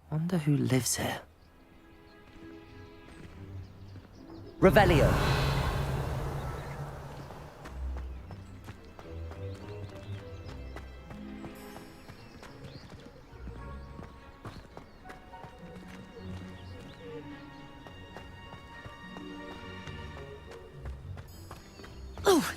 Wonder who lives here. Revelio. Oh.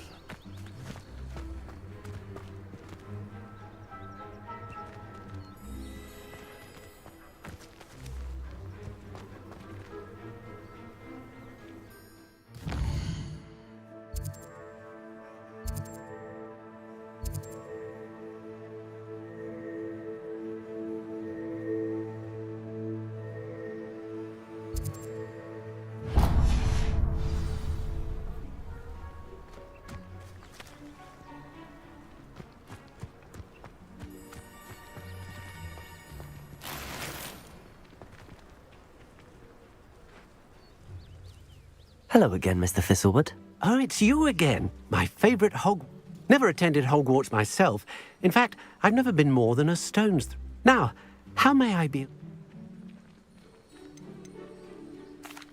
Hello again, Mr. Thistlewood. Oh, it's you again. My favorite Never attended Hogwarts myself. In fact, I've never been more than a stone's throw. Now, how may I be...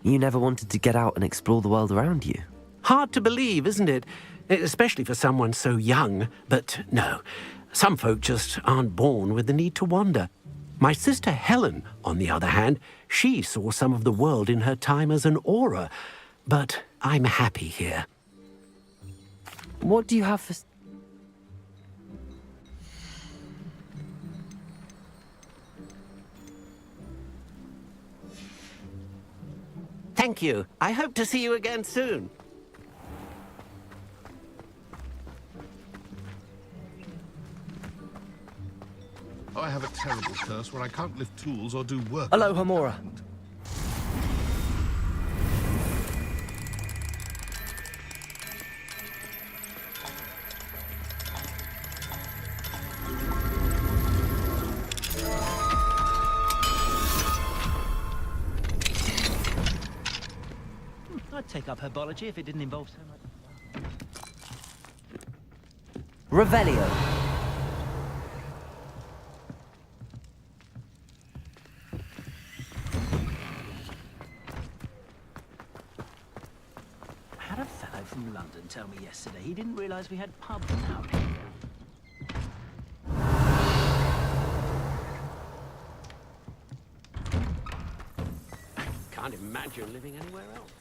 You never wanted to get out and explore the world around you? Hard to believe, isn't it? Especially for someone so young. But no, some folk just aren't born with the need to wander. My sister Helen, on the other hand, she saw some of the world in her time as an aura. But I'm happy here. What do you have for... Thank you. I hope to see you again soon. I have a terrible curse where I can't lift tools or do work. Hello, Hamora. I'd take up herbology if it didn't involve so much. Revelio. I had a fellow from London tell me yesterday he didn't realise we had pubs now. Can't imagine living anywhere else.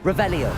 Revelio.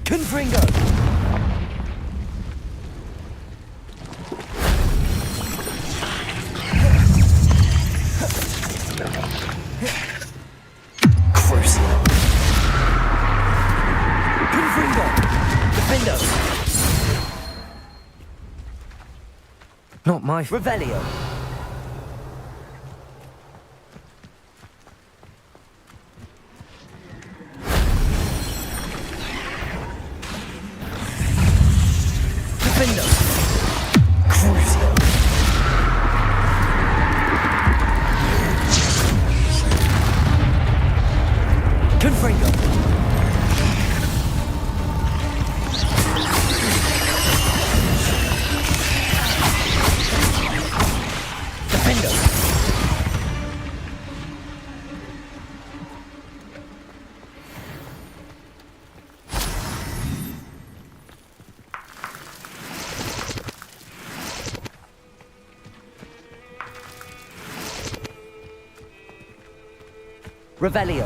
Confringo! Crucial. Confringo! Defendo! Not my... Revelio! Crucio. Confringo. Defendo. Revelio.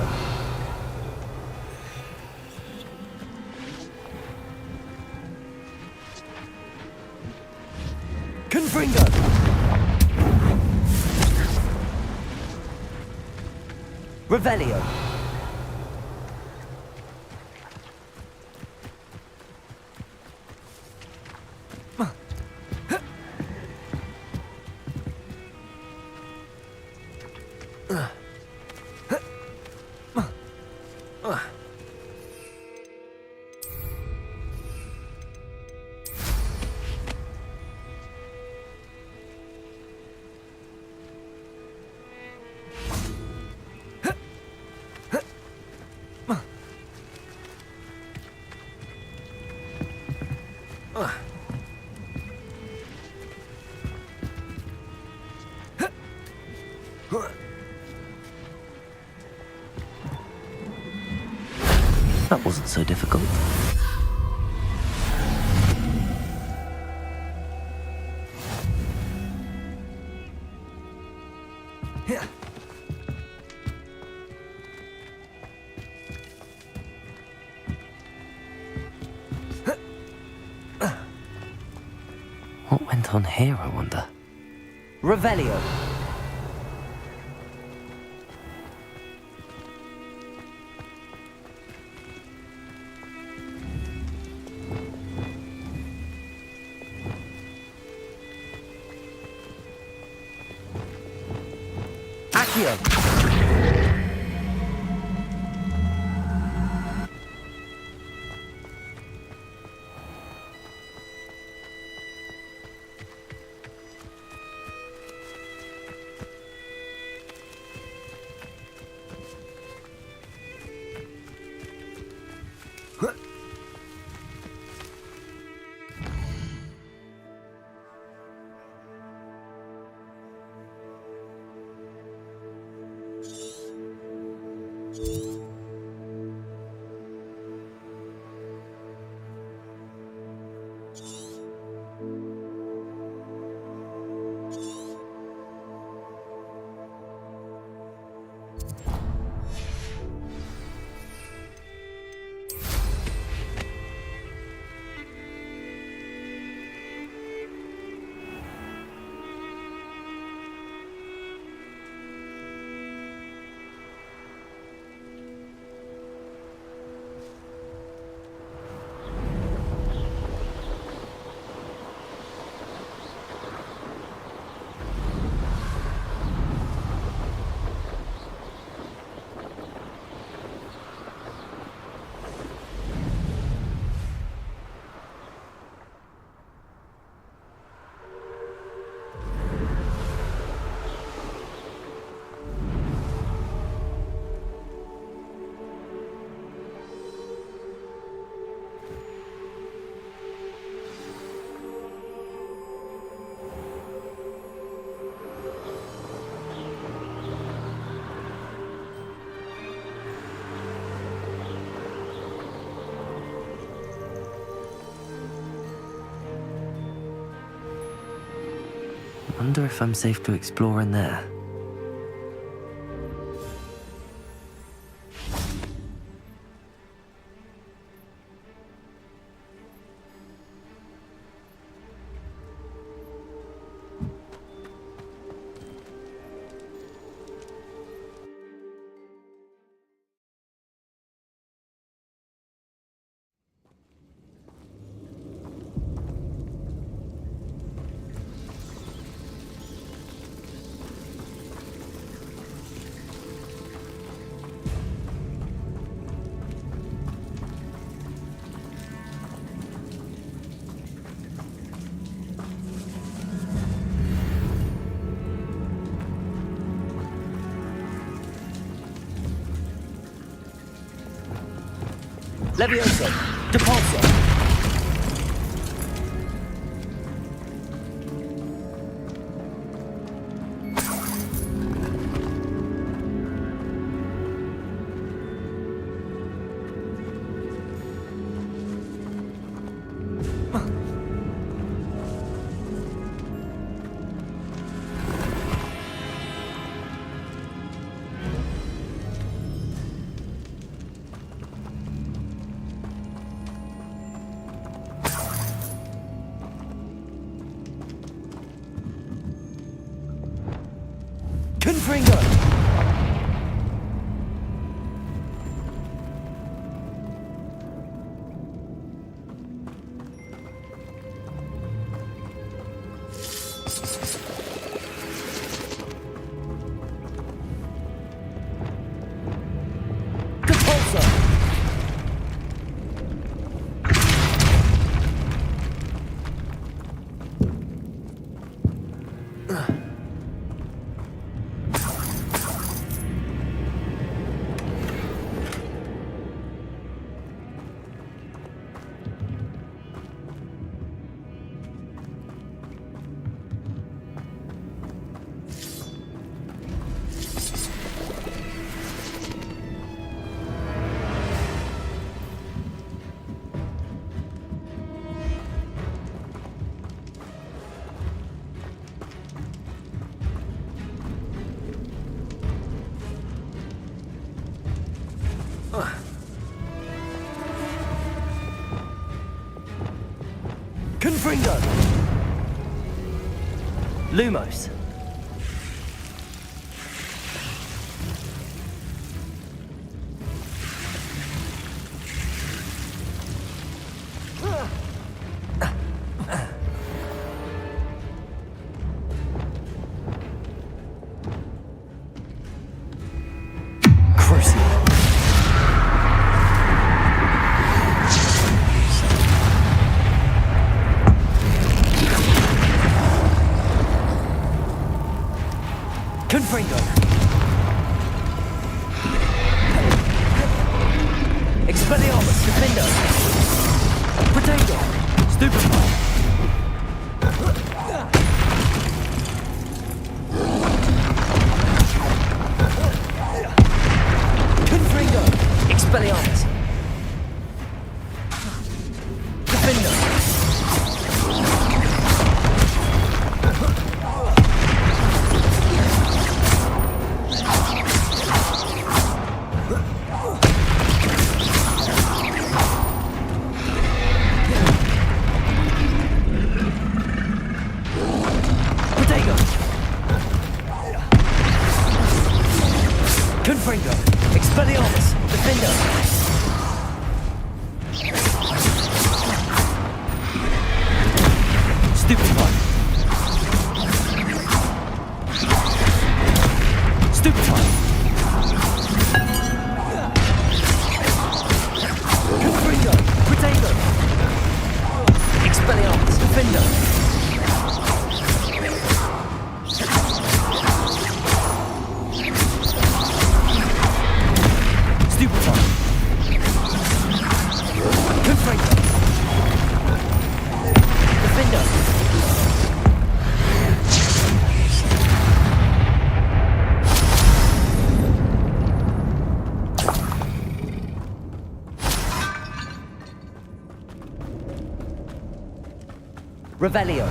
Confringo. Revelio. That wasn't so difficult. What went on here, I wonder? Revelio. Accio. Wonder if I'm safe to explore in there. Levioso. Depulso. Confringo! Depulso! Confringo! Lumos. Crucial. Confringo. Expelliarmus, Defender. Potato. Stupefy. Confringo. Expelliarmus. Defender. Confringo. Expelliarmus. Defender. Stupefy. Stupefy. Confringo. Potato. Expelliarmus. Defender. Stupefy. Confringo. Defender. Revelio.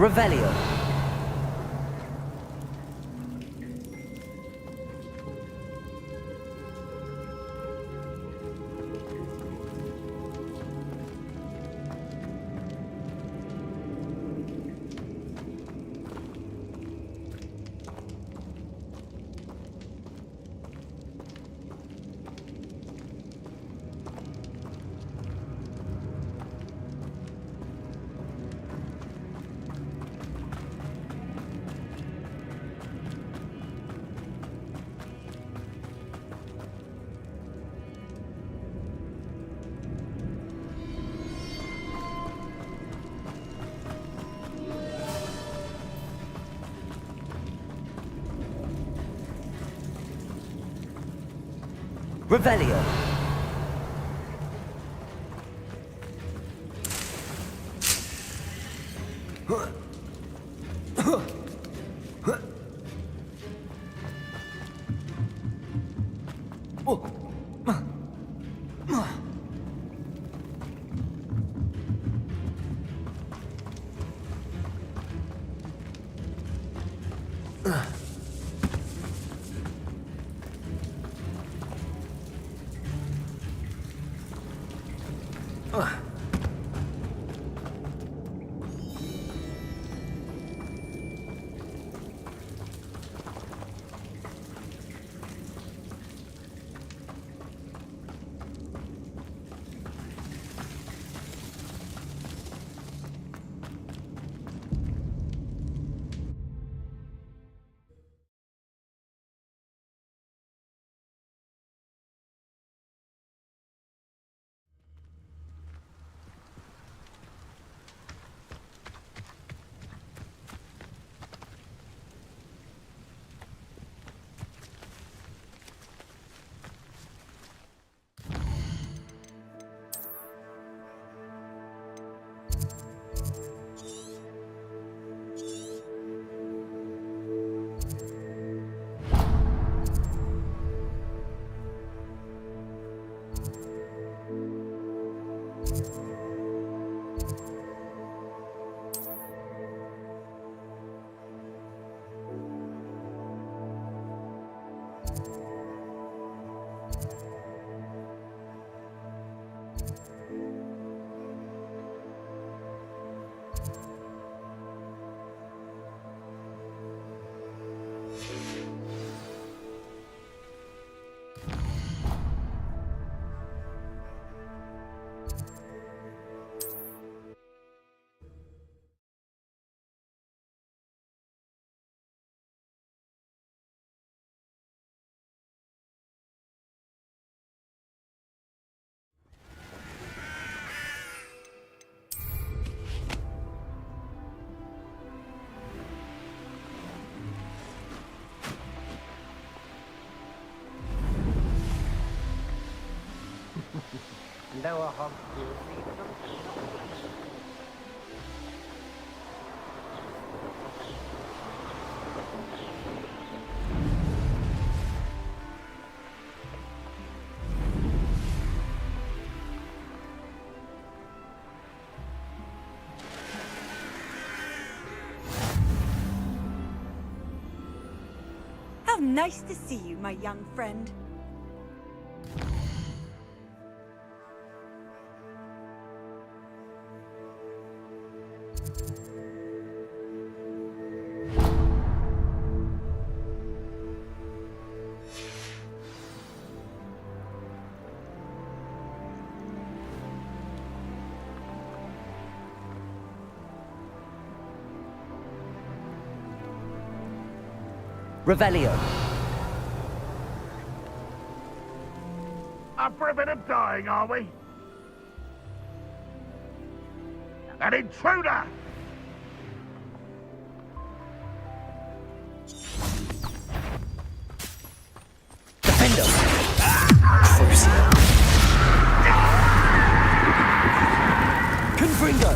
Revelio. Revelio. Lower hog. How nice to see you, my young friend. Revelio. Up for a bit of dying, are we? An intruder! Defender. Crucial. Confringo.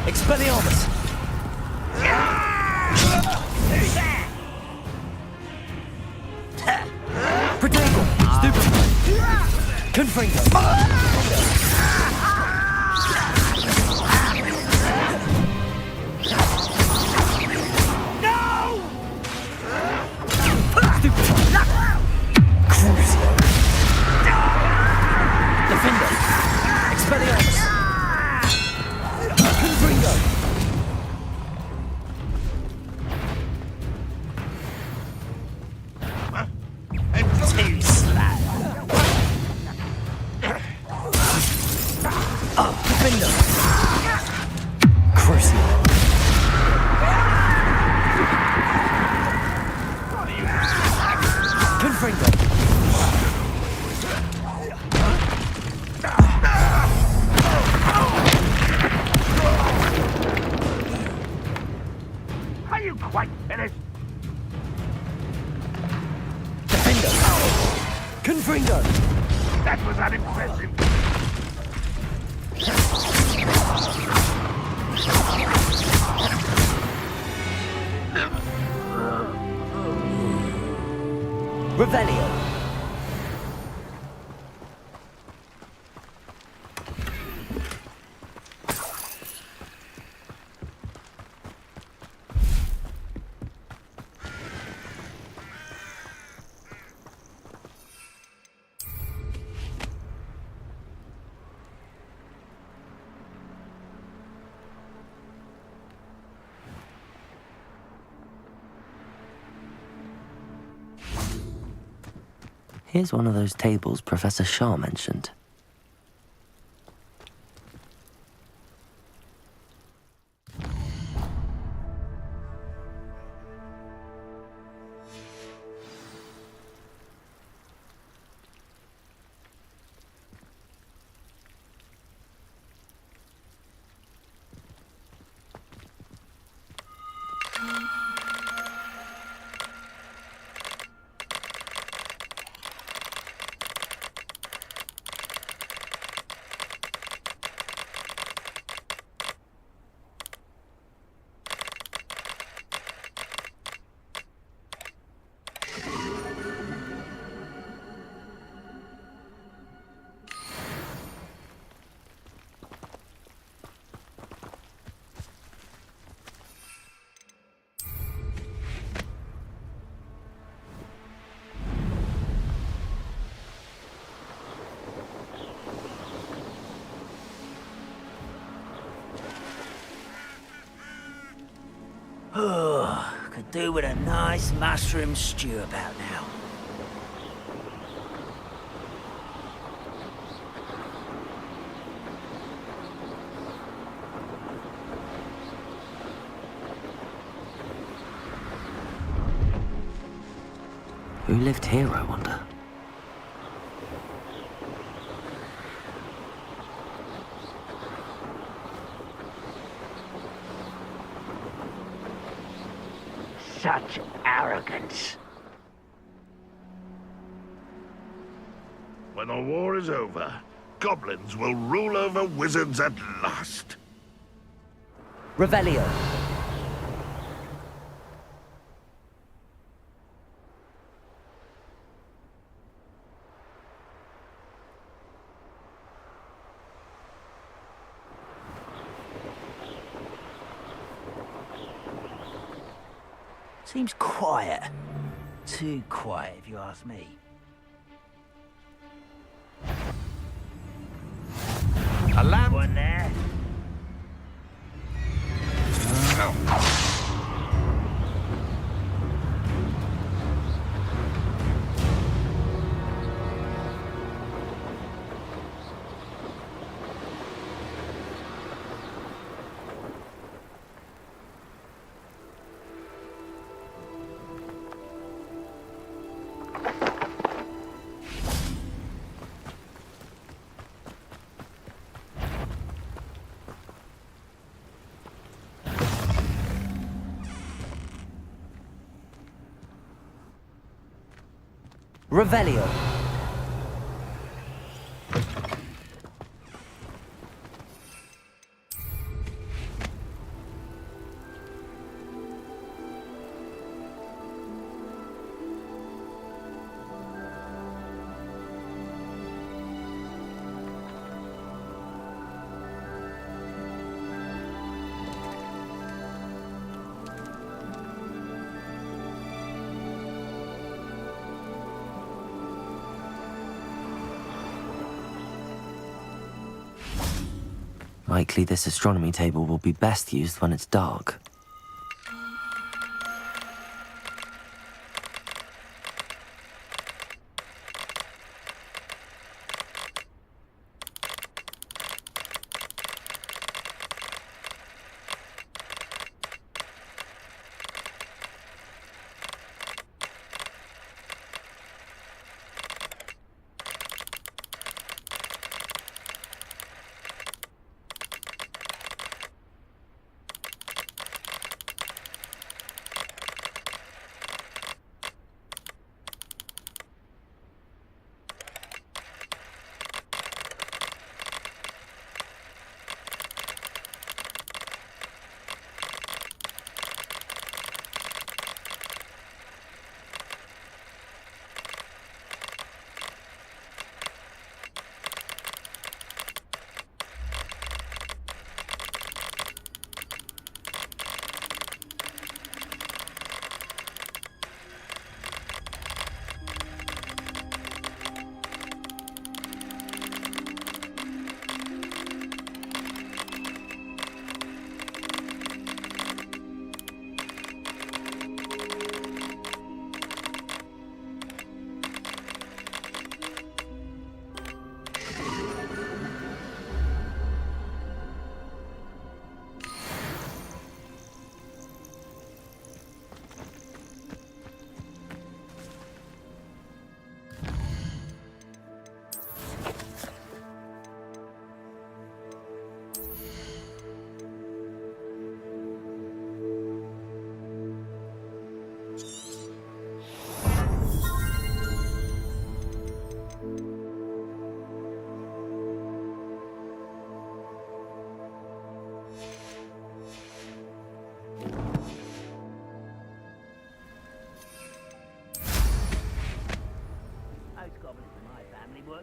Expelliarmus. Protego. Stupid. Confringo. Confringo. Are you quite finished? Defender. Confringo. That was unimpressive. Revelio. Here's one of those tables Professor Shaw mentioned. Could do with a nice mushroom stew about now. Who lived here, I wonder? Such arrogance. When the war is over, goblins will rule over wizards at last. Revelio. Seems quiet. Too quiet, if you ask me. A lamp. One there. Revelio. Likely this astronomy table will be best used when it's dark.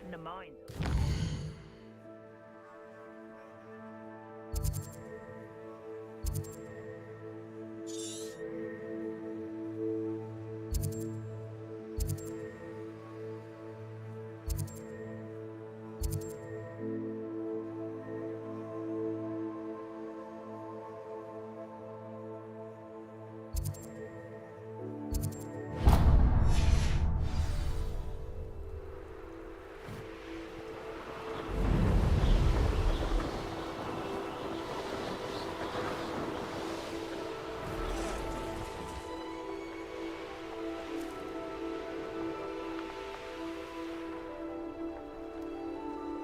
in the mines.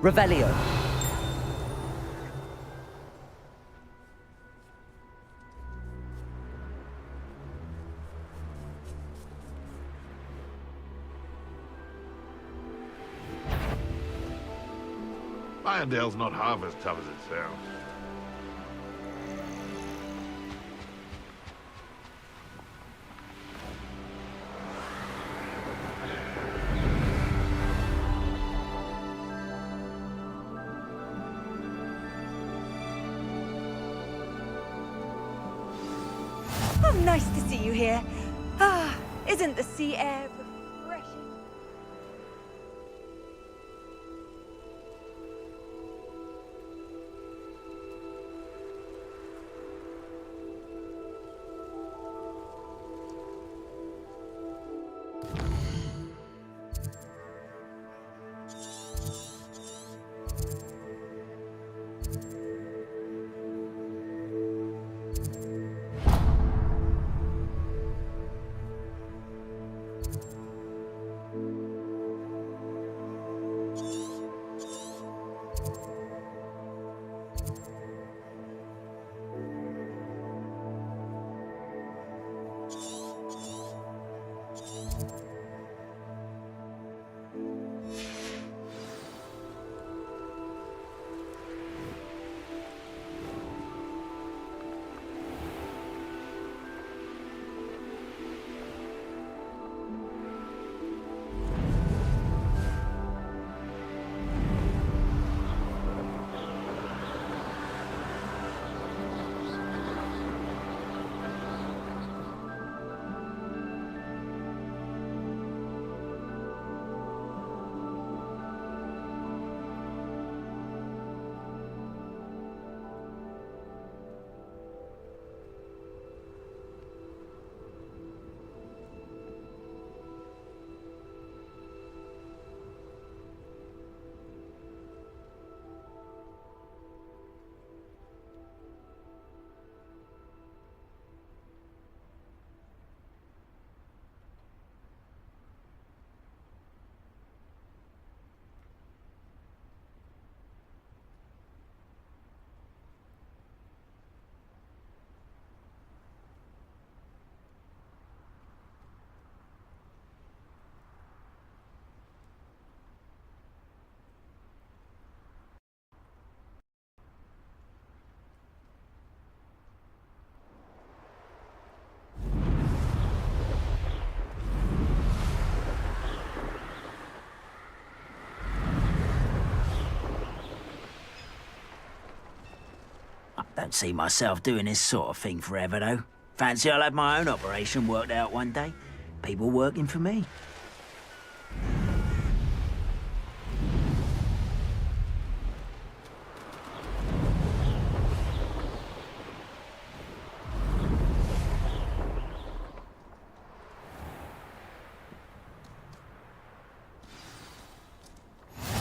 Revelio. Irondale's not half as tough as it sounds. Oh, nice to see you here. Ah, isn't the sea air refreshing? Don't see myself doing this sort of thing forever, though. Fancy I'll have my own operation worked out one day. People working for me.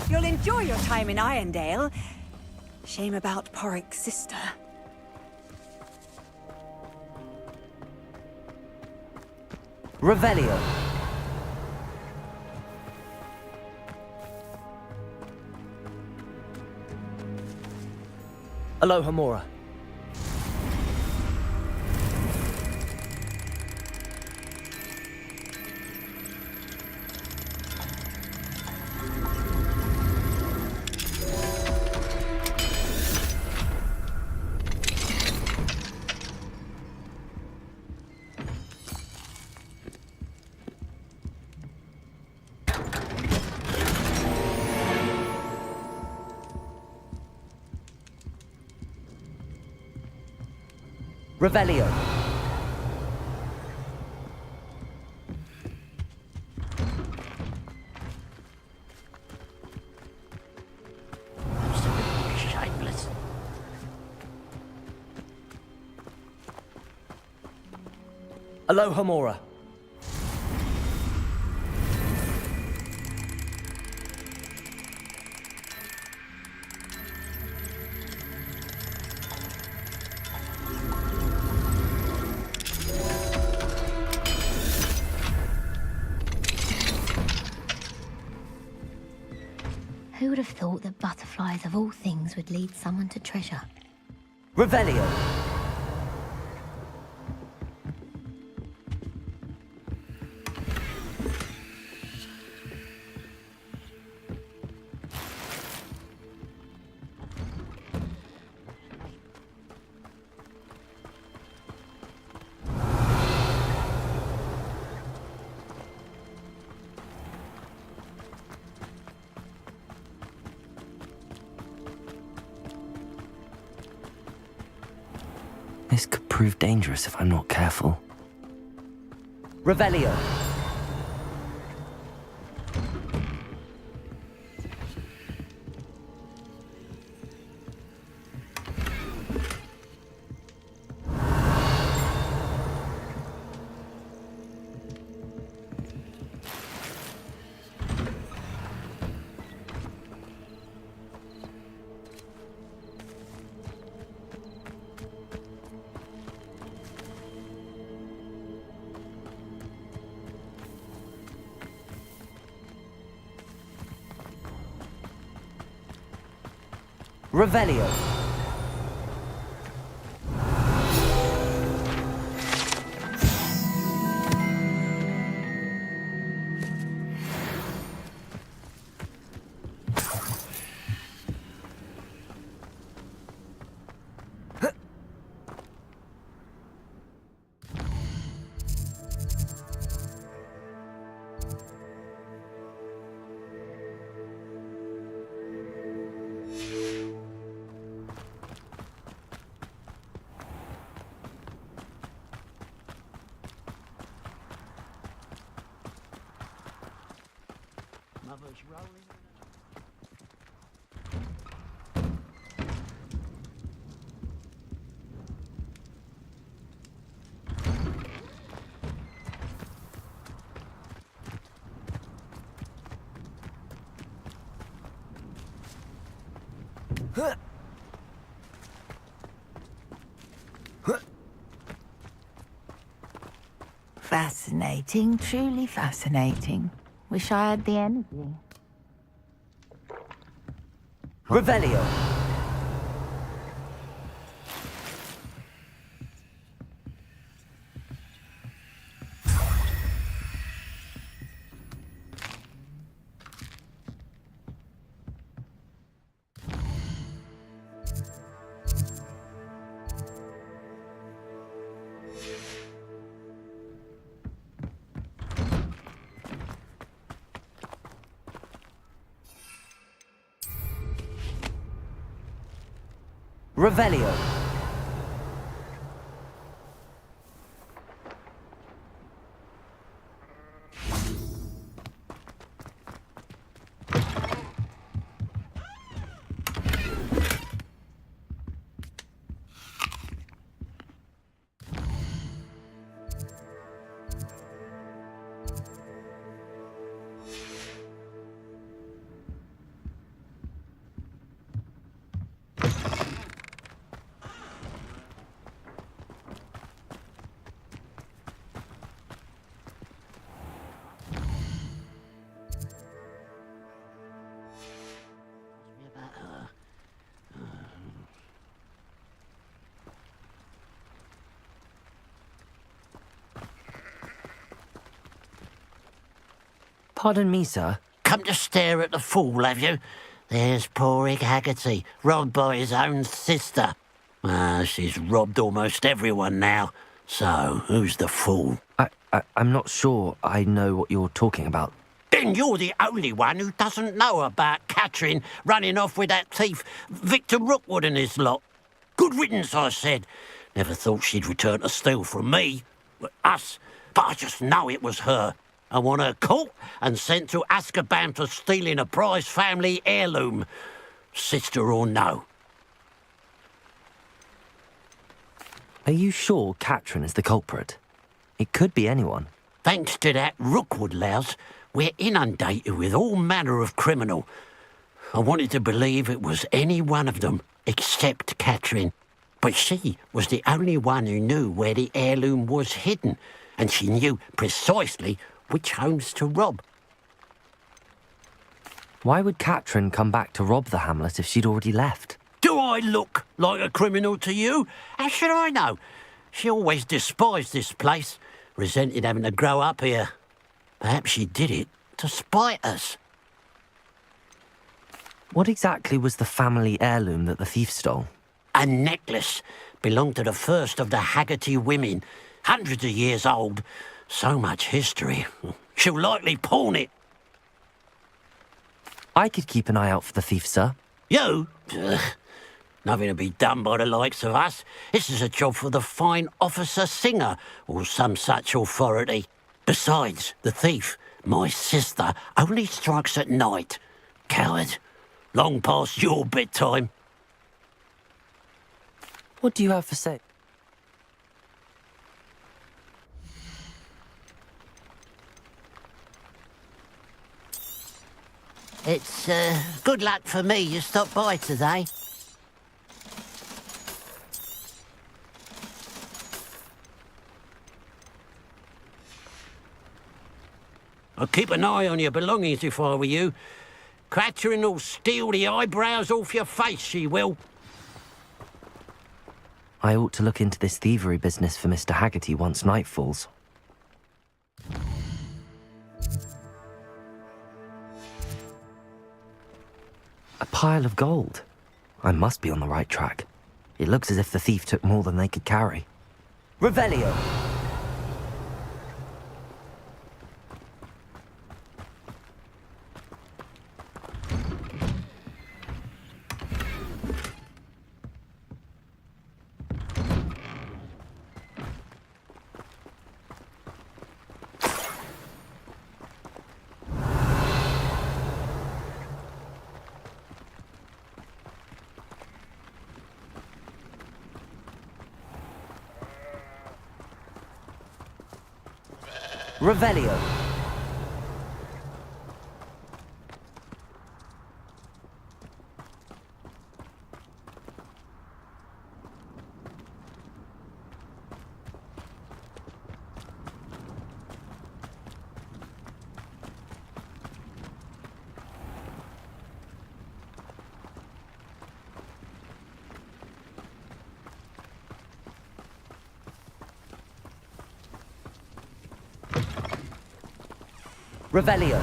You'll enjoy your time in Irondale. Shame about Porrick's sister. Revelio. Aloha Mora. Revelio. Shameless. Alohomora. Who would have thought that butterflies of all things would lead someone to treasure? Revelio. This could prove dangerous if I'm not careful. Revelio. Revelio. Mother's rolling. Fascinating, truly fascinating. Wish I had the energy. Revelio. Revelio. Pardon me, sir. Come to stare at the fool, have you? There's poor Ig Haggerty, robbed by his own sister. She's robbed almost everyone now. So, who's the fool? I'm not sure I know what you're talking about. Then you're the only one who doesn't know about Catherine running off with that thief, Victor Rookwood and his lot. Good riddance, I said. Never thought she'd return to steal from me. Us. But I just know it was her. I want her caught and sent to Azkaban for stealing a prize family heirloom. Sister or no. Are you sure Katrin is the culprit? It could be anyone. Thanks to that Rookwood louse, we're inundated with all manner of criminal. I wanted to believe it was any one of them, except Katrin. But she was the only one who knew where the heirloom was hidden, and she knew precisely which homes to rob. Why would Katrin come back to rob the hamlet if she'd already left? Do I look like a criminal to you? How should I know? She always despised this place, resented having to grow up here. Perhaps she did it to spite us. What exactly was the family heirloom that the thief stole? A necklace belonged to the first of the Haggerty women, hundreds of years old. So much history. She'll likely pawn it. I could keep an eye out for the thief, sir. You? Ugh. Nothing to be done by the likes of us. This is a job for the fine officer Singer, or some such authority. Besides, the thief, my sister, only strikes at night. Coward. Long past your bedtime. What do you have for sale? It's, good luck for me you stopped by today. I'd keep an eye on your belongings if I were you. Katrin will steal the eyebrows off your face, she will. I ought to look into this thievery business for Mr. Haggerty once night falls. A pile of gold. I must be on the right track. It looks as if the thief took more than they could carry. Revelio! Revelio. Revelio.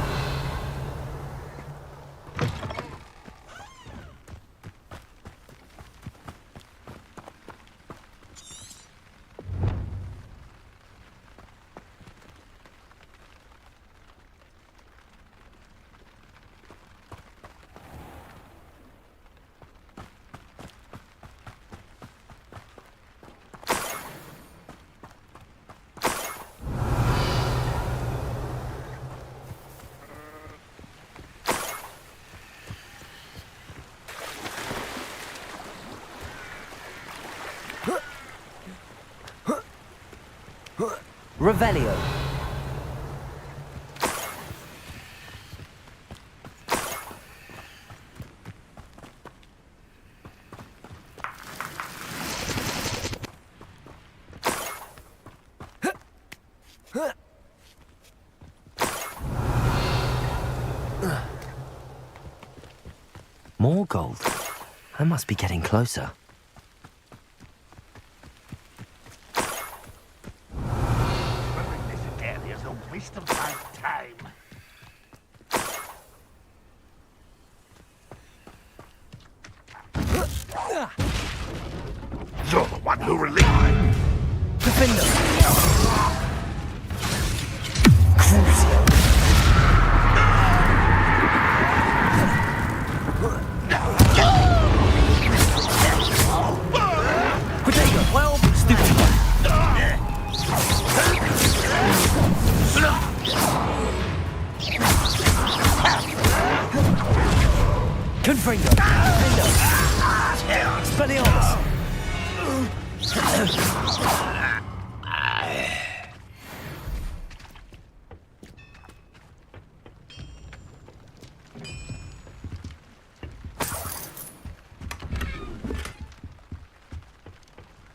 Revelio. More gold. I must be getting closer. Waste of my time. You're the one who released me. Defender. Crucio. Potato. Well, Confringo! Spellions!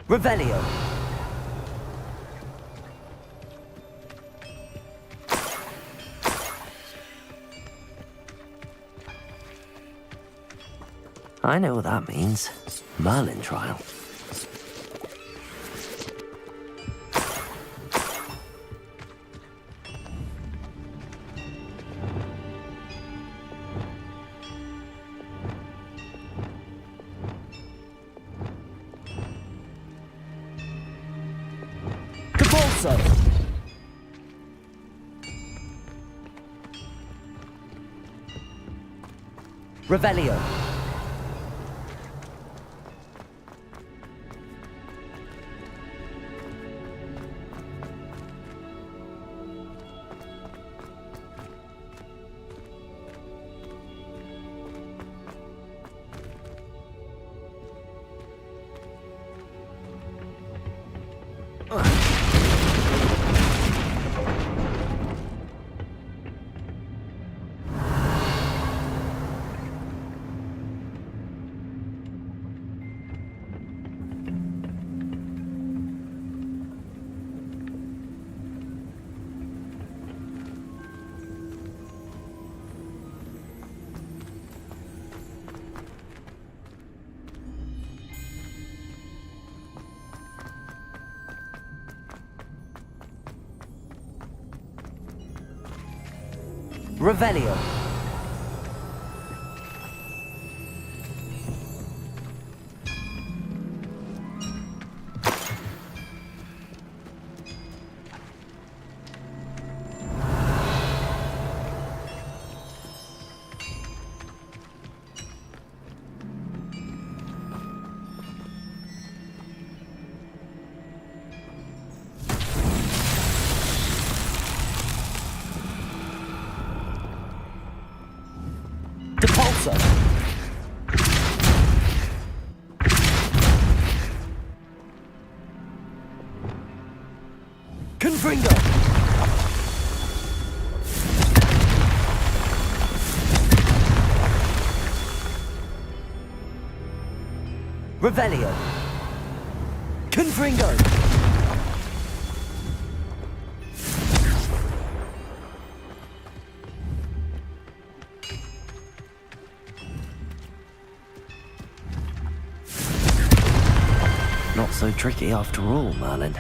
Revelio! I know what that means. Merlin trial. Cabalso! Revelio! Revelio. Depulso. Confringo. Revelio. Confringo. Not so tricky after all, Merlin.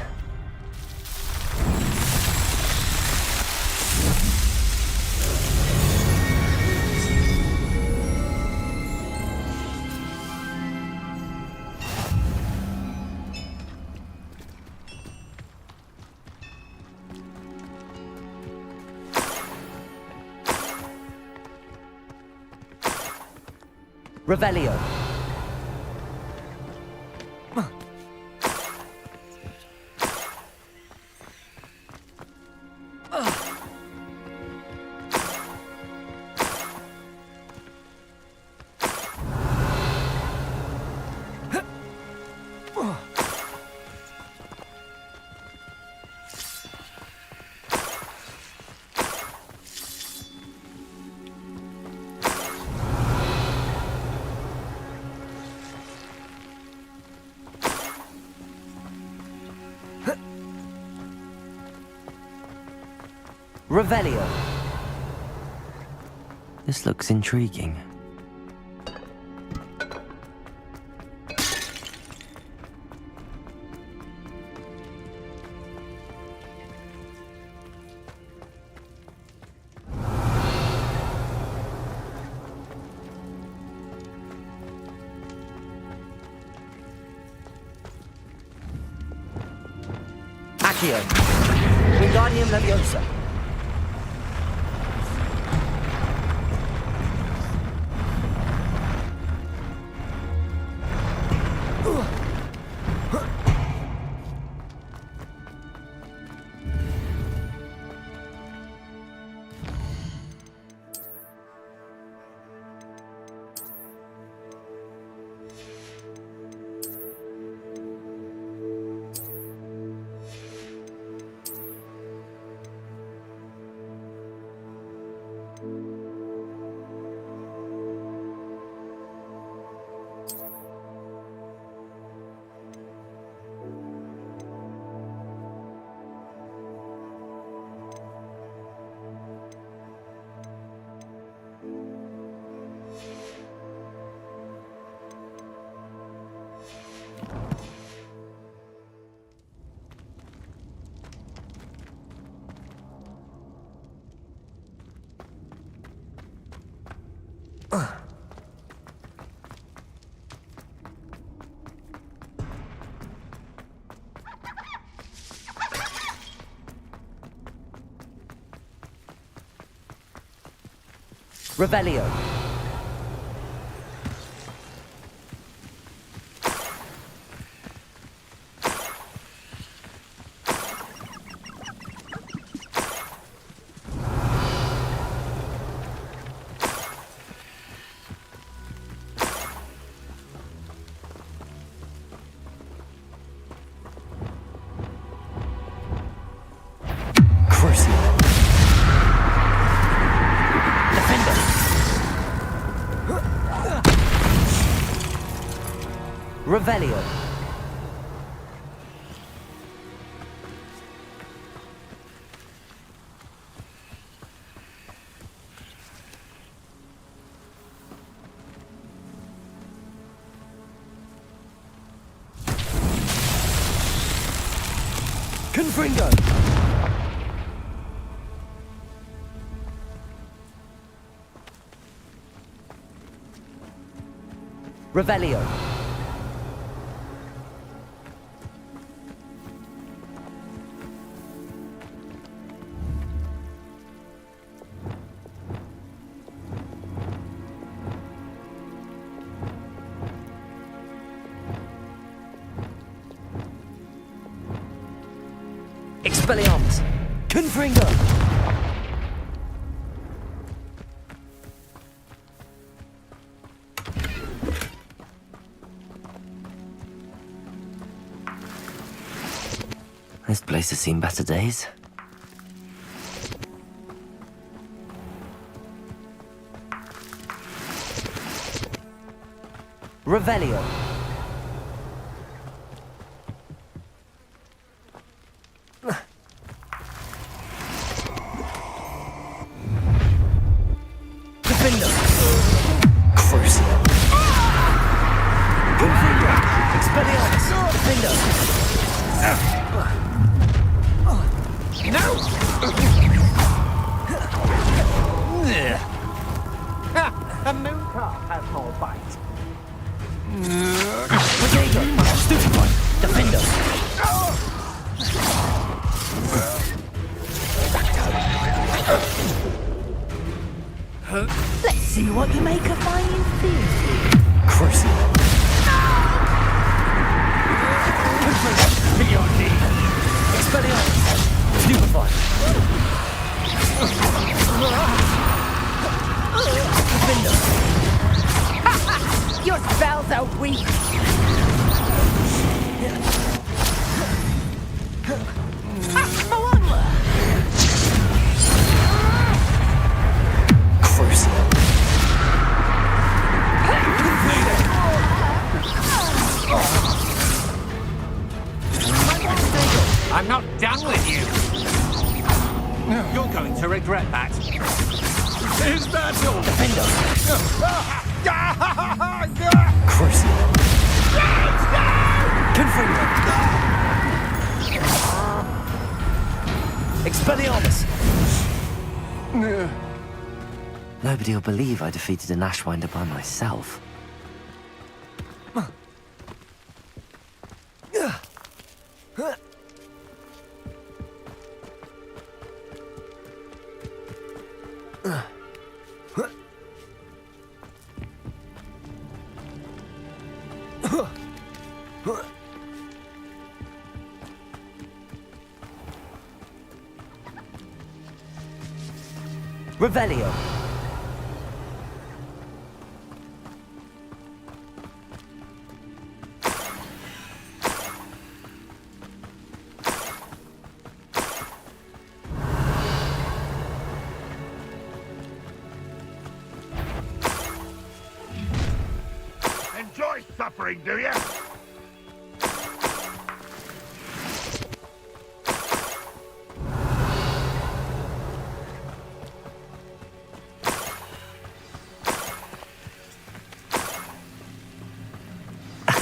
Revelio. Revelio. This looks intriguing. Accio. Wingardium Leviosa. Revelio. Revelio. Confringo. Revelio. Expelliarmus! Confringo! This place has seen better days. Revelio! A moon calf has more bite. Stupefy! Defender! Let's see what you make of my enthusiasm. Crucible! Expelliarmus! Stupefy! Defender! Your spells are weak. Crucible! I'm not done with you. You're going to regret that. Is that all? Defender! Crucible! Confringo! Expelliarmus! Nobody will believe I defeated an Ashwinder by myself. Revelio! Enjoy suffering, do you?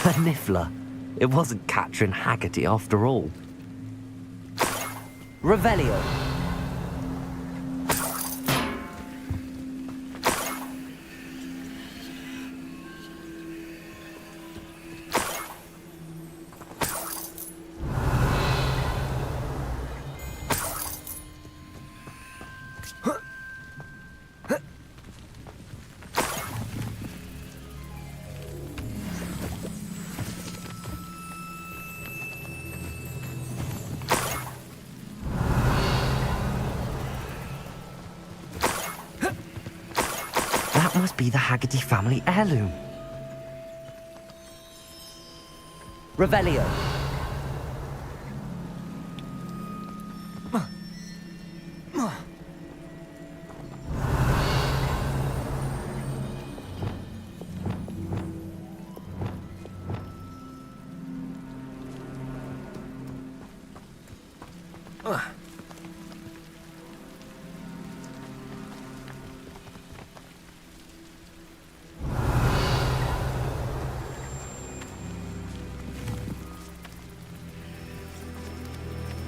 A Niffler. It wasn't Catherine Haggerty after all. Revelio. That must be the Haggerty family heirloom. Revelio.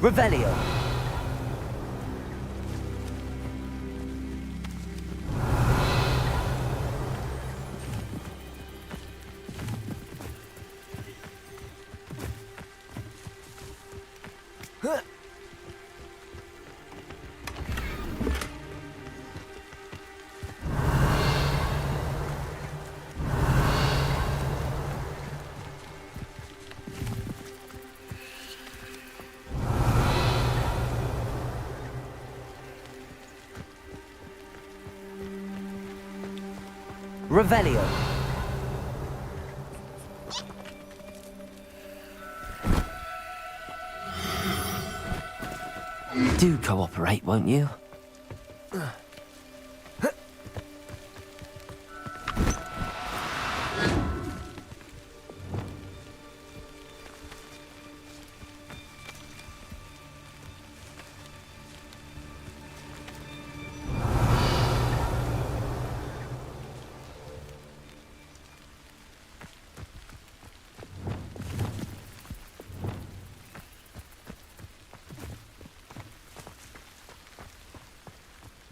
Revelio. Revelio. Do cooperate, won't you?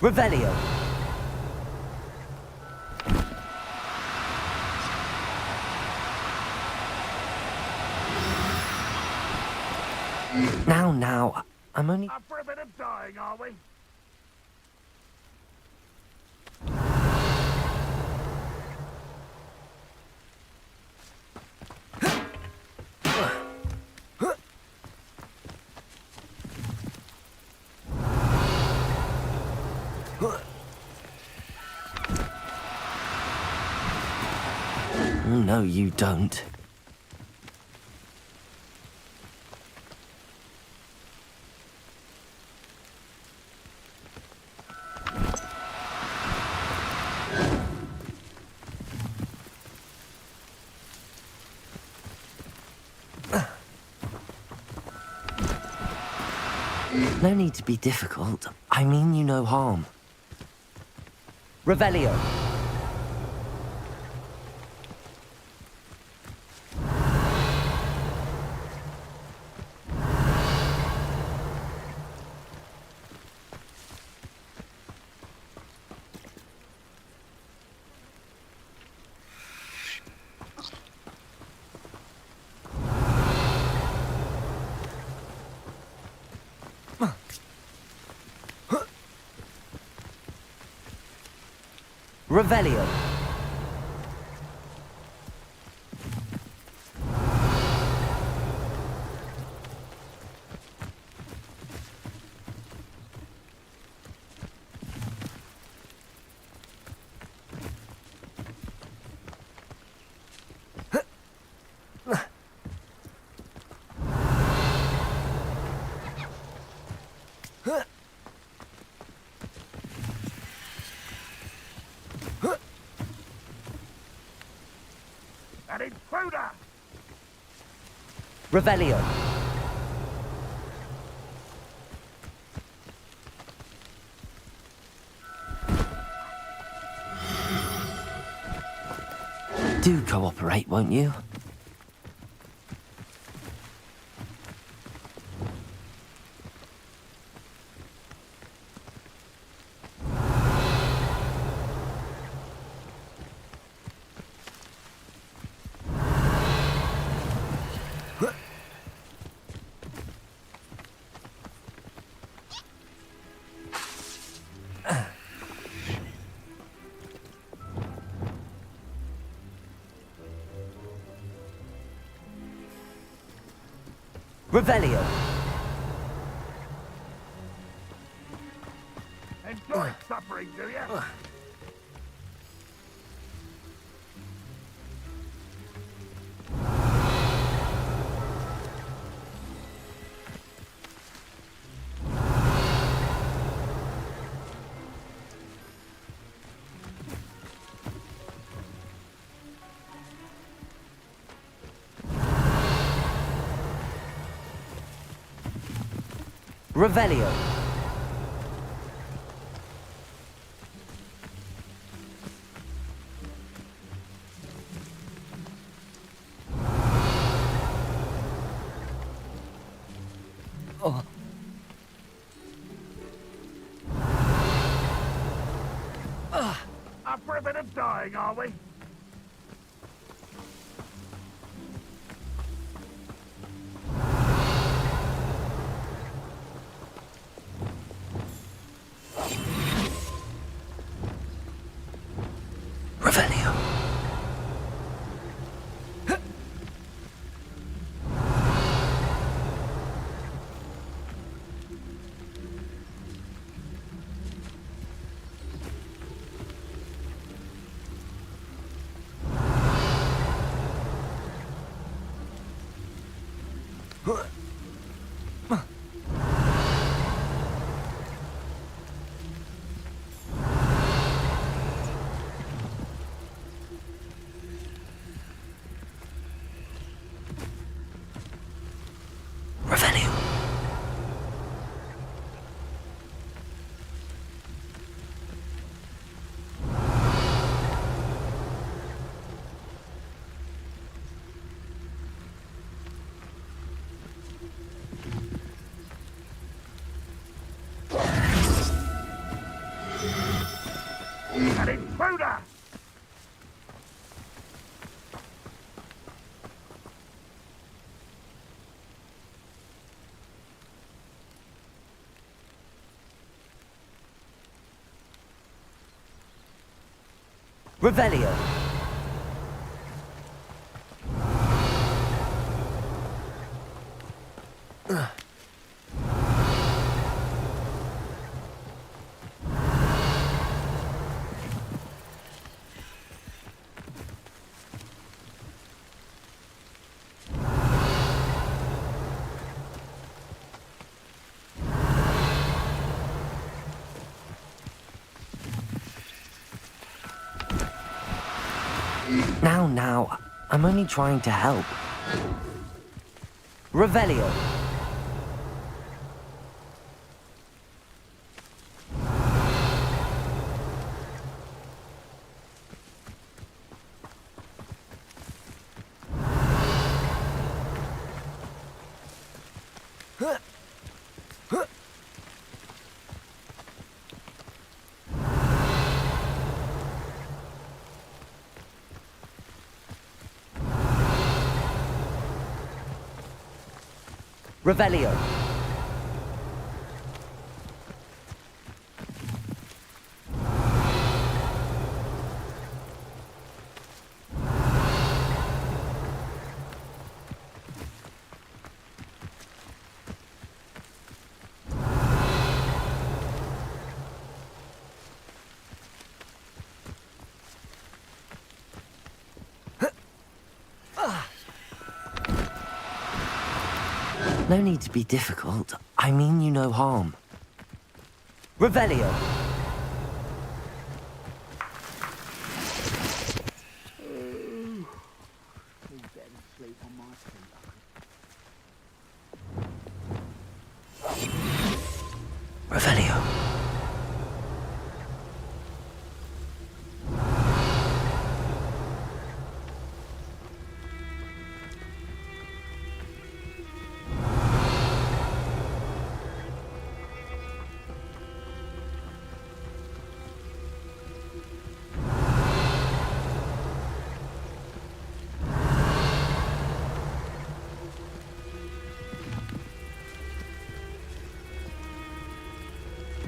Revelio. Now, I'm only... Up for a bit of dying, are we? No, you don't. No need to be difficult. I mean you no harm. Revelio. Revelio. An intruder! Revelio. Do cooperate, won't you? Revelio. Enjoy suffering, do you? Revelio. Oh. Up for a bit of dying, are we? Revelio. Revelio. An intruder! Revelio. Now, I'm only trying to help. Revelio. Revelio. No need to be difficult. I mean you no harm. Revelio. Revelio.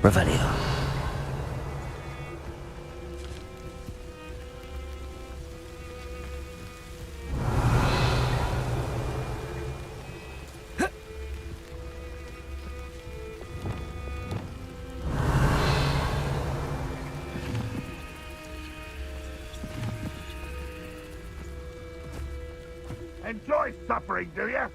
Revelio. Enjoy suffering, do you?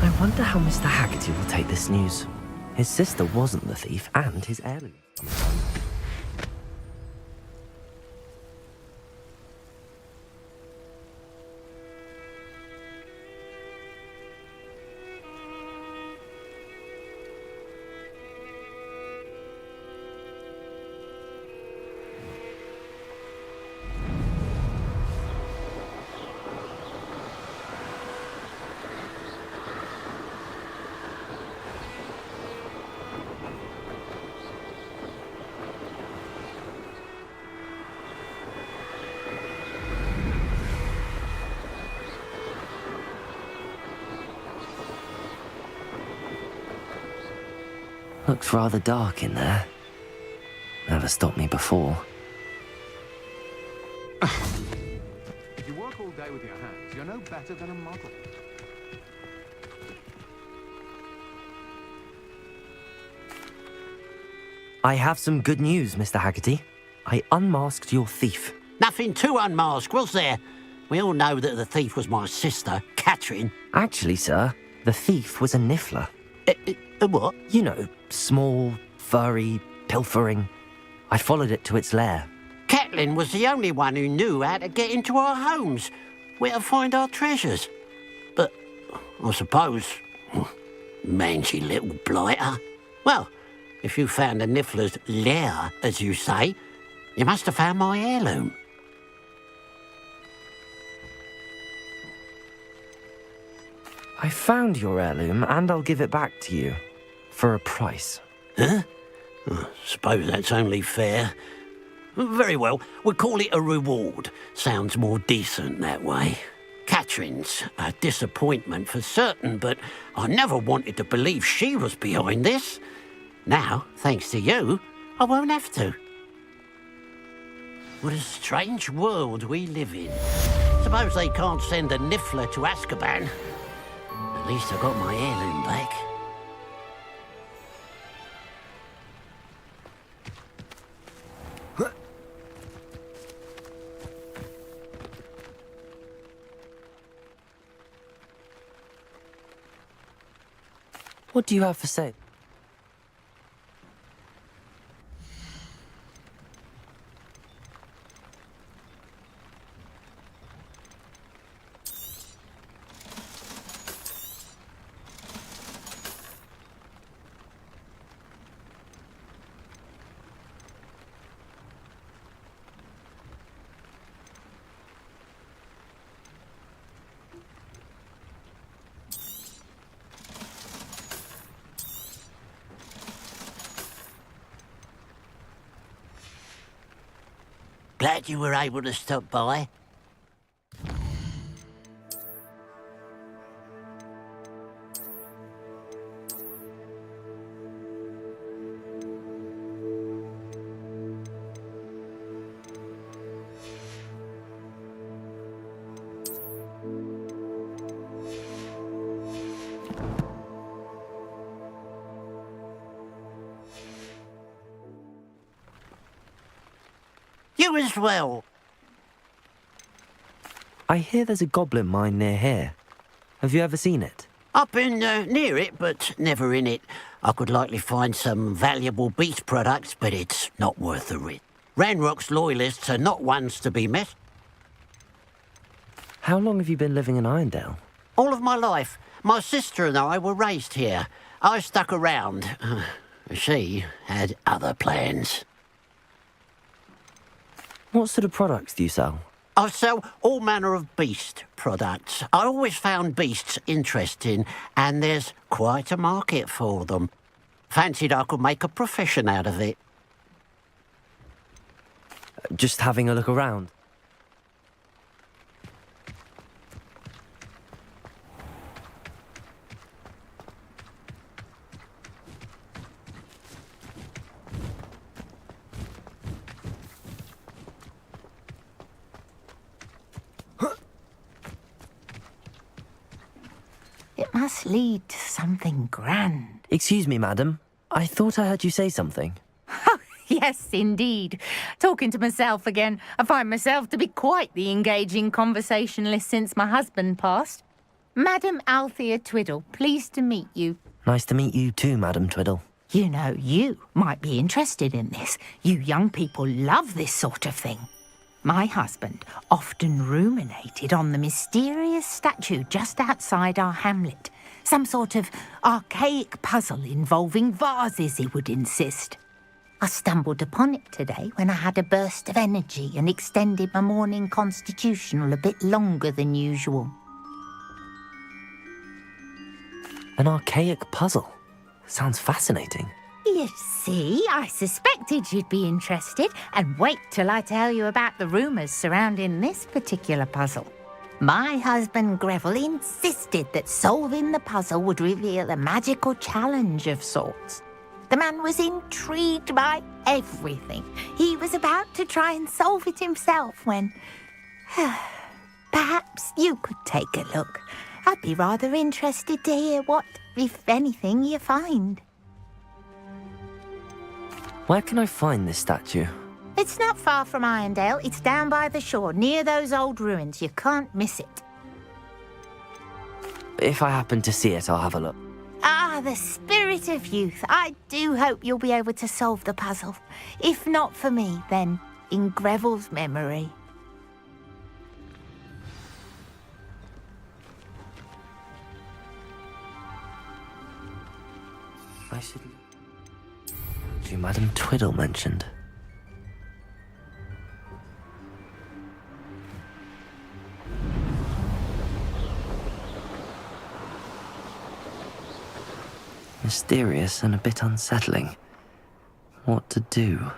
I wonder how Mr. Haggerty will take this news. His sister wasn't the thief, and his heirloom. Looks rather dark in there. Never stopped me before. If you work all day with your hands, you're no better than a model. I have some good news, Mr. Haggerty. I unmasked your thief. Nothing to unmask, was there? We all know that the thief was my sister, Catherine. Actually, sir, the thief was a niffler. What? You know, small, furry, pilfering. I followed it to its lair. Catelyn was the only one who knew how to get into our homes, where to find our treasures. But I suppose, mangy little blighter. Well, if you found the niffler's lair, as you say, you must have found my heirloom. I found your heirloom, and I'll give it back to you. For a price. Huh? I suppose that's only fair. Very well, we'll call it a reward. Sounds more decent that way. Catherine's a disappointment for certain, but I never wanted to believe she was behind this. Now, thanks to you, I won't have to. What a strange world we live in. Suppose they can't send a niffler to Azkaban. At least I got my heirloom back. What do you have for sale? Glad you were able to stop by. You as well. I hear there's a goblin mine near here. Have you ever seen it? I've been near it, but never in it. I could likely find some valuable beast products, but it's not worth the risk. Ranrock's loyalists are not ones to be met. How long have you been living in Irondale? All of my life. My sister and I were raised here. I stuck around. She had other plans. What sort of products do you sell? I sell all manner of beast products. I always found beasts interesting, and there's quite a market for them. Fancied I could make a profession out of it. Just having a look around. It must lead to something grand. Excuse me, madam. I thought I heard you say something. Yes, indeed. Talking to myself again. I find myself to be quite the engaging conversationalist since my husband passed. Madam Althea Twiddle, pleased to meet you. Nice to meet you too, Madam Twiddle. You know, you might be interested in this. You young people love this sort of thing. My husband often ruminated on the mysterious statue just outside our hamlet. Some sort of archaic puzzle involving vases, he would insist. I stumbled upon it today when I had a burst of energy and extended my morning constitutional a bit longer than usual. An archaic puzzle. Sounds fascinating. You see, I suspected you'd be interested, and wait till I tell you about the rumours surrounding this particular puzzle. My husband Greville insisted that solving the puzzle would reveal a magical challenge of sorts. The man was intrigued by everything. He was about to try and solve it himself when... Perhaps you could take a look. I'd be rather interested to hear what, if anything, you find. Where can I find this statue? It's not far from Irondale. It's down by the shore, near those old ruins. You can't miss it. If I happen to see it, I'll have a look. Ah, the spirit of youth. I do hope you'll be able to solve the puzzle. If not for me, then in Greville's memory. I should... You Madam Twiddle mentioned. Mysterious and a bit unsettling. What to do?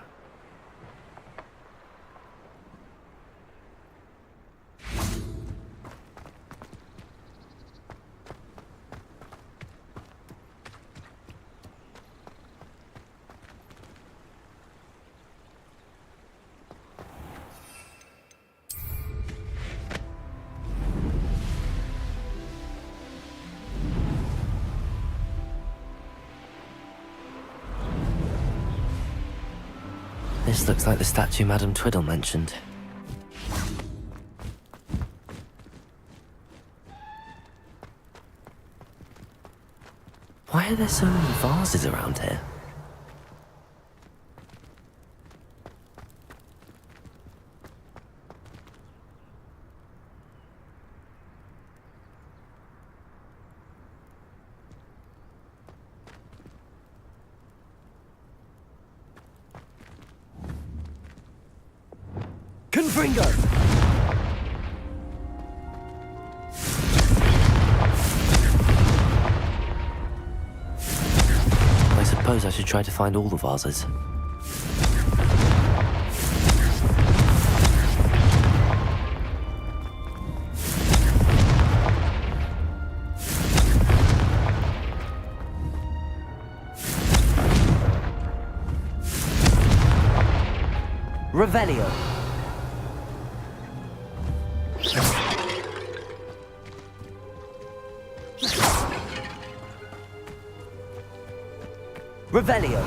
This looks like the statue Madam Twiddle mentioned. Why are there so many vases around here? Confringo! I suppose I should try to find all the vases. Revelio. Revelio.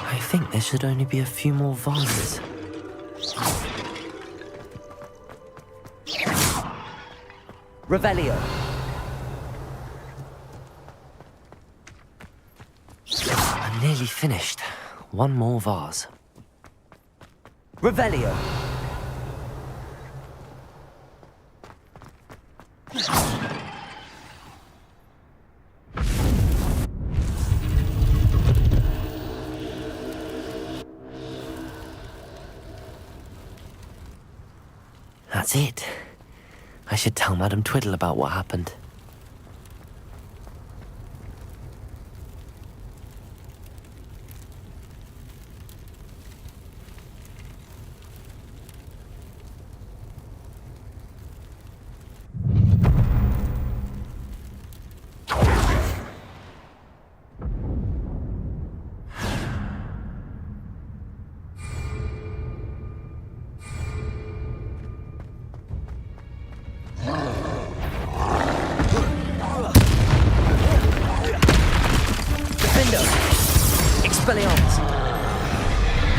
I think there should only be a few more vases. Revelio. I'm nearly finished. One more vase. Revelio. That's it. I should tell Madam Twiddle about what happened. Expelliarmus!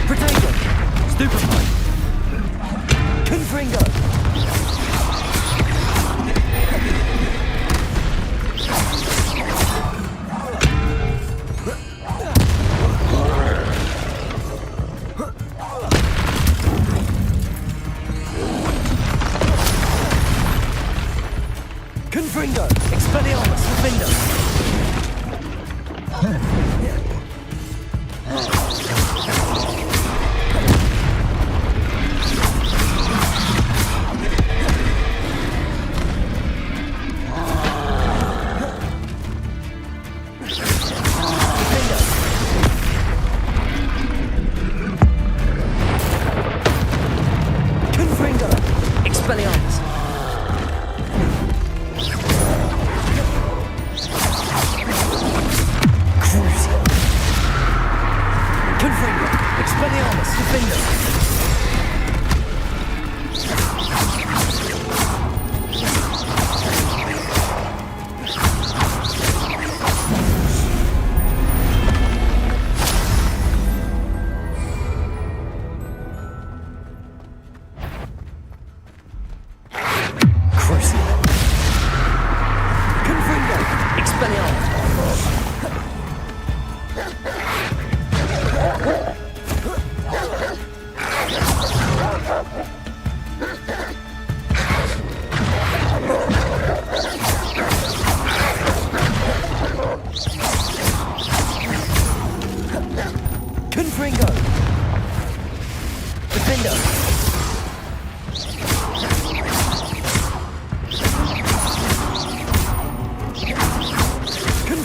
Protego! Stupefy! Confringo! Confringo! Expelliarmus! Vindo! Expelliarmus!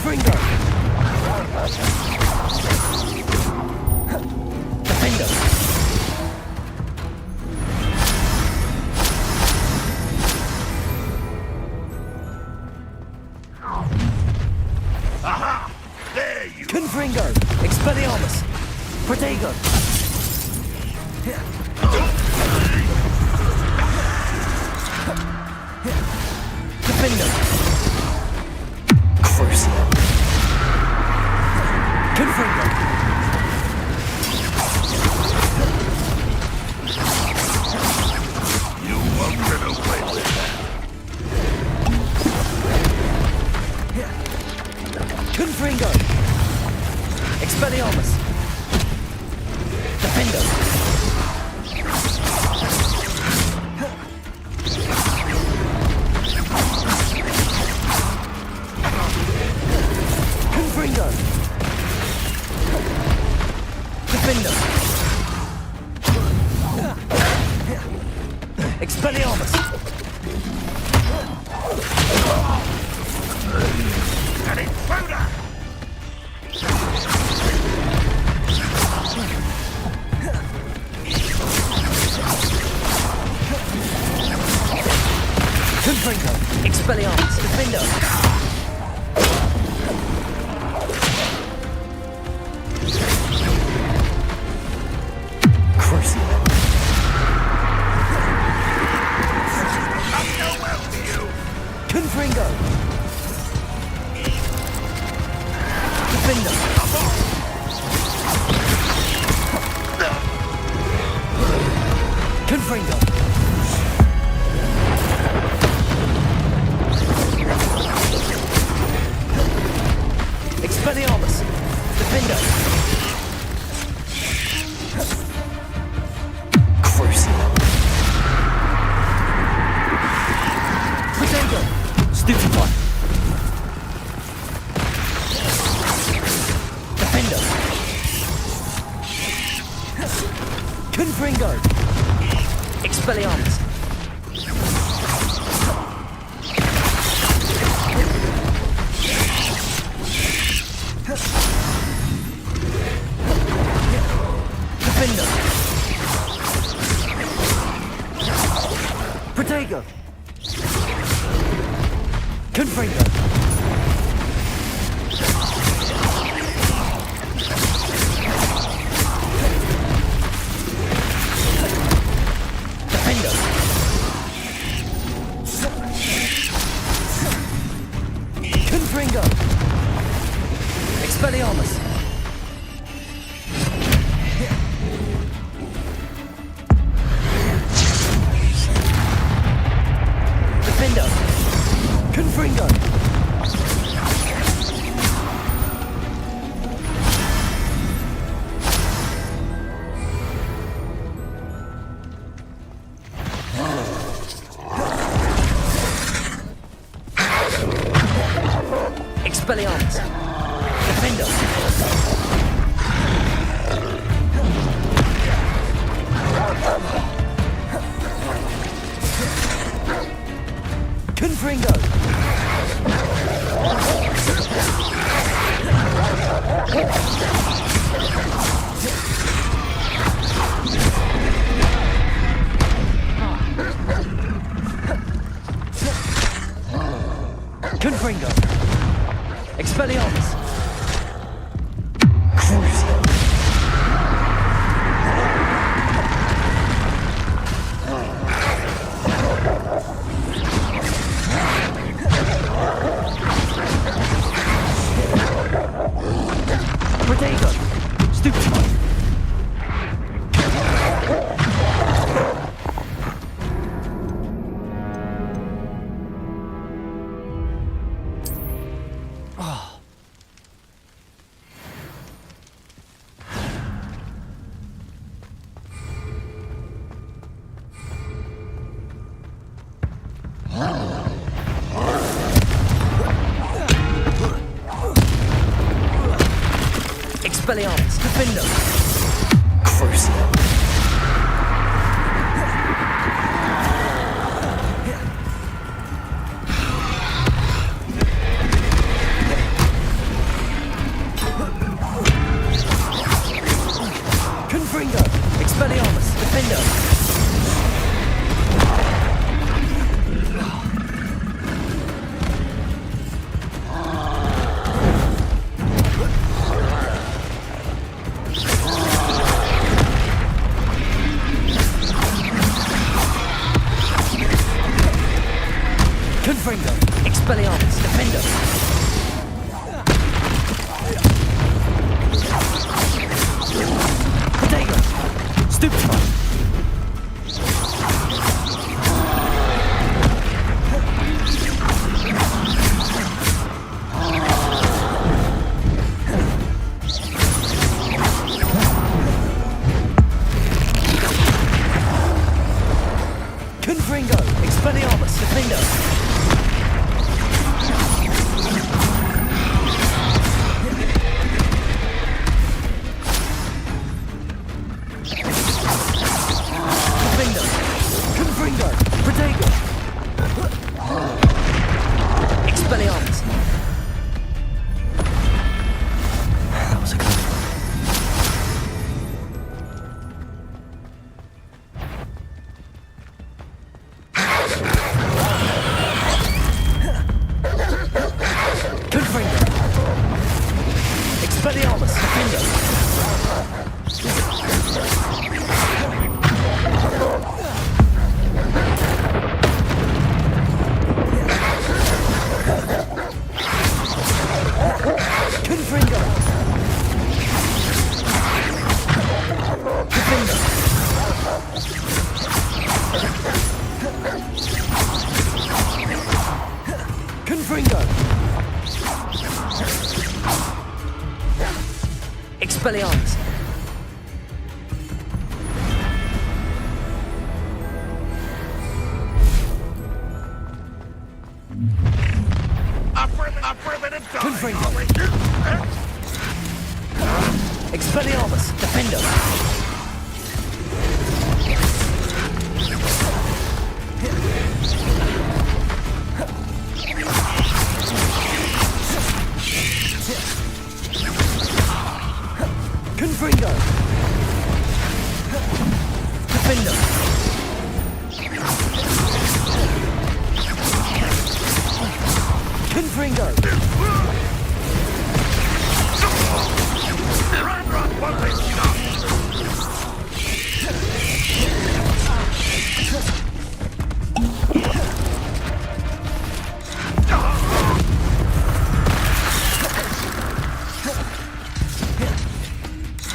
Confringo! Defender! Aha! There you Confringo! Expelliarmus! Protego! Defender! Crucial! Confringo! You won't get away with that. Confringo! Expelliarmus! Defender! Confringo! Defender! Expelliarmus! An intruder! Confringo! Expelliarmus! Defender! Crucial! Not go well for you! Confringo! Defender! Confringo! Expelliarmus! Defender! Crucial! Protego! Stupefy! Defender! Confringo! Expelliarmus! Defender! Protego! Confringo! Defender! Confringo! Expelliarmus! Defender! Confringo! Expelliarmus! Defender! Confringo! Confringo! Expelliarmus! Crucial! Protego! Stupefy! Expelliarmus! Defender! Crucial! Confringo. Expelliarmus. Defender. Protego. Stupefy. Confringo. Expelliarmus. Defender. Expelliarmus. Affirmative die. Confringo. Expelliarmus. Defender. Confringo. Defender. Confringo.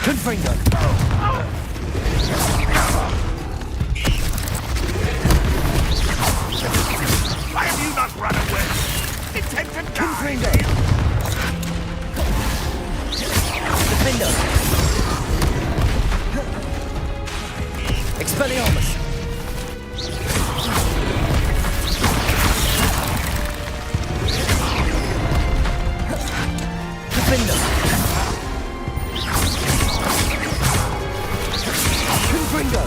Confringo. Why have you not run away? Intend to die. Confringo. Defender. Expelliarmus. Defender. Confringo.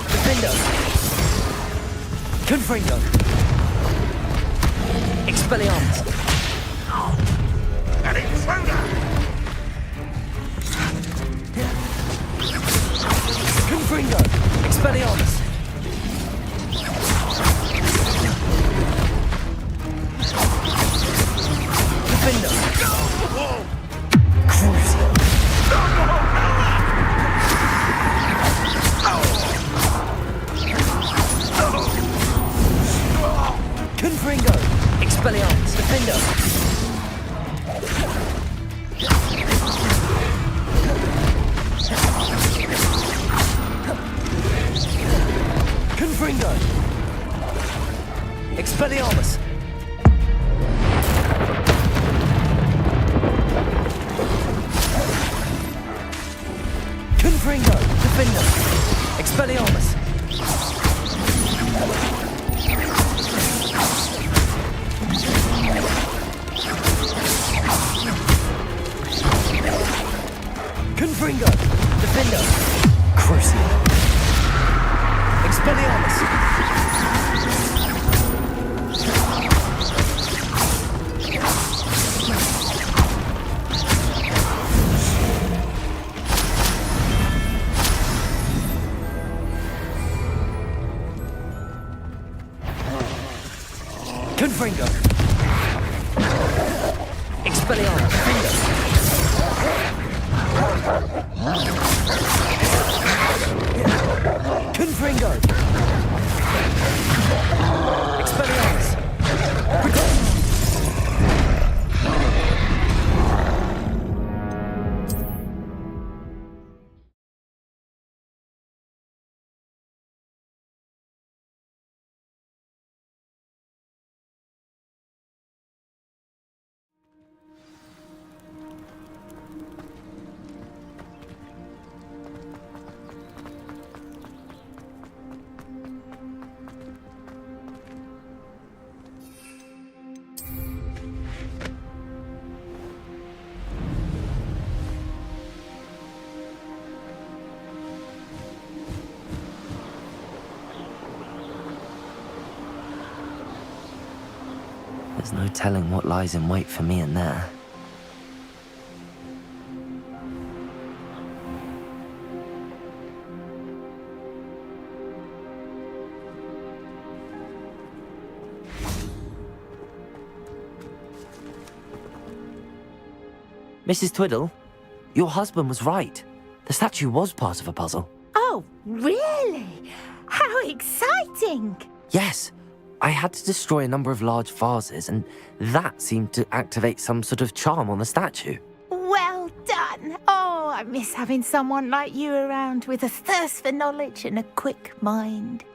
Defender. Confringo. Expelliarmus. An intruder. Confringo. Expelliarmus. Defender. Cruising. Confringo. Expelliarmus. Defender. Confringo. Expelliarmus. Confringo. Defender. Expelliarmus. Confringo. Defender. Crucial. Expelliarmus. Confringo. Expelliarmus. Defender. Confringo! Expelliarmus! There's no telling what lies in wait for me in there. Mrs. Twiddle, your husband was right. The statue was part of a puzzle. Oh, really? How exciting! Yes. I had to destroy a number of large vases, and that seemed to activate some sort of charm on the statue. Well done. Oh, I miss having someone like you around with a thirst for knowledge and a quick mind.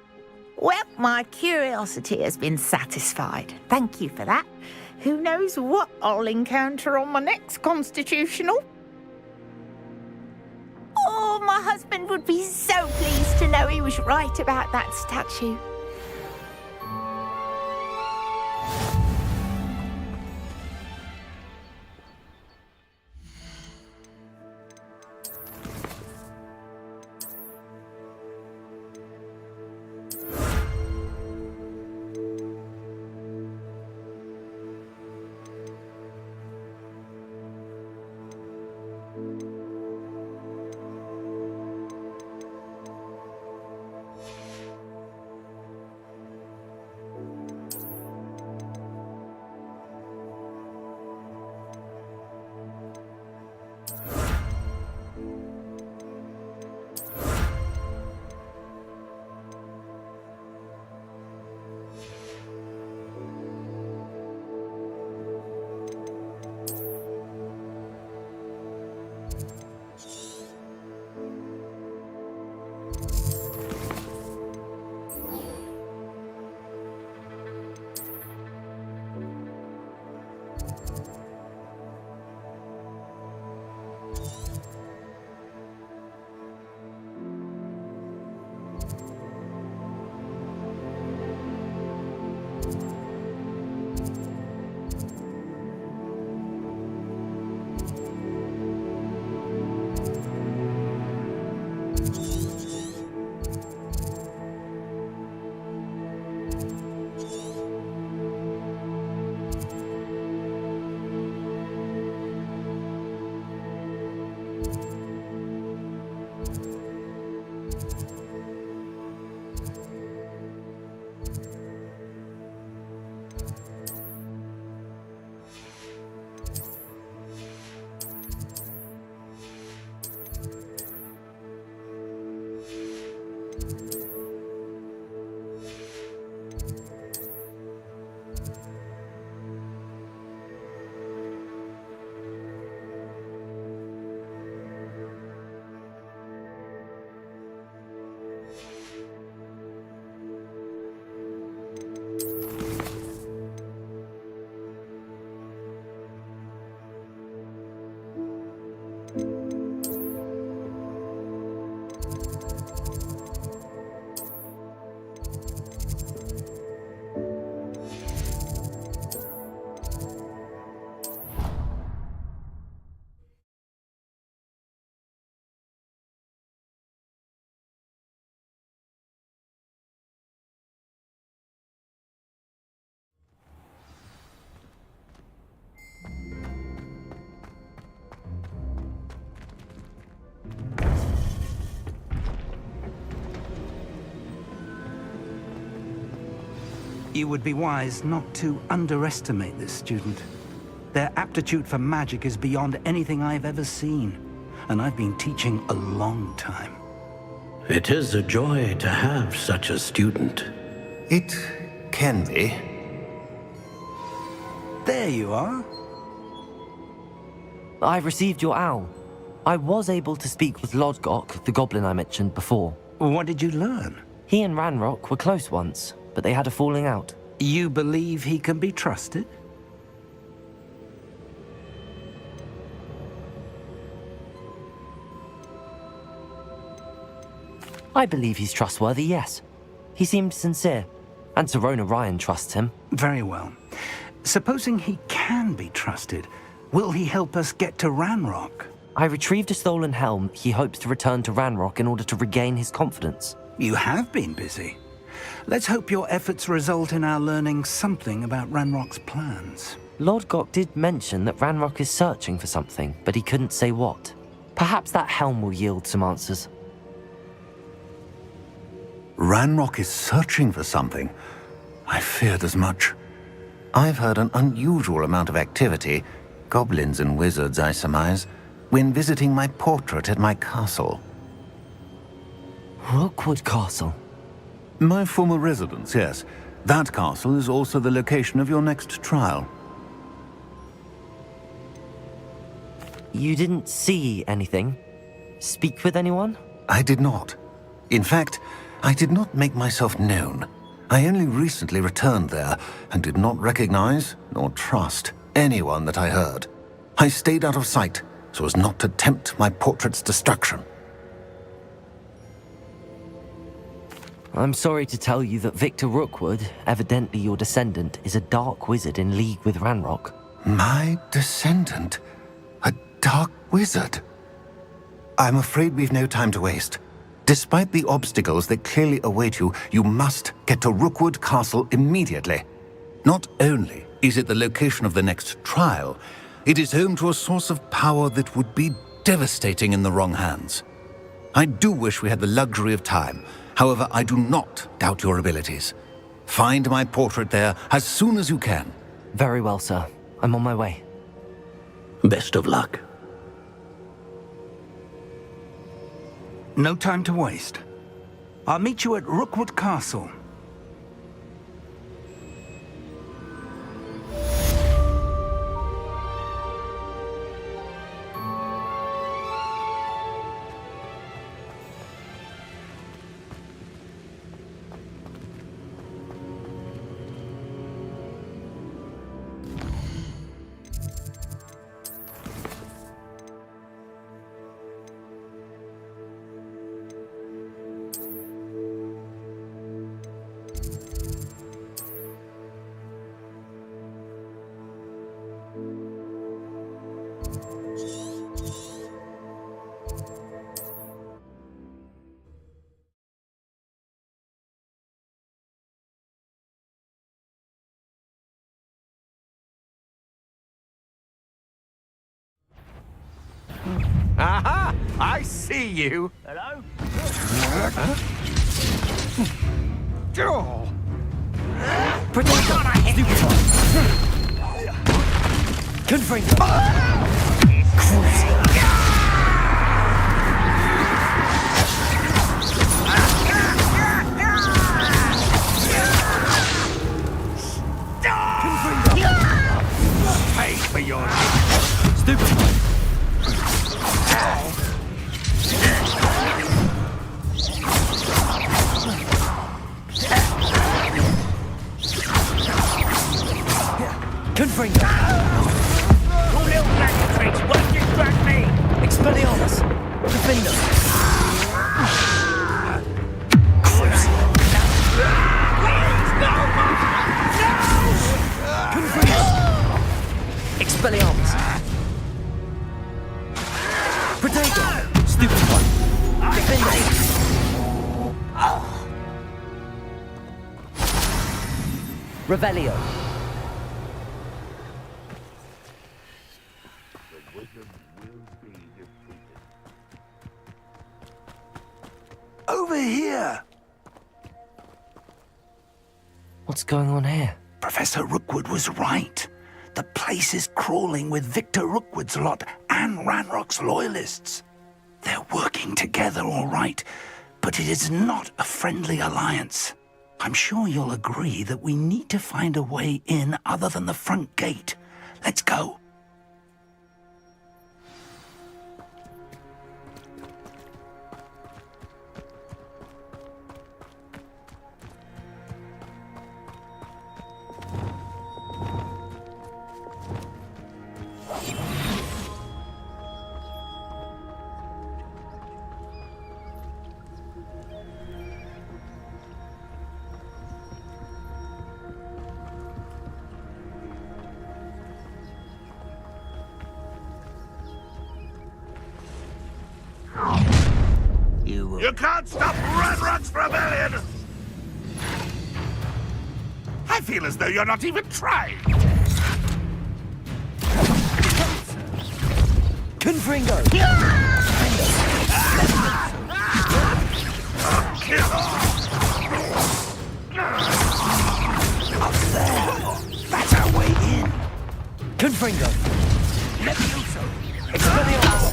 Well, my curiosity has been satisfied. Thank you for that. Who knows what I'll encounter on my next constitutional? Oh, my husband would be so pleased to know he was right about that statue. You would be wise not to underestimate this student. Their aptitude for magic is beyond anything I've ever seen. and I've been teaching a long time. It is a joy to have such a student. It can be. There you are. I received your owl. I was able to speak with Lodgok, the goblin I mentioned before. What did you learn? He and Ranrock were close once, but they had a falling out. You believe he can be trusted? I believe he's trustworthy, yes. He seemed sincere, and Serona Ryan trusts him. Very well. Supposing he can be trusted, will he help us get to Ranrock? I retrieved a stolen helm he hopes to return to Ranrock in order to regain his confidence. You have been busy. Let's hope your efforts result in our learning something about Ranrock's plans. Lodgok did mention that Ranrock is searching for something, but he couldn't say what. Perhaps that helm will yield some answers. Ranrock is searching for something. I feared as much. I've heard an unusual amount of activity, goblins and wizards, I surmise, when visiting my portrait at my castle. Rookwood Castle? My former residence, yes. That castle is also the location of your next trial. You didn't see anything? Speak with anyone? I did not. In fact, I did not make myself known. I only recently returned there and did not recognize nor trust anyone that I heard. I stayed out of sight so as not to tempt my portrait's destruction. I'm sorry to tell you that Victor Rookwood, evidently your descendant, is a dark wizard in league with Ranrock. My descendant? A dark wizard? I'm afraid we've no time to waste. Despite the obstacles that clearly await you, you must get to Rookwood Castle immediately. Not only is it the location of the next trial, it is home to a source of power that would be devastating in the wrong hands. I do wish we had the luxury of time. However, I do not doubt your abilities. Find my portrait there as soon as you can. Very well, sir. I'm on my way. Best of luck. No time to waste. I'll meet you at Rookwood Castle. Aha! I see you. Hello? Oh. Protect on, I hit you! Confringo! Pay for your Stupid! Confringo! Your little magic tricks won't distract me! Expelliarmus! Defender! Confringo! Expelliarmus! Protego! Stupid one! Defender! Revelio! Over here! What's going on here? Professor Rookwood was right. The place is crawling with Victor Rookwood's lot and Ranrock's loyalists. They're working together, all right, but it is not a friendly alliance. I'm sure you'll agree that we need to find a way in other than the front gate. Let's go. You can't stop Ranrock's rebellion! I feel as though you're not even trying! Confringo! Up there! That's our way in! Confringo! Levioso! Expelliarmus!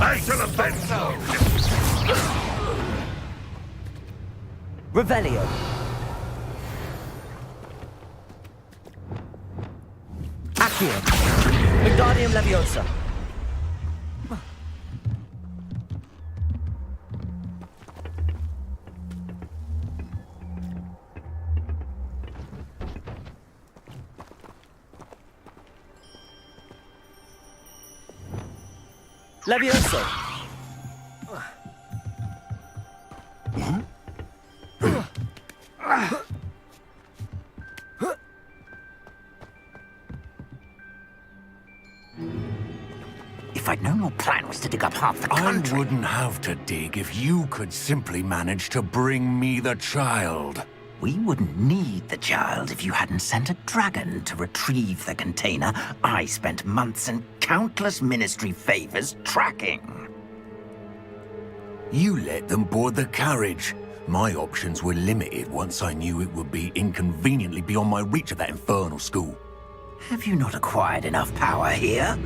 I shall avenge so! Revelio! Accio! Wingardium Leviosa! Levioso! If I'd known your plan was to dig up half the country... I wouldn't have to dig if you could simply manage to bring me the child. We wouldn't need the child if you hadn't sent a dragon to retrieve the container I spent months and countless ministry favors tracking. You let them board the carriage. My options were limited once I knew it would be inconveniently beyond my reach of that infernal school. Have you not acquired enough power here?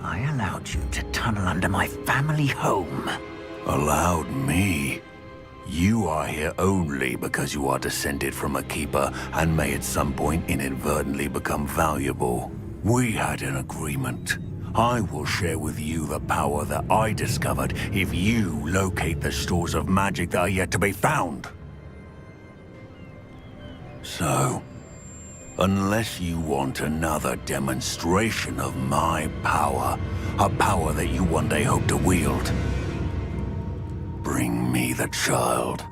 I allowed you to tunnel under my family home. Allowed me? You are here only because you are descended from a keeper and may at some point inadvertently become valuable. We had an agreement. I will share with you the power that I discovered if you locate the stores of magic that are yet to be found. So, unless you want another demonstration of my power, a power that you one day hope to wield, bring me the child.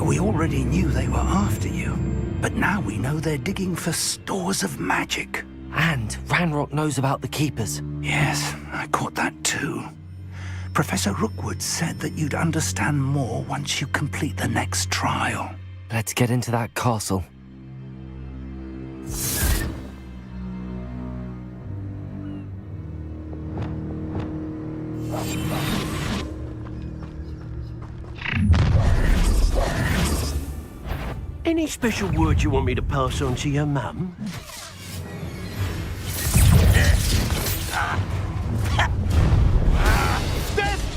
We already knew they were after you, but now we know they're digging for stores of magic. And Ranrock knows about the Keepers. Yes, I caught that too. Professor Rookwood said that you'd understand more once you complete the next trial. Let's get into that castle. Any special word you want me to pass on to your mum?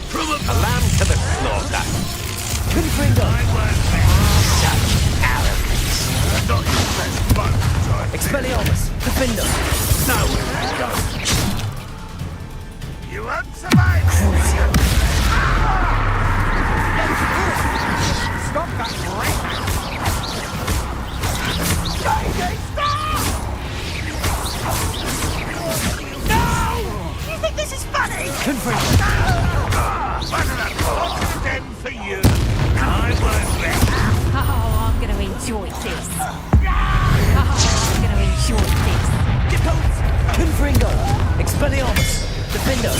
From a Lamb to the slaughter. Confringo! such arrogance! Not your best fun, Troy. Expelliarmus! Defender! Nowhere to go. You won't survive! Stop that great! You think this is funny? Confringo! What an unfortunate end for you! I won't let Oh, I'm gonna enjoy this. Oh, I'm gonna enjoy this. Confringo! Expelliarmus! Defender!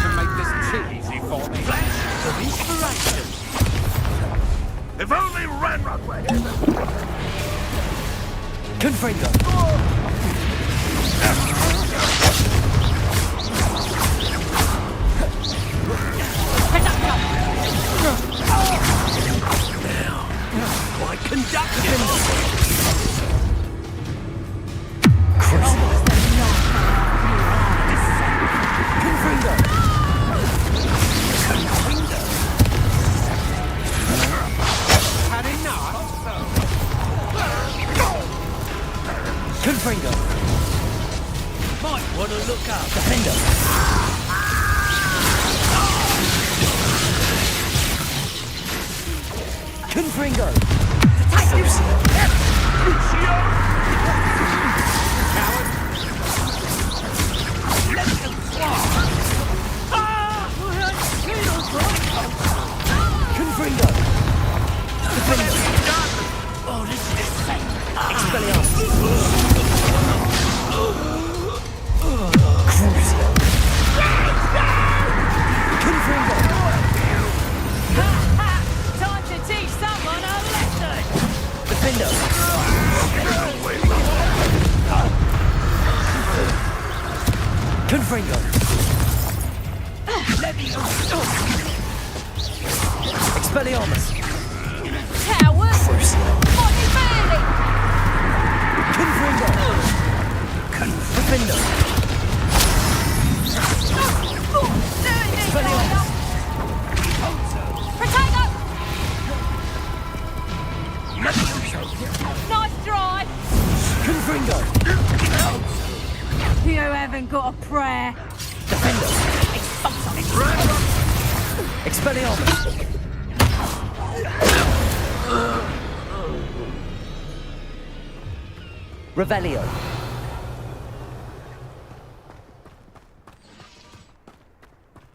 To make this too easy for me. flash of inspiration. If only Ranrock were here! Confringo! Confringo! Confringo! Oh, this is insane. Expelliarmus! Confringo! Time to teach someone a lesson! Defender! Confringo! Expelliarmus! Coward! What is failing? Confringo! Defender! Expelliarmus! Protego! Nice try! Confringo! You haven't got a prayer. Defender! Expelliarmus! Revelio!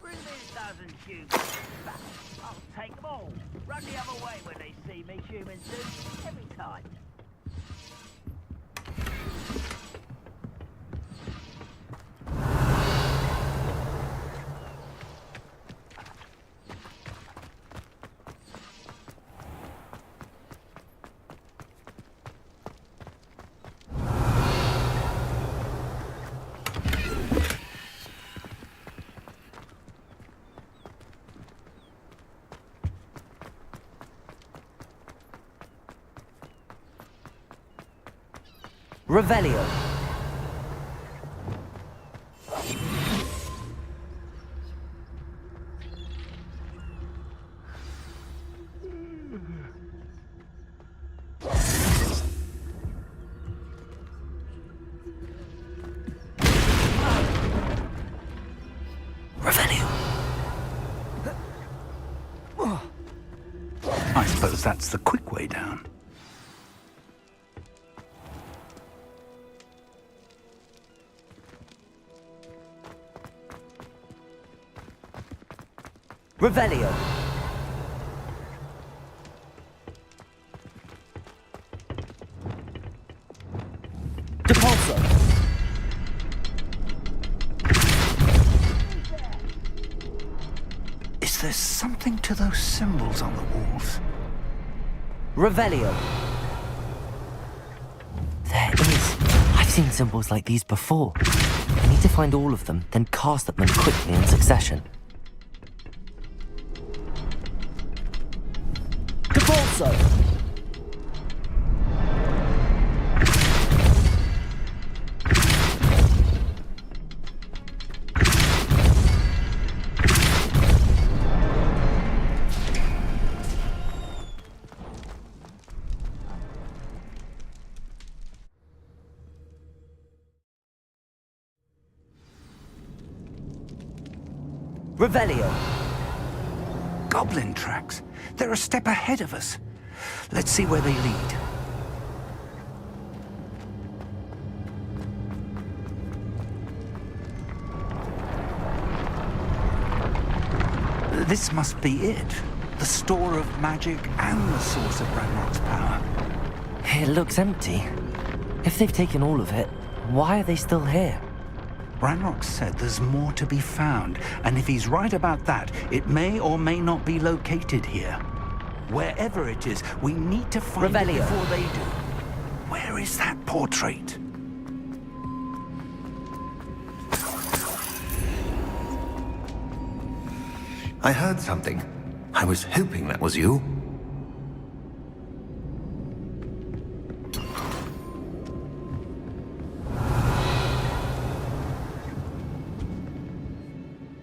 Bring me a dozen humans back. I'll take them all. Run the other way when they see me, humans do. Every time. Revelio! Revelio! I suppose that's the quick way down. Revelio! Depulso! Is there something to those symbols on the walls? Revelio! There is. I've seen symbols like these before. I need to find all of them, then cast at them quickly in succession. Depulso! Revelio! Goblin tracks. They're a step ahead of us. Let's see where they lead. This must be it. The store of magic and the source of Ranrock's power. It looks empty. If they've taken all of it, why are they still here? Ranrock said there's more to be found, and if he's right about that, it may or may not be located here. Wherever it is, we need to find it before they do. Where is that portrait? I heard something. I was hoping that was you.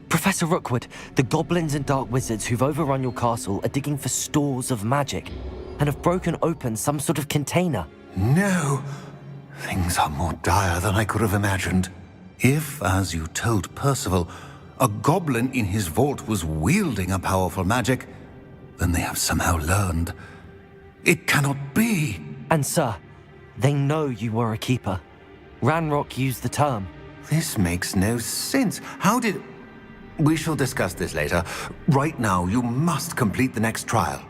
Professor Rookwood, the goblins and dark wizards who've overrun your castle are digging for stores of magic and have broken open some sort of container. No! Things are more dire than I could have imagined. If, as you told Percival, a goblin in his vault was wielding a powerful magic, then they have somehow learned. It cannot be. And sir, they know you were a keeper. Ranrock used the term. This makes no sense. How did... We shall discuss this later. Right now, you must complete the next trial.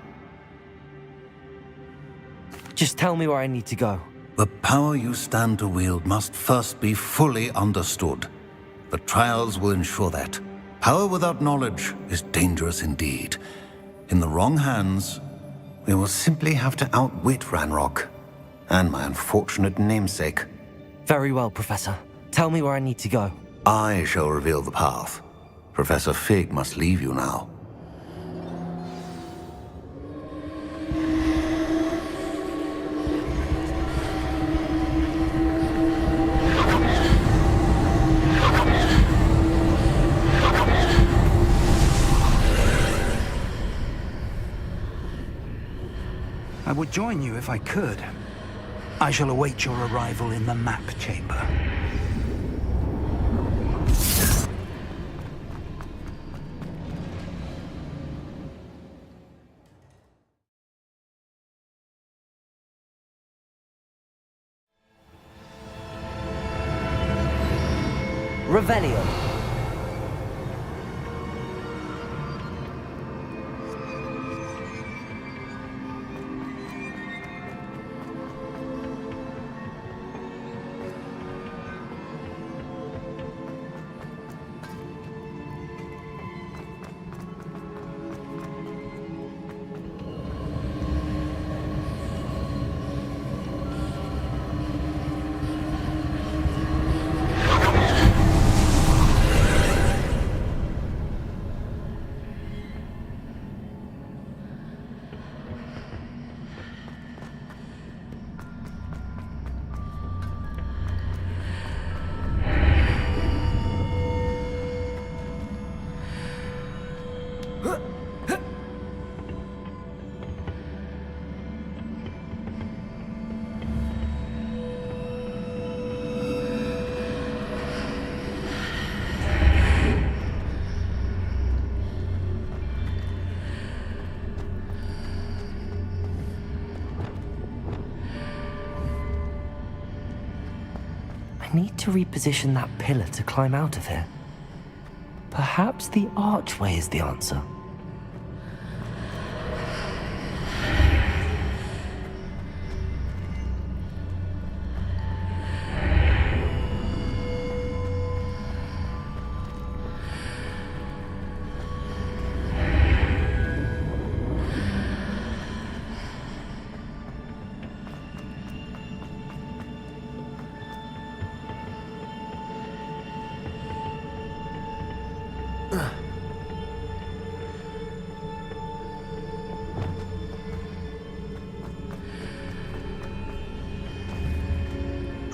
Just tell me where I need to go. The power you stand to wield must first be fully understood. The trials will ensure that. Power without knowledge is dangerous indeed. In the wrong hands, We will simply have to outwit Ranrock. And my unfortunate namesake. Very well, Professor. Tell me where I need to go. I shall reveal the path. Professor Fig must leave you now. I would join you if I could. I shall await your arrival in the map chamber. Revelio. I need to reposition that pillar to climb out of here. Perhaps the archway is the answer.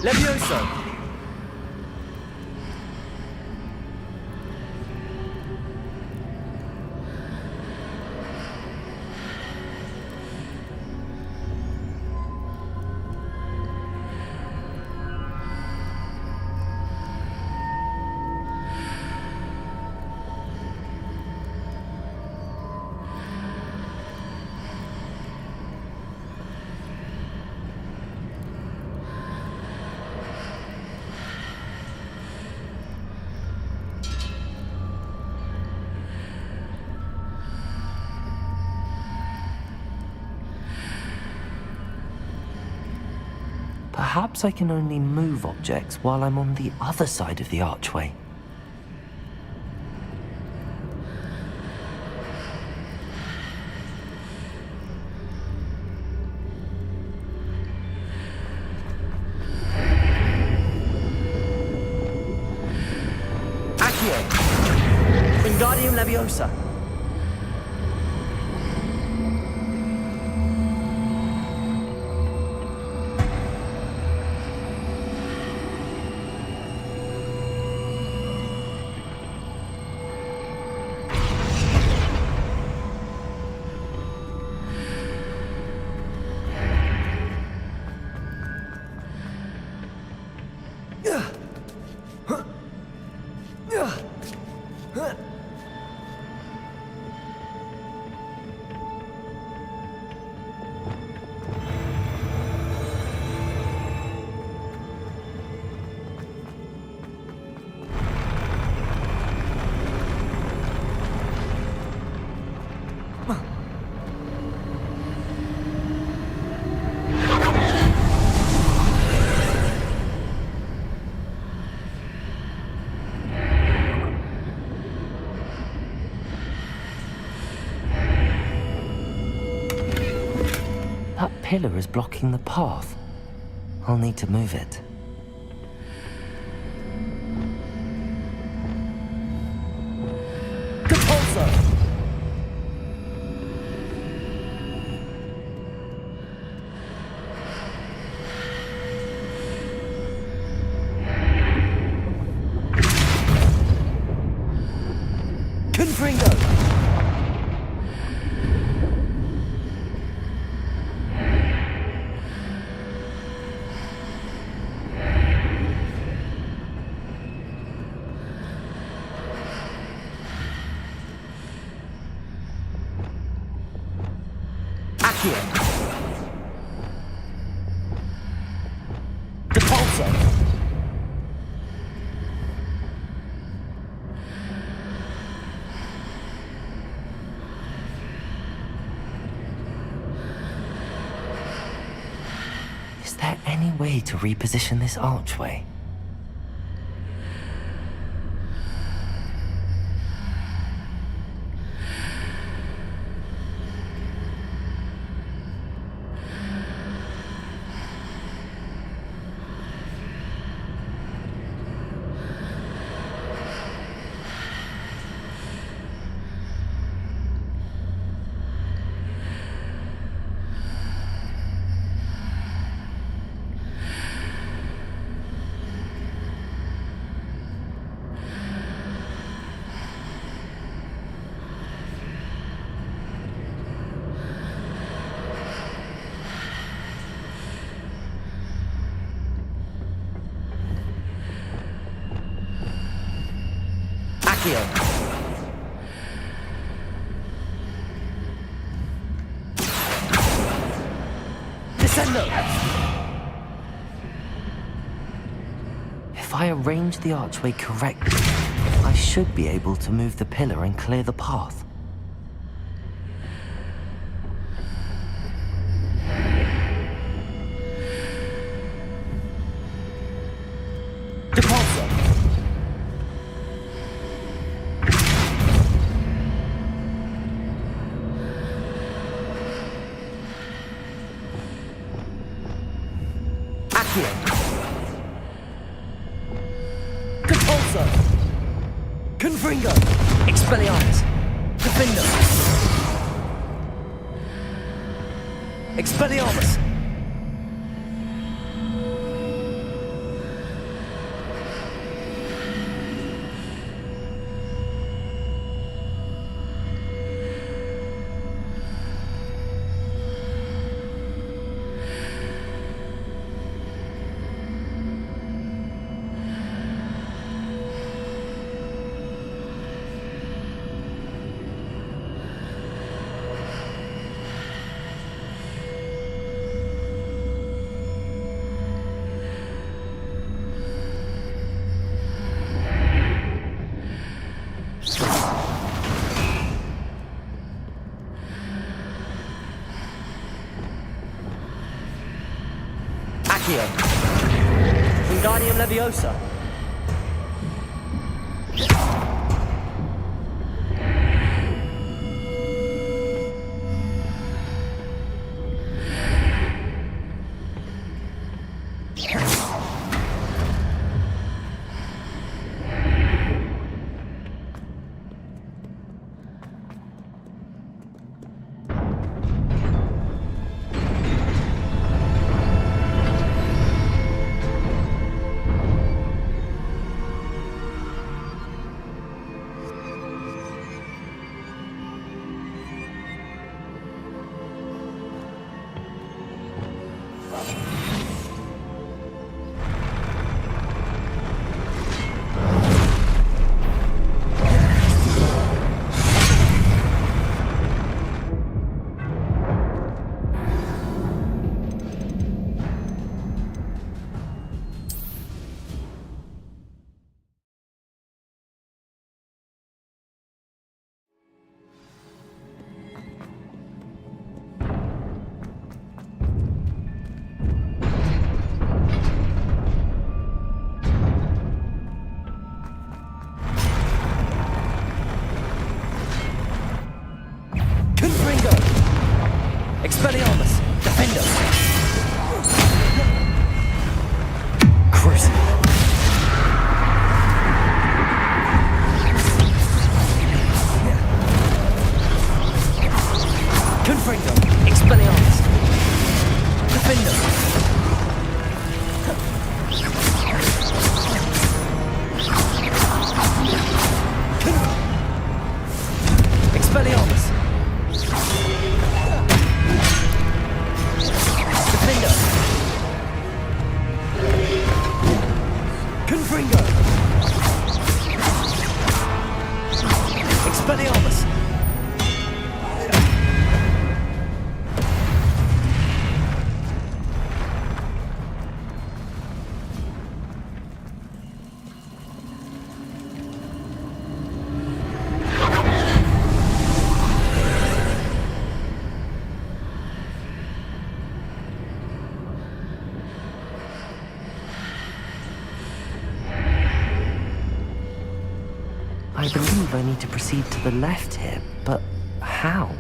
Levioso! Perhaps I can only move objects while I'm on the other side of the archway. Accio! Wingardium Leviosa! pillar is blocking the path. I'll need to move it. Repulsor! Confringo! Accio! Repulsor! Is there any way to reposition this archway? Accio! Descendo! If I arrange the archway correctly, I should be able to move the pillar and clear the path. Repulsor! Accio! Repulsor! Confringo! Expelliarmus! Defendo! Expelliarmus! Accio! Wingardium Leviosa! Expelliarmus! Defend! Defender! Crucible! Confringo! Expelliarmus! Defender! Expelliarmus! Defender! Confringo! Expelliarmus! I believe I need to proceed to the left here, but how?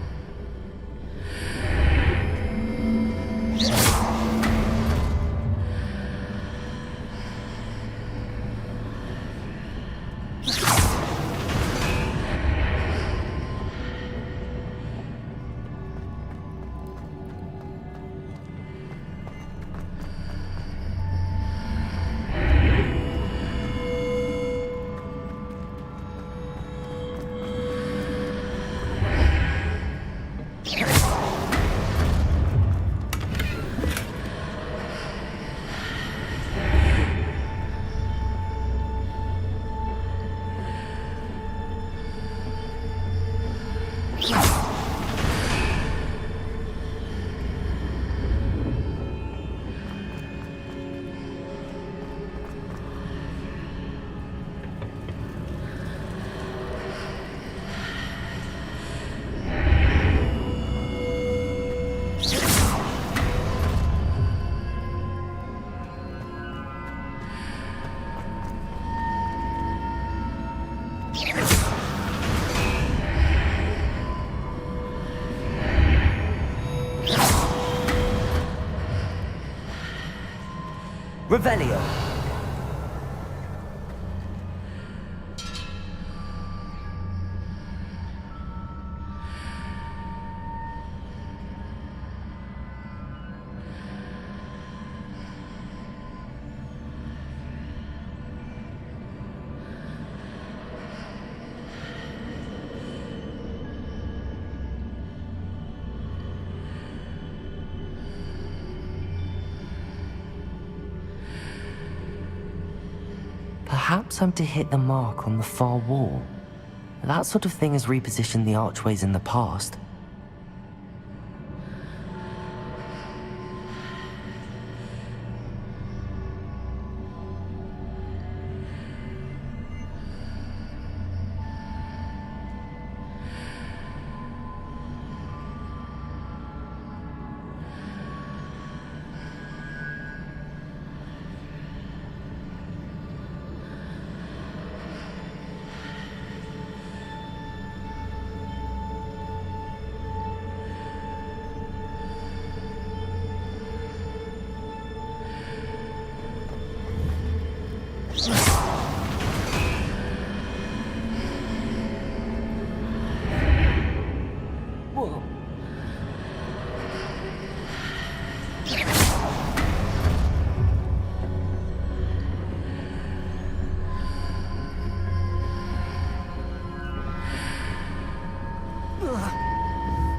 Revelio. Perhaps I'm to hit the mark on the far wall. That sort of thing has repositioned the archways in the past. Whoa.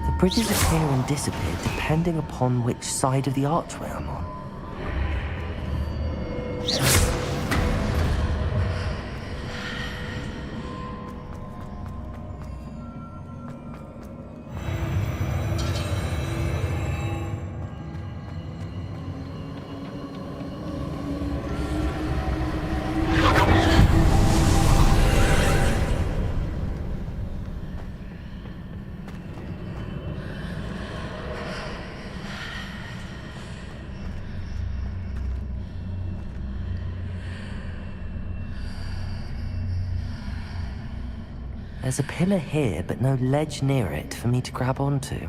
The bridges appear and disappear depending upon which side of the archway I'm on. There's a pillar here, but no ledge near it for me to grab onto.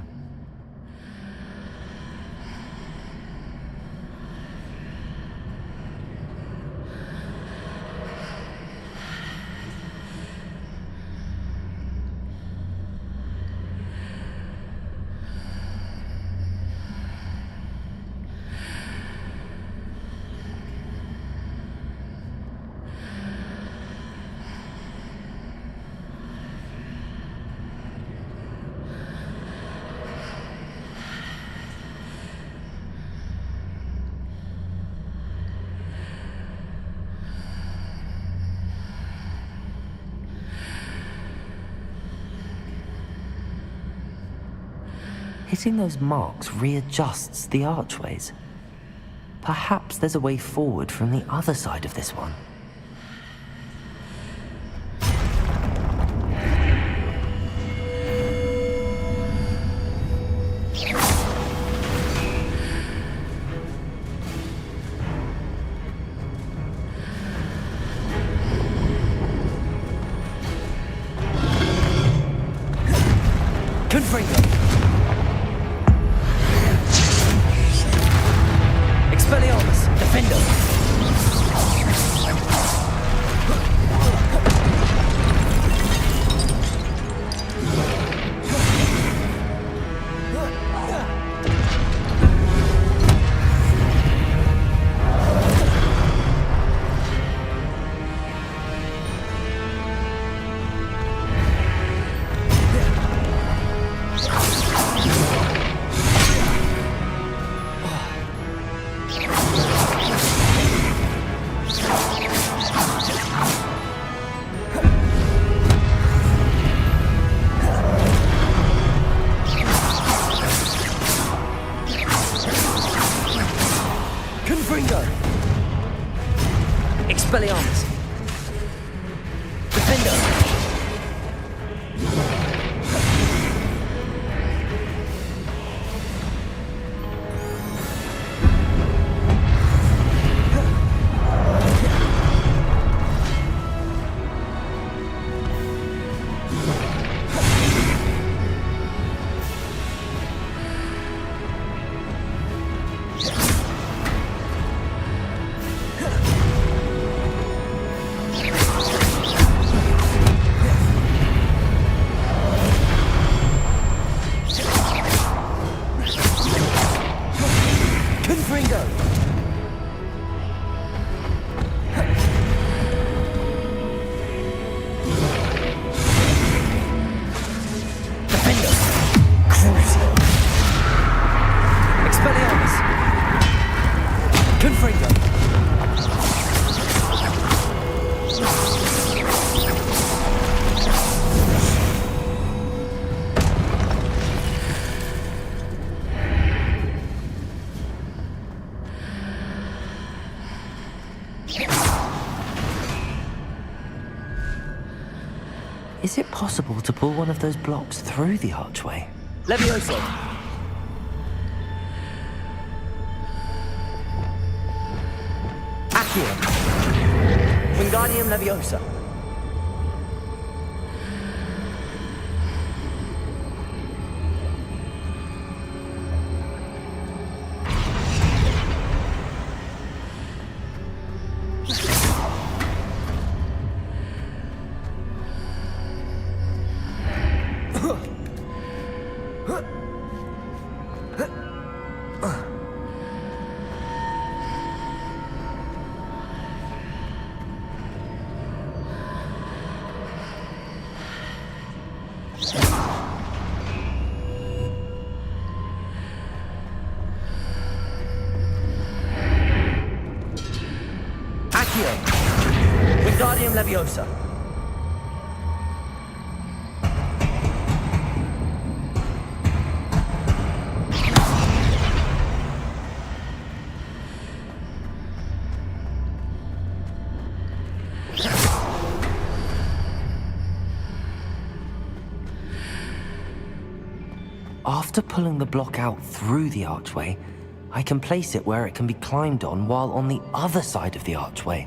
Hitting those marks readjusts the archways. Perhaps there's a way forward from the other side of this one. Confringo! Expelliarmus! Defender! Confringo! Expelliarmus! Defender! Is it possible to pull one of those blocks through the archway? Levioso! Accio! Wingardium Leviosa! Accio! Wingardium Leviosa! After pulling the block out through the archway, I can place it where it can be climbed on while on the other side of the archway.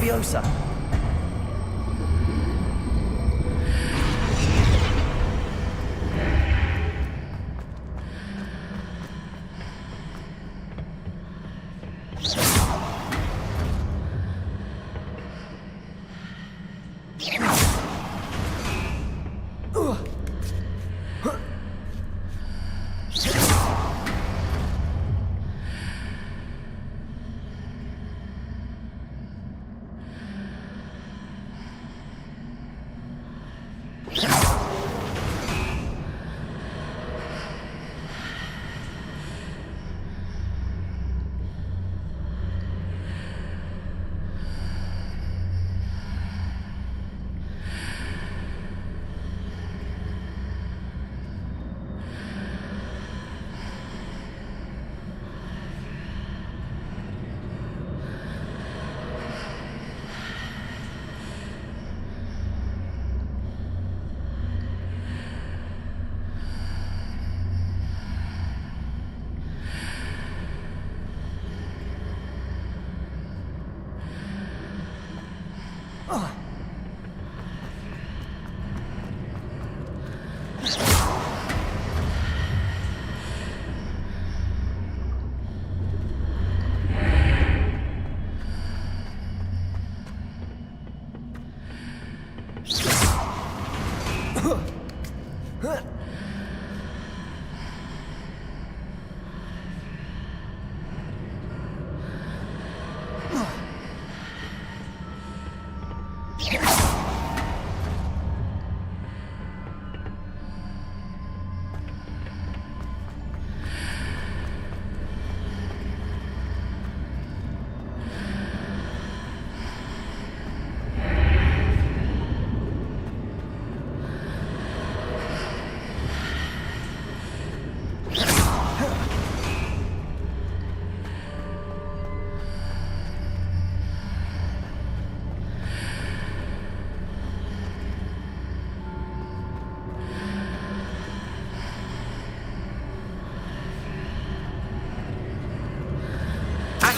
Leviosa.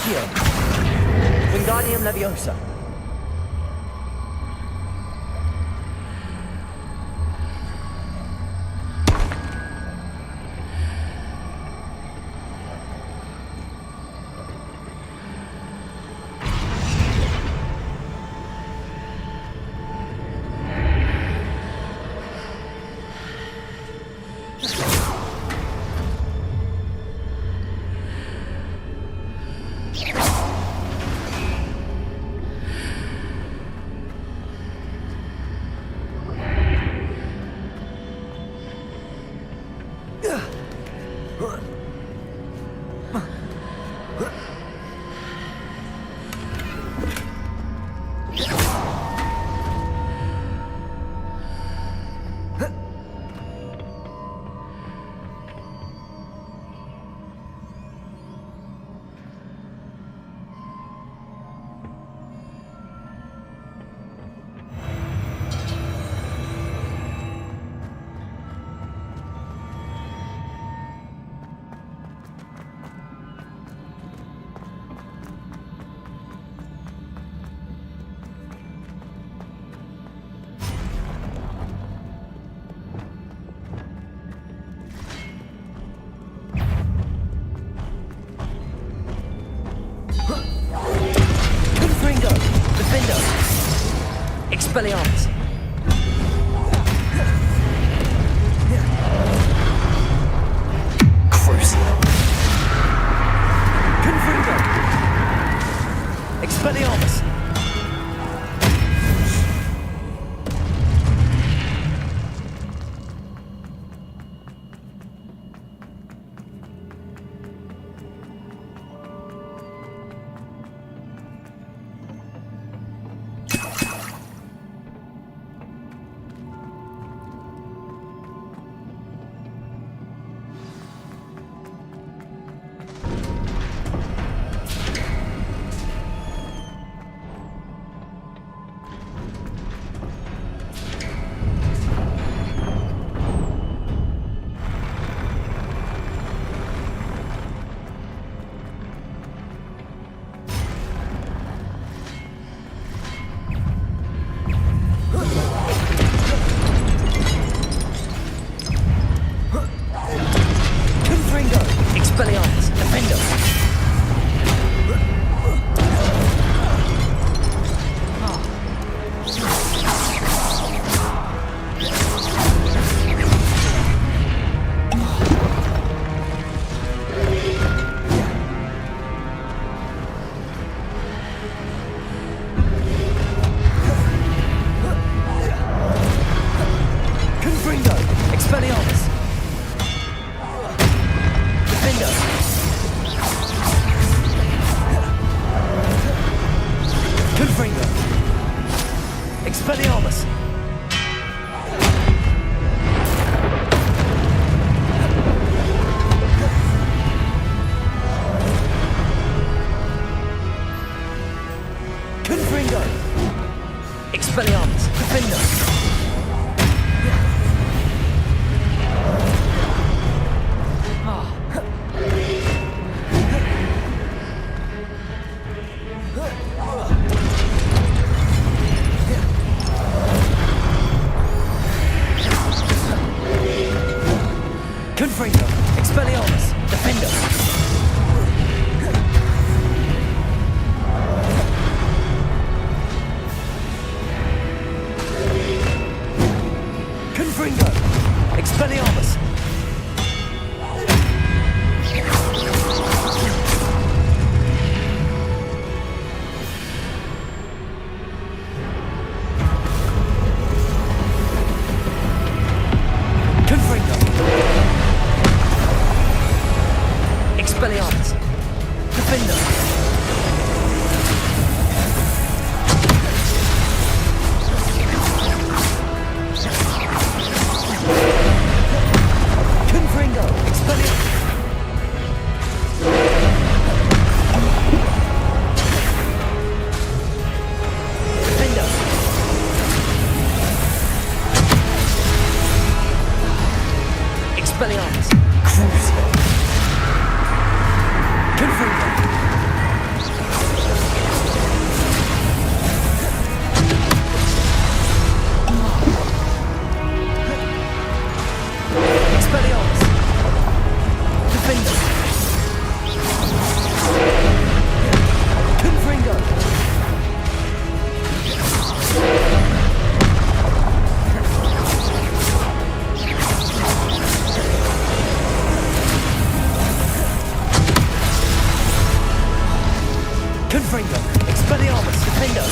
Accio. Wingardium Leviosa. Expelliarmus. Crucio. Confringo. Expelliarmus. Expelliarmus! Confringo! Expelliarmus! Defender! Confringo! Expelliarmus! Defender! Confringo! Expelliarmus! Confringo! Expelliarmus! Defender! Confringo! Expelliarmus! Defender! Expelliarmus! Crucible! Confringo! Expelliarmus! Defender! Confringo! Confringo! Expelliarmus! Defender!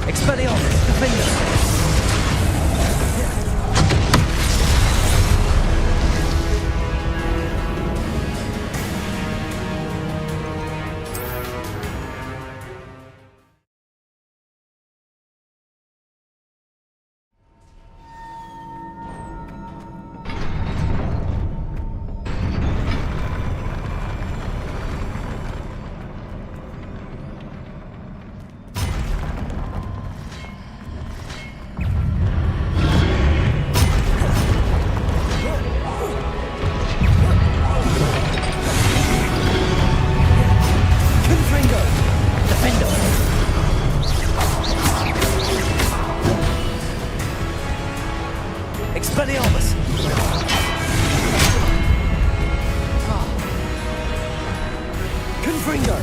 Expelliarmus! Defender! Confringo! Defender! Expelliarmus! Confringo!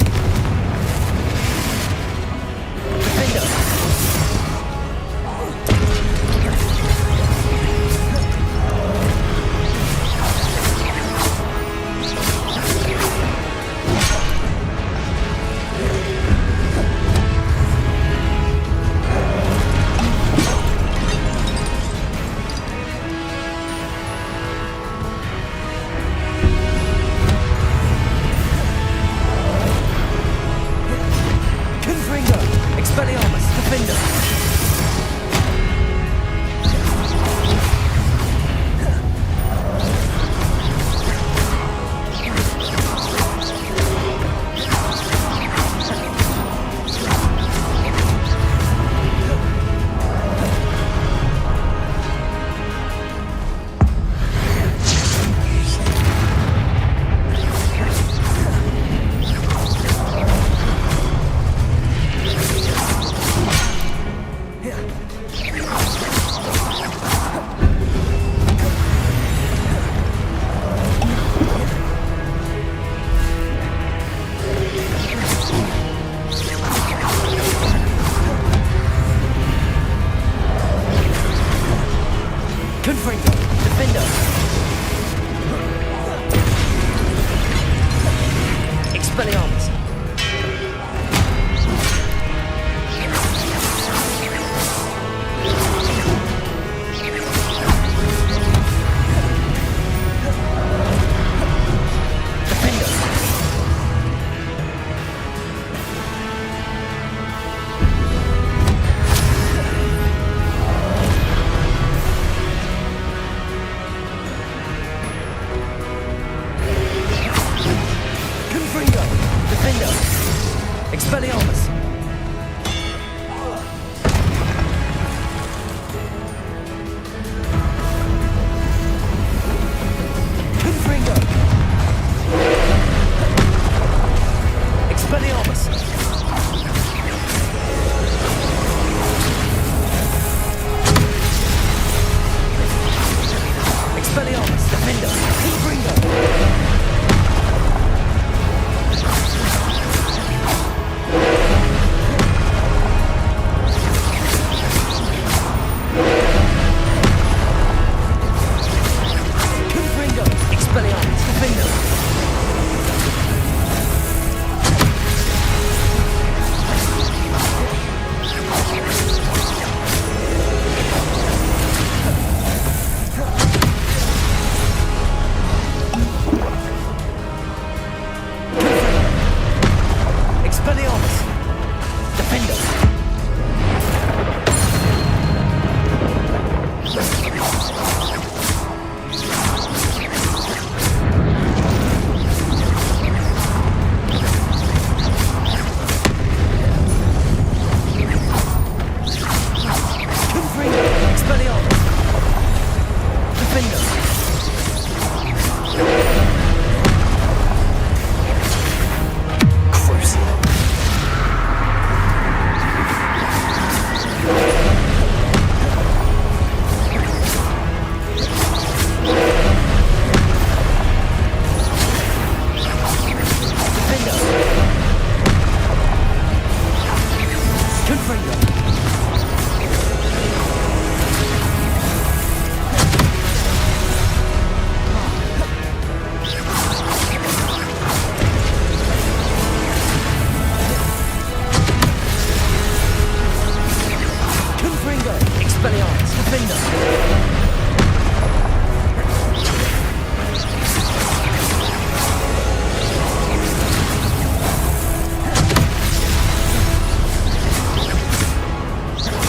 Defender!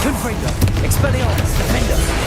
Confringo. Expelliarmus. Defender.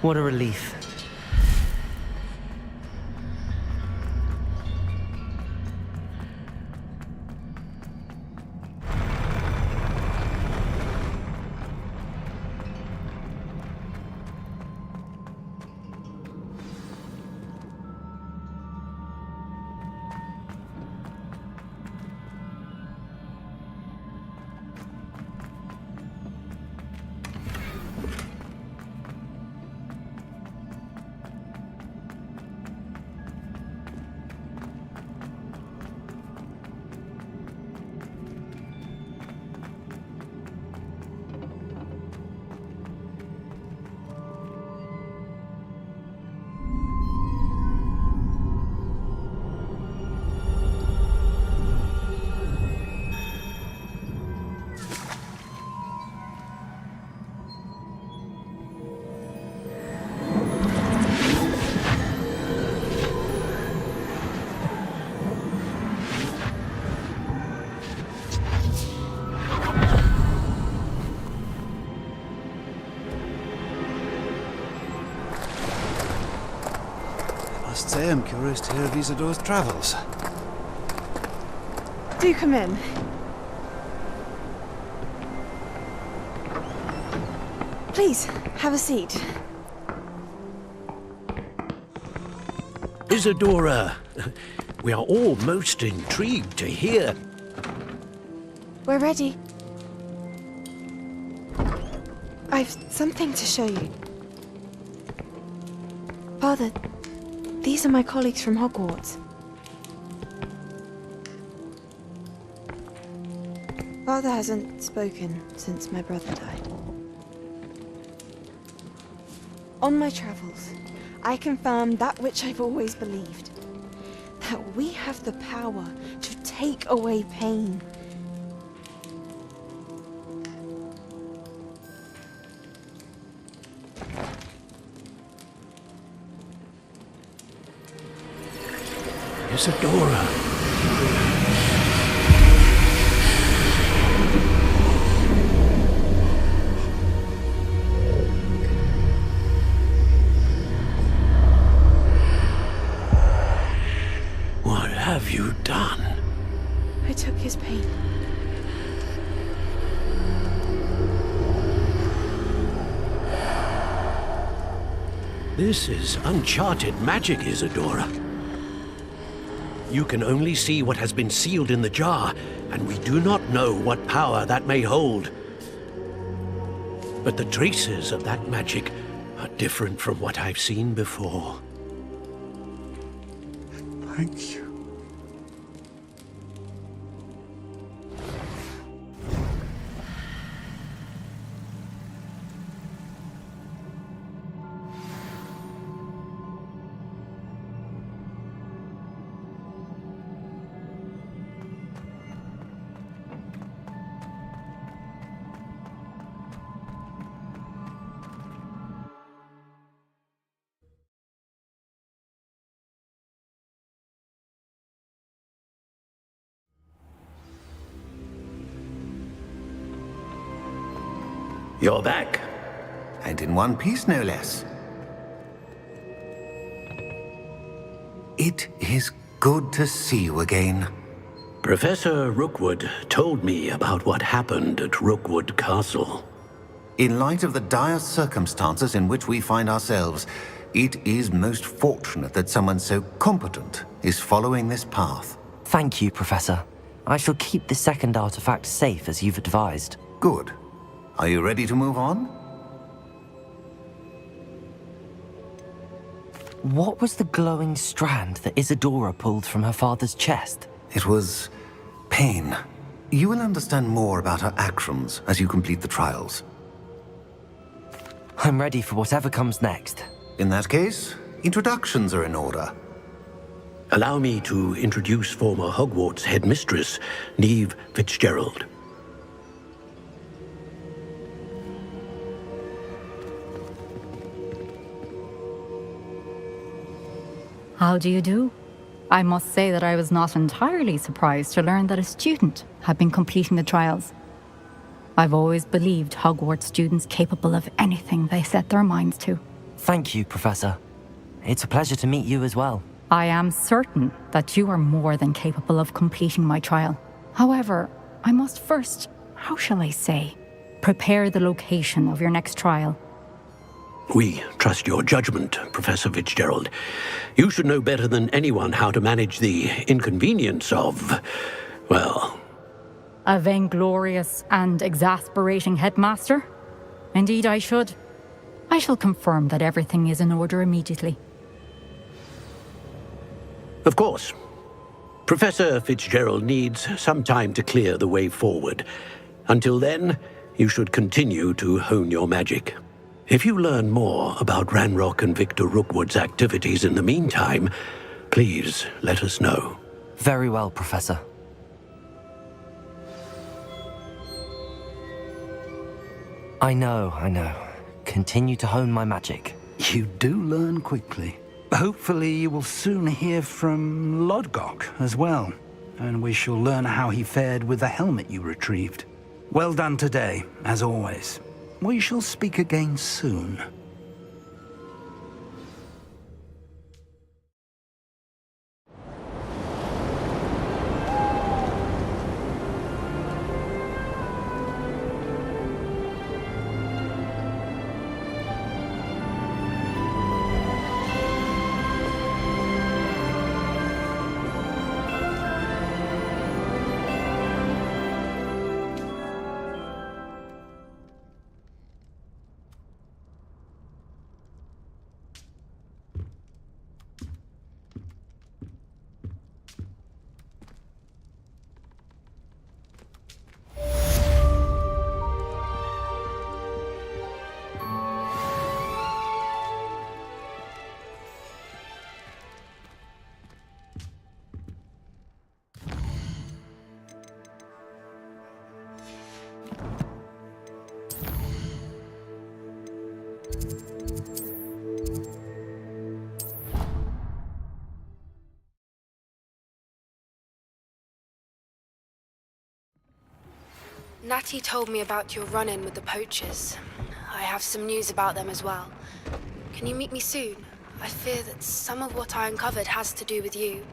What a relief. I must say I'm curious to hear of Isidore's travels. Do come in. Please, have a seat. Isadora, we are all most intrigued to hear. We're ready. I've something to show you. Father, these are my colleagues from Hogwarts. Father hasn't spoken since my brother died. On my travels, I confirmed that which I've always believed. That we have the power to take away pain. Isadora. This is uncharted magic, Isadora. You can only see what has been sealed in the jar, and we do not know what power that may hold. But the traces of that magic are different from what I've seen before. Thank you. You're back. And in one piece, no less. It is good to see you again. Professor Rookwood told me about what happened at Rookwood Castle. In light of the dire circumstances in which we find ourselves, it is most fortunate that someone so competent is following this path. Thank you, Professor. I shall keep the second artifact safe as you've advised. Good. Are you ready to move on? What was the glowing strand that Isadora pulled from her father's chest? It was pain. You will understand more about her actions as you complete the trials. I'm ready for whatever comes next. In that case, introductions are in order. Allow me to introduce former Hogwarts headmistress, Neve Fitzgerald. How do you do? I must say that I was not entirely surprised to learn that a student had been completing the trials. I've always believed Hogwarts students capable of anything they set their minds to. Thank you, Professor. It's a pleasure to meet you as well. I am certain that you are more than capable of completing my trial. However, I must first, how shall I say, prepare the location of your next trial. We trust your judgment, Professor Fitzgerald. You should know better than anyone how to manage the inconvenience of, well... A vainglorious and exasperating headmaster? Indeed I should. I shall confirm that everything is in order immediately. Of course. Professor Fitzgerald needs some time to clear the way forward. Until then, you should continue to hone your magic. If you learn more about Ranrock and Victor Rookwood's activities in the meantime, please let us know. Very well, Professor. I know. Continue to hone my magic. You do learn quickly. Hopefully you will soon hear from Lodgok as well, and we shall learn how he fared with the helmet you retrieved. Well done today, as always. We shall speak again soon. Natty told me about your run-in with the poachers. I have some news about them as well. Can you meet me soon? I fear that some of what I uncovered has to do with you.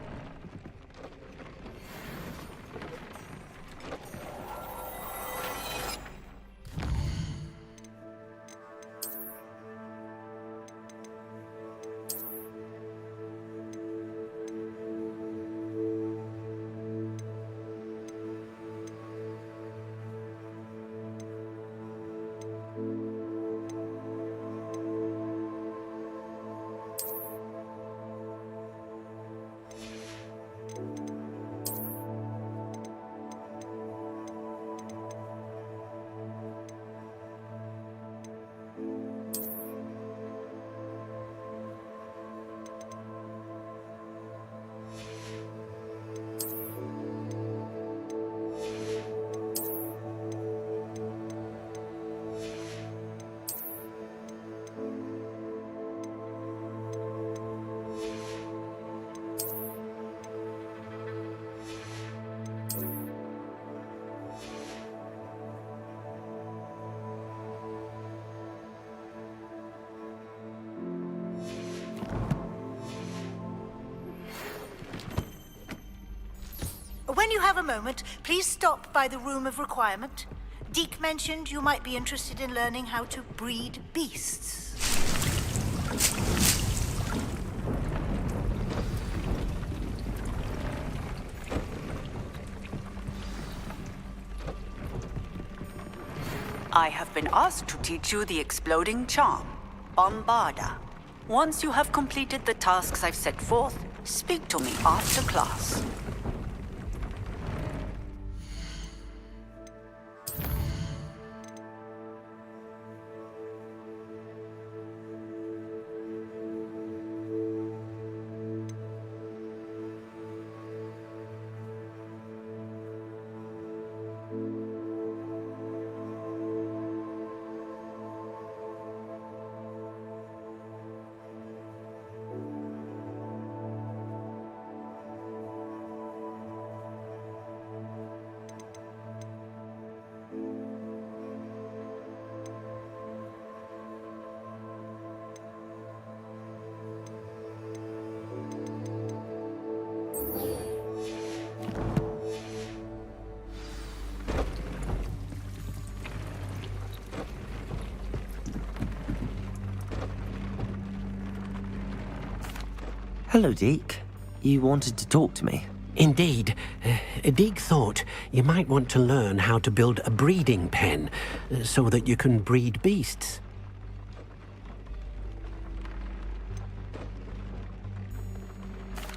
have a moment, please stop by the Room of Requirement. Deke mentioned you might be interested in learning how to breed beasts. I have been asked to teach you the exploding charm, Bombarda. Once you have completed the tasks I've set forth, speak to me after class. Hello, Deke. You wanted to talk to me? Indeed. Deke thought you might want to learn how to build a breeding pen so that you can breed beasts.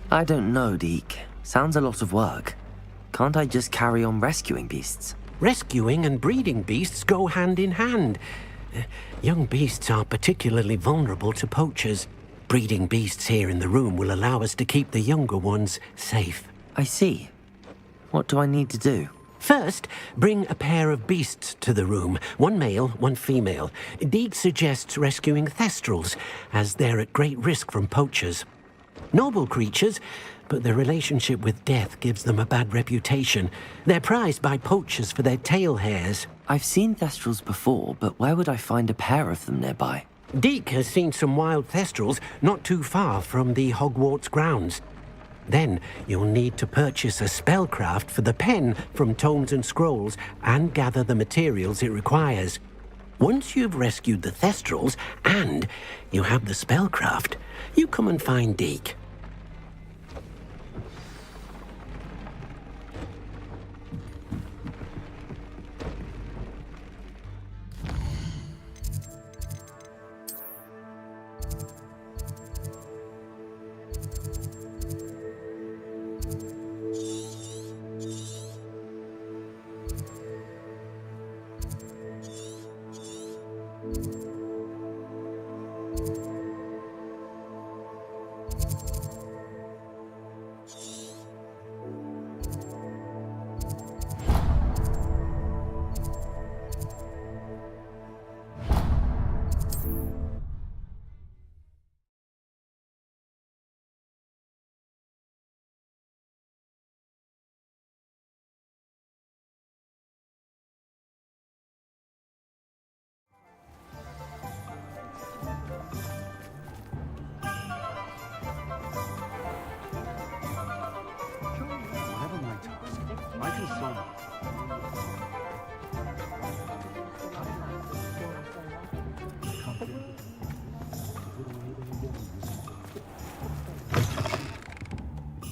I don't know, Deke. Sounds a lot of work. Can't I just carry on rescuing beasts? Rescuing and breeding beasts go hand in hand. Young beasts are particularly vulnerable to poachers. Breeding beasts here in the room will allow us to keep the younger ones safe. I see. What do I need to do? First, bring a pair of beasts to the room. One male, one female. Deke suggests rescuing thestrals, as they're at great risk from poachers. Noble creatures, but their relationship with death gives them a bad reputation. They're prized by poachers for their tail hairs. I've seen thestrals before, but where would I find a pair of them nearby? Deke has seen some wild thestrals not too far from the Hogwarts grounds. Then you'll need to purchase a spellcraft for the pen from Tomes and Scrolls and gather the materials it requires. Once you've rescued the thestrals and you have the spellcraft, you come and find Deke. Whatever my task, I can solve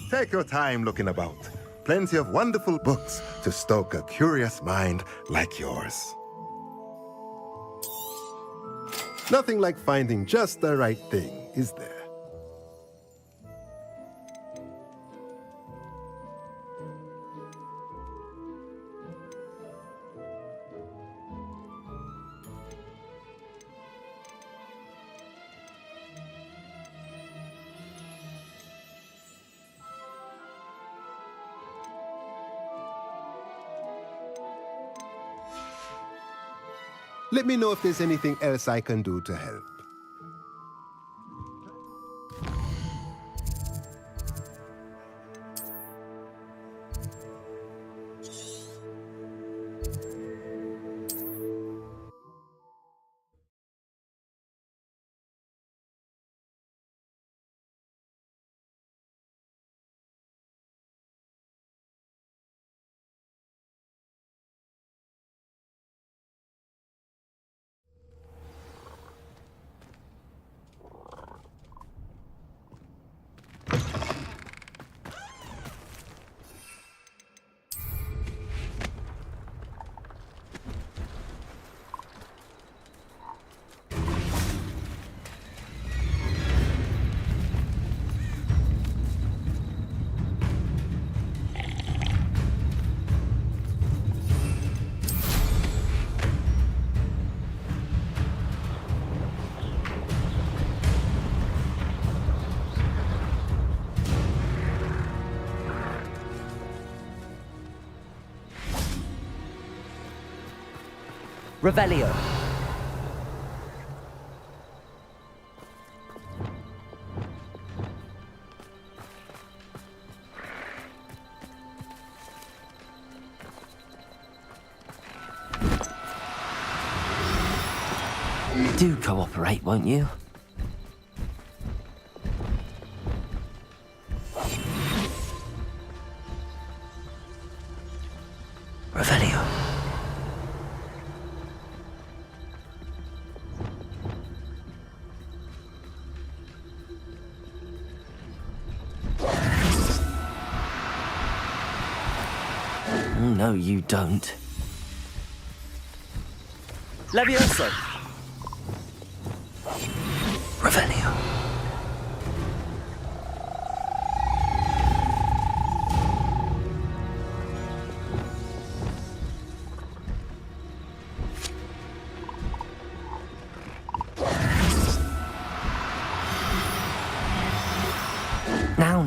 it. Take your time looking about. Plenty of wonderful books to stoke a curious mind like yours. Nothing like finding just the right thing, is there? Let me know if there's anything else I can do to help. Revelio. Do cooperate, won't you? Revelio. No, you don't. Levioso. Revelio.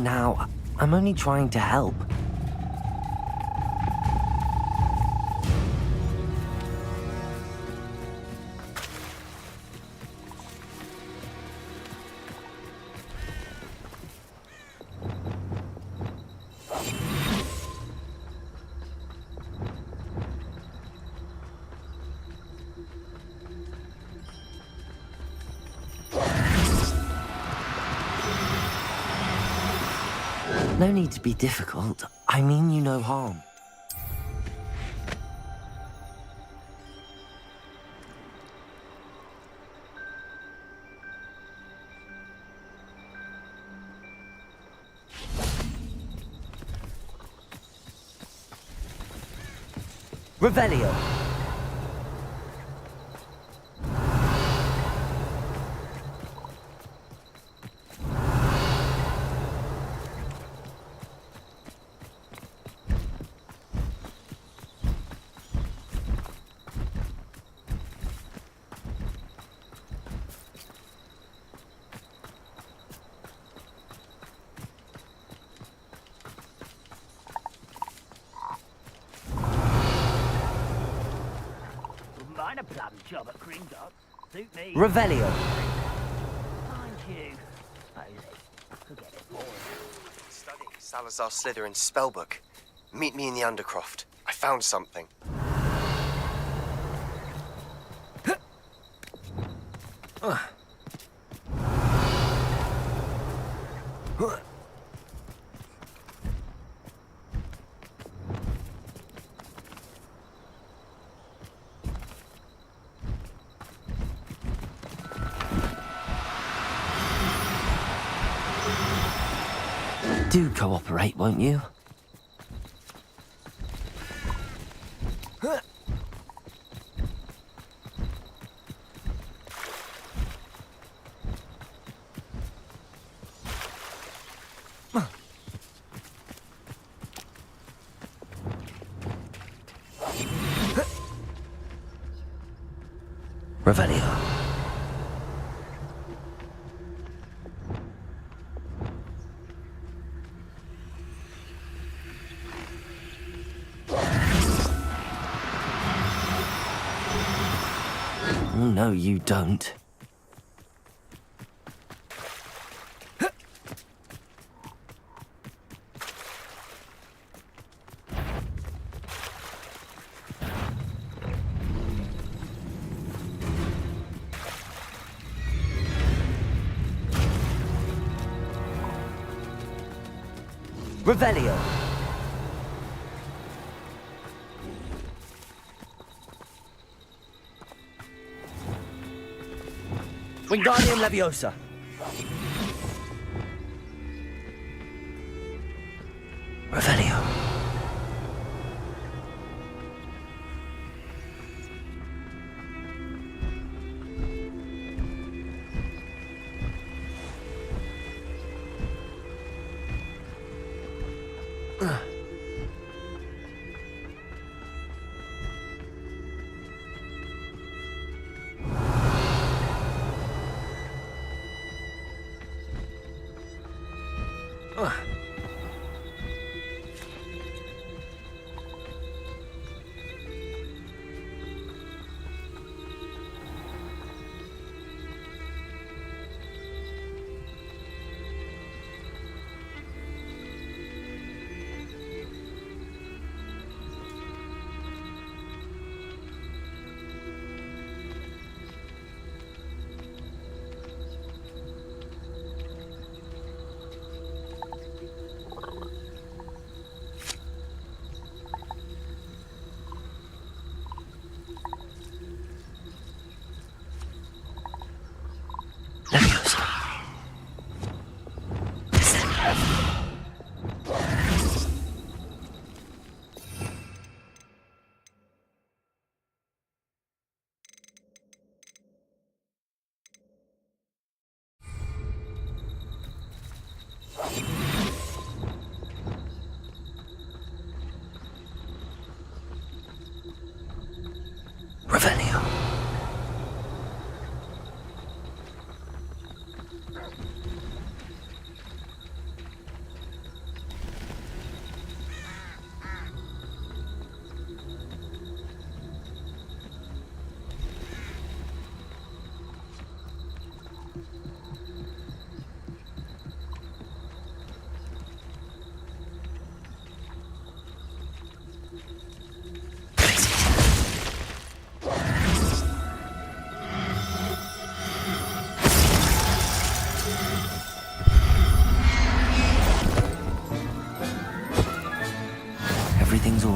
Now, I'm only trying to help. No need to be difficult. I mean you no harm. Revelio. Mind a plum job at Grimdock. Suit me. Revelio. Mind you. Holy. Could get it boring. Studying Salazar Slytherin's spellbook. Meet me in the Undercroft. I found something. Do cooperate, won't you? Revelio. No, you don't. Revelio. Wingardium Leviosa. Revelio.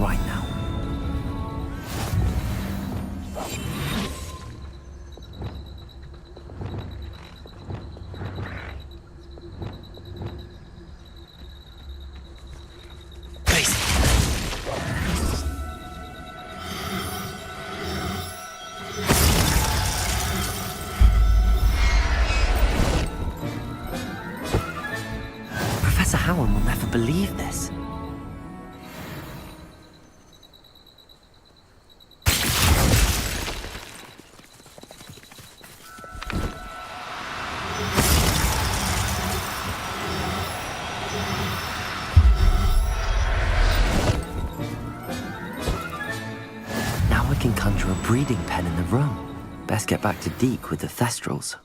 right now. Professor Howard will never believe this. Now I can conjure a breeding pen in the room. Best get back to Deke with the Thestrals.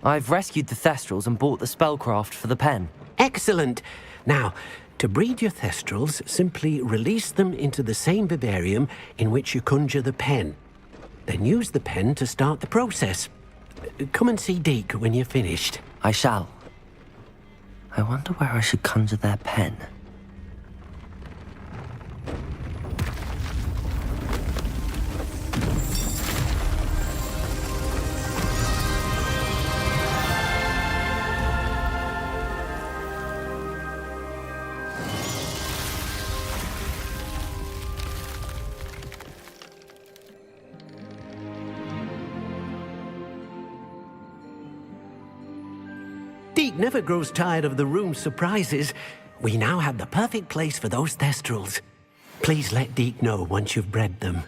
I've rescued the Thestrals and bought the spellcraft for the pen. Excellent. Now, to breed your Thestrals, simply release them into the same vivarium in which you conjure the pen. Then use the pen to start the process. Come and see Deke when you're finished. I shall. I wonder where I should conjure their pen. Deke never grows tired of the room's surprises. We now have the perfect place for those Thestrals. Please let Deke know once you've bred them.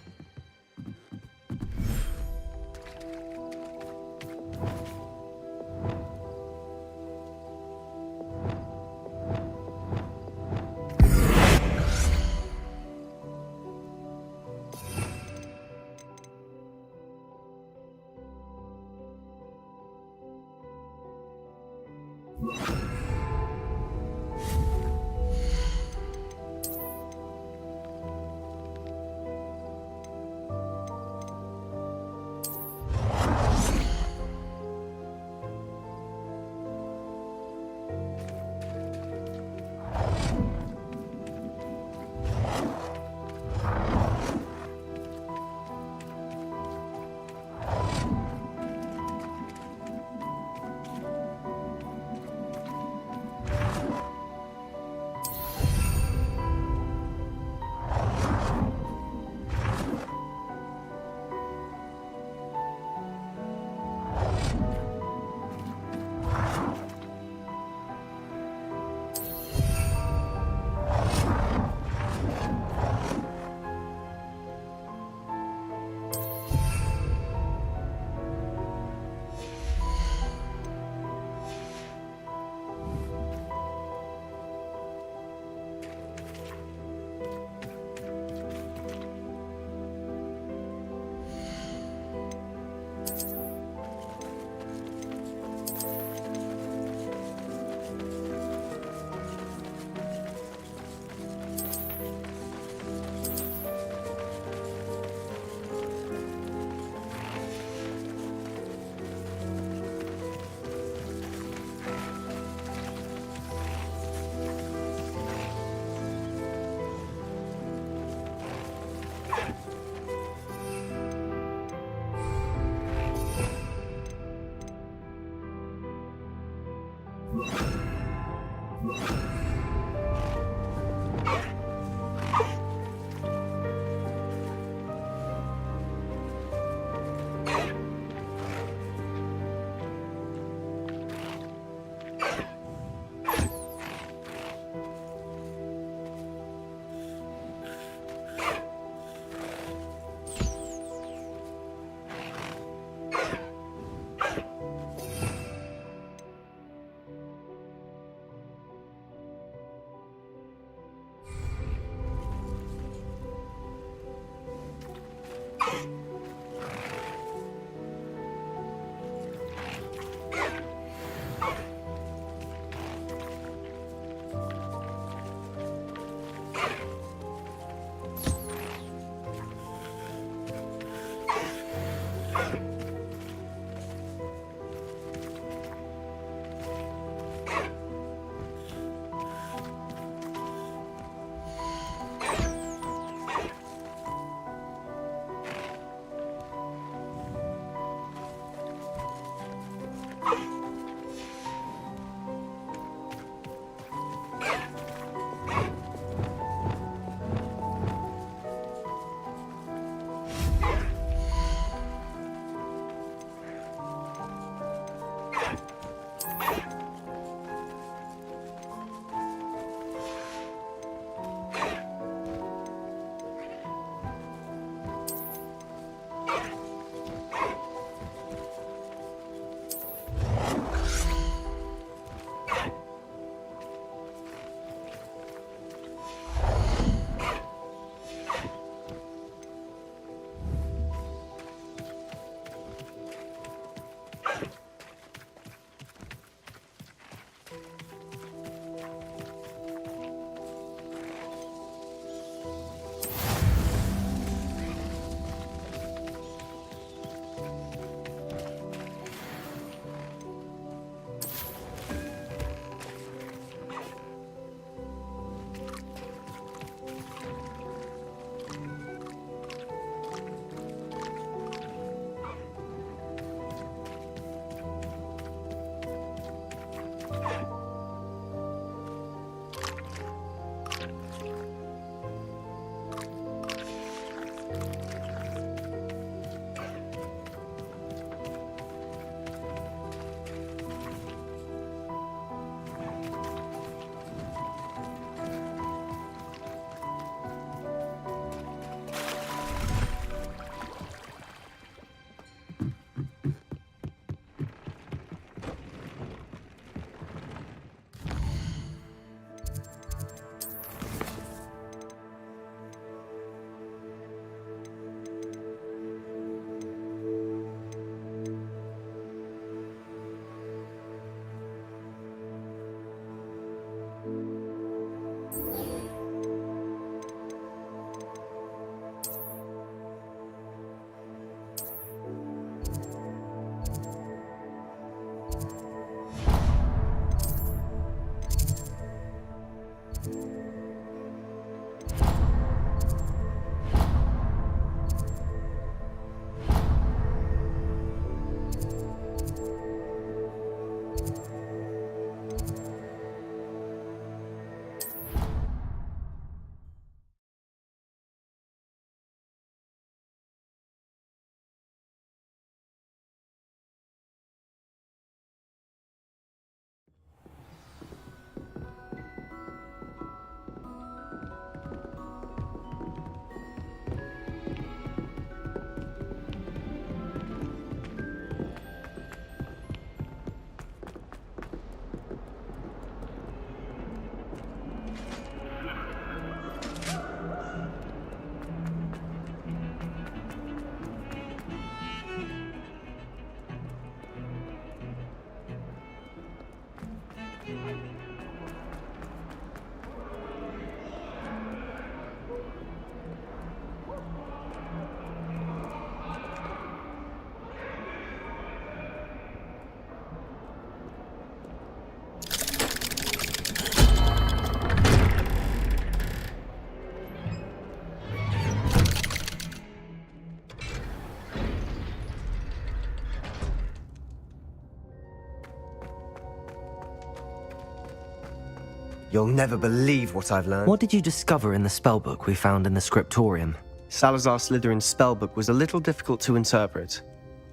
You'll never believe what I've learned. What did you discover in the spellbook we found in the scriptorium? Salazar Slytherin's spellbook was a little difficult to interpret,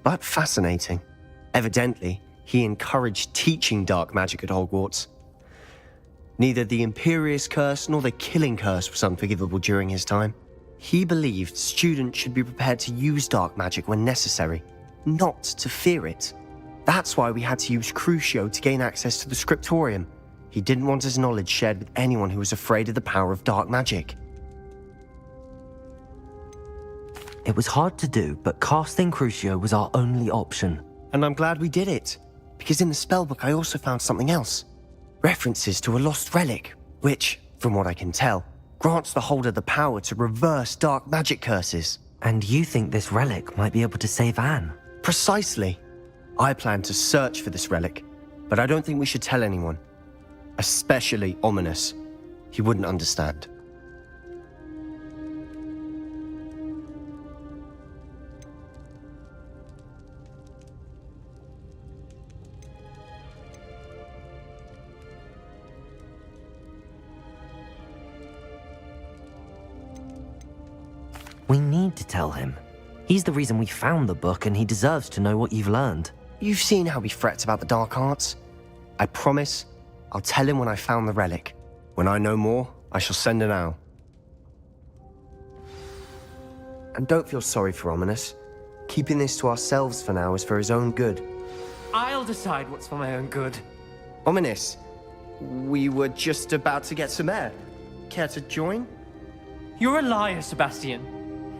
but fascinating. Evidently, he encouraged teaching dark magic at Hogwarts. Neither the Imperious Curse nor the Killing Curse was unforgivable during his time. He believed students should be prepared to use dark magic when necessary, not to fear it. That's why we had to use Crucio to gain access to the scriptorium. He didn't want his knowledge shared with anyone who was afraid of the power of dark magic. It was hard to do, but casting Crucio was our only option. And I'm glad we did it, because in the spellbook I also found something else. References to a lost relic, which, from what I can tell, grants the holder the power to reverse dark magic curses. And you think this relic might be able to save Anne? Precisely. I plan to search for this relic, but I don't think we should tell anyone. Especially Ominous. He wouldn't understand. We need to tell him. He's the reason we found the book, and he deserves to know what you've learned. You've seen how he frets about the dark arts. I promise I'll tell him when I found the relic. When I know more, I shall send an owl. And don't feel sorry for Ominous. Keeping this to ourselves for now is for his own good. I'll decide what's for my own good. Ominous, we were just about to get some air. Care to join? You're a liar, Sebastian.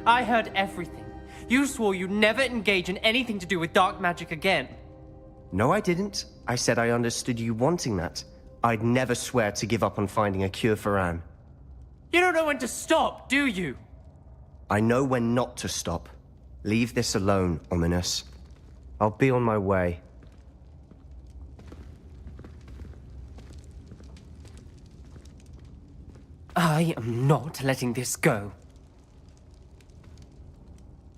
I heard everything. You swore you'd never engage in anything to do with dark magic again. No, I didn't. I said I understood you wanting that. I'd never swear to give up on finding a cure for Anne. You don't know when to stop, do you? I know when not to stop. Leave this alone, Ominous. I'll be on my way. I am not letting this go.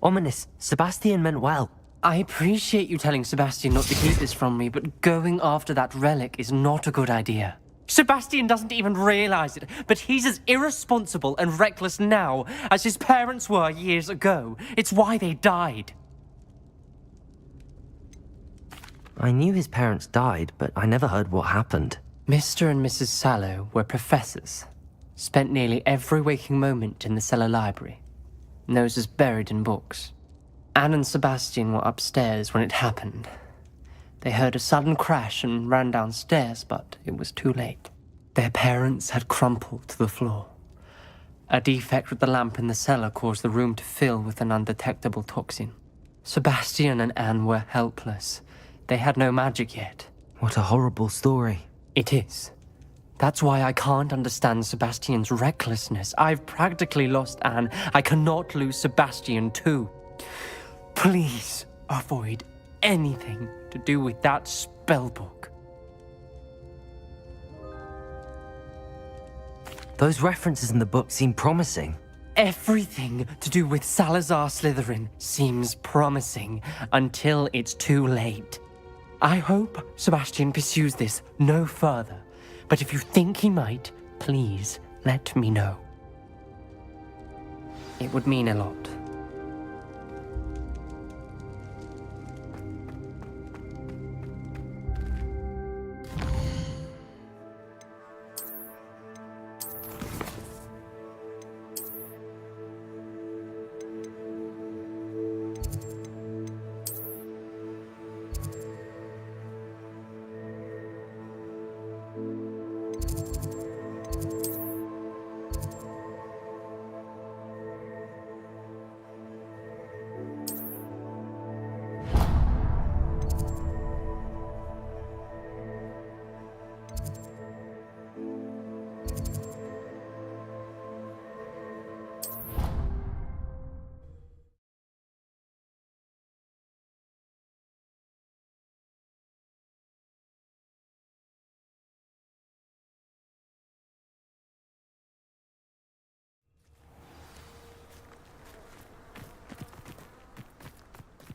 Ominous, Sebastian meant well. I appreciate you telling Sebastian not to keep this from me, but going after that relic is not a good idea. Sebastian doesn't even realize it, but he's as irresponsible and reckless now as his parents were years ago. It's why they died. I knew his parents died, but I never heard what happened. Mr. and Mrs. Sallow were professors. Spent nearly every waking moment in the cellar library. Noses buried in books. Anne and Sebastian were upstairs when it happened. They heard a sudden crash and ran downstairs, but it was too late. Their parents had crumpled to the floor. A defect with the lamp in the cellar caused the room to fill with an undetectable toxin. Sebastian and Anne were helpless. They had no magic yet. What a horrible story. It is. That's why I can't understand Sebastian's recklessness. I've practically lost Anne. I cannot lose Sebastian too. Please avoid anything to do with that spellbook. Those references in the book seem promising. Everything to do with Salazar Slytherin seems promising until it's too late. I hope Sebastian pursues this no further, but if you think he might, please let me know. It would mean a lot.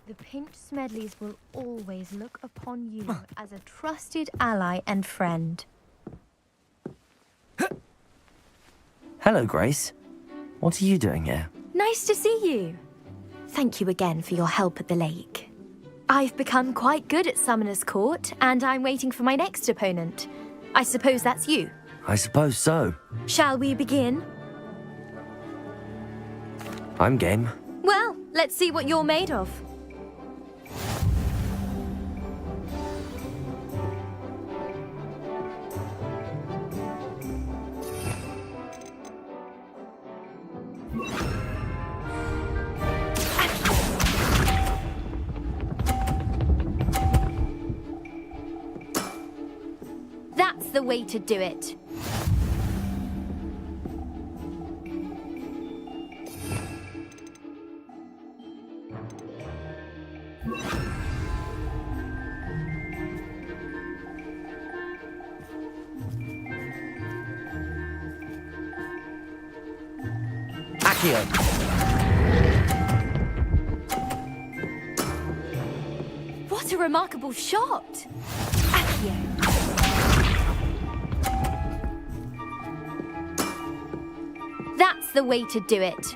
The Pinch Smedleys will always look upon you as a trusted ally and friend. Hello, Grace. What are you doing here? Nice to see you. Thank you again for your help at the lake. I've become quite good at Summoner's Court, and I'm waiting for my next opponent. I suppose that's you. I suppose so. Shall we begin? I'm game. Well, let's see what you're made of. That's the way to do it. Accio. What a remarkable shot! Accio. That's the way to do it.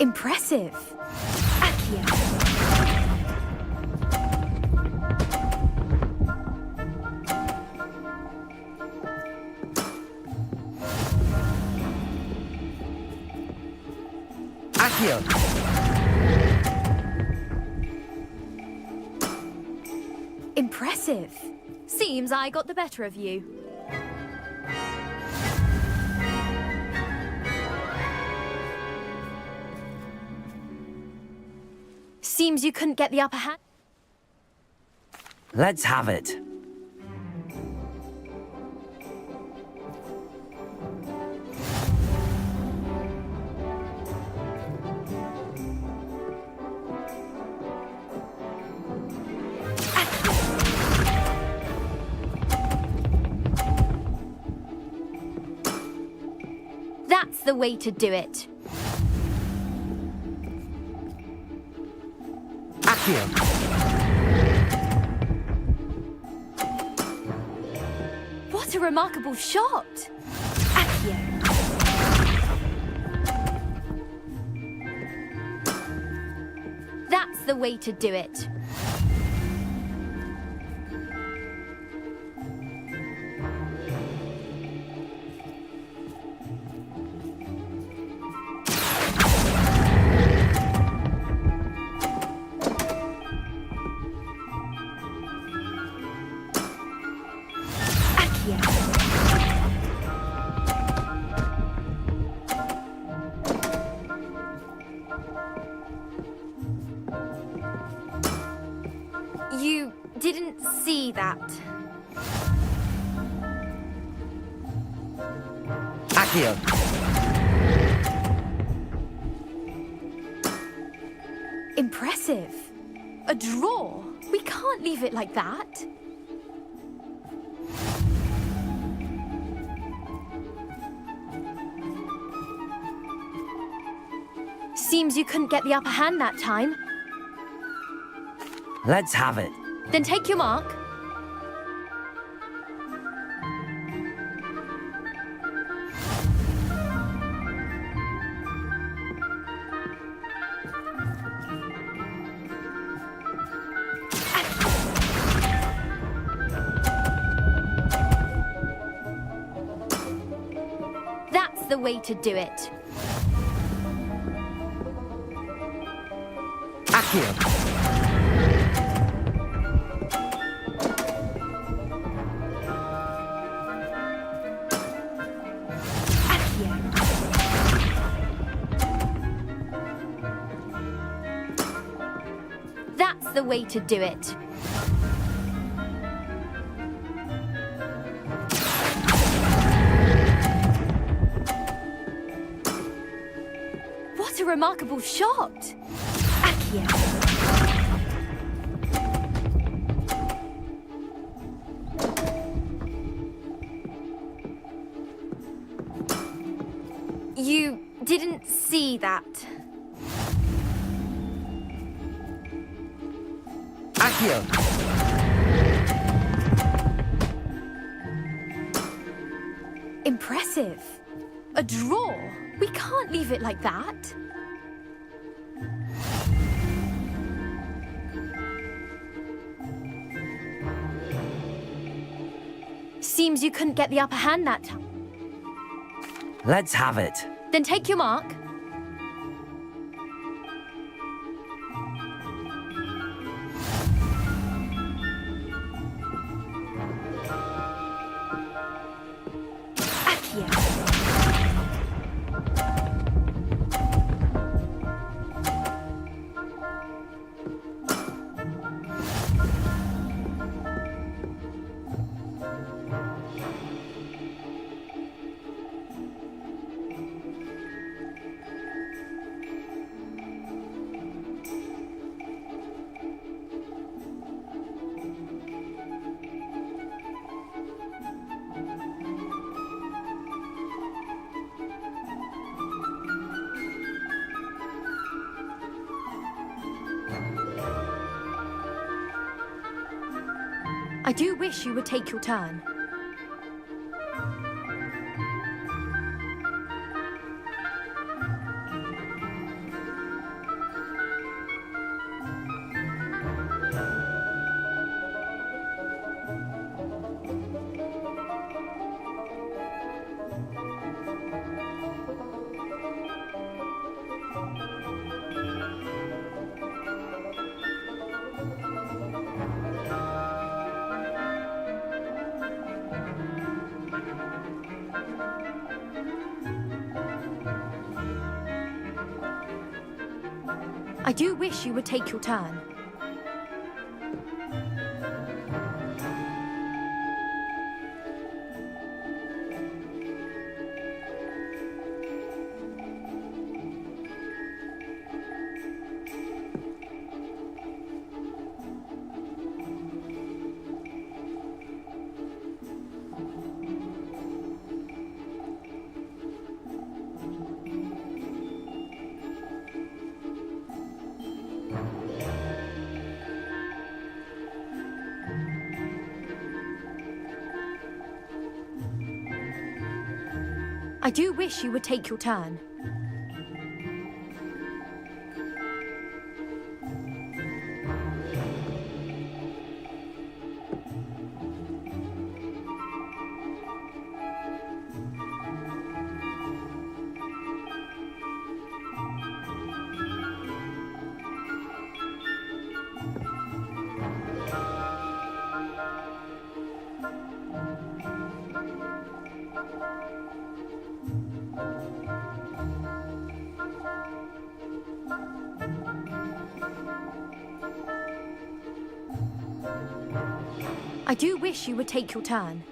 Impressive. Accio. Accio. Impressive. Seems I got the better of you. Seems you couldn't get the upper hand. Let's have it. That's the way to do it. Accio. What a remarkable shot! Accio. That's the way to do it. You didn't see that. Accio. Impressive. A draw? We can't leave it like that. Seems you couldn't get the upper hand that time. Let's have it. Then take your mark. That's the way to do it. Accio. That's the way to do it. What a remarkable shot! Accio. You didn't see that. Accio! Impressive. A draw? We can't leave it like that. Seems you couldn't get the upper hand that time. Let's have it. Then take your mark. Accio. I do wish you would take your turn. I do wish you would take your turn. I do wish you would take your turn. I do wish you would take your turn.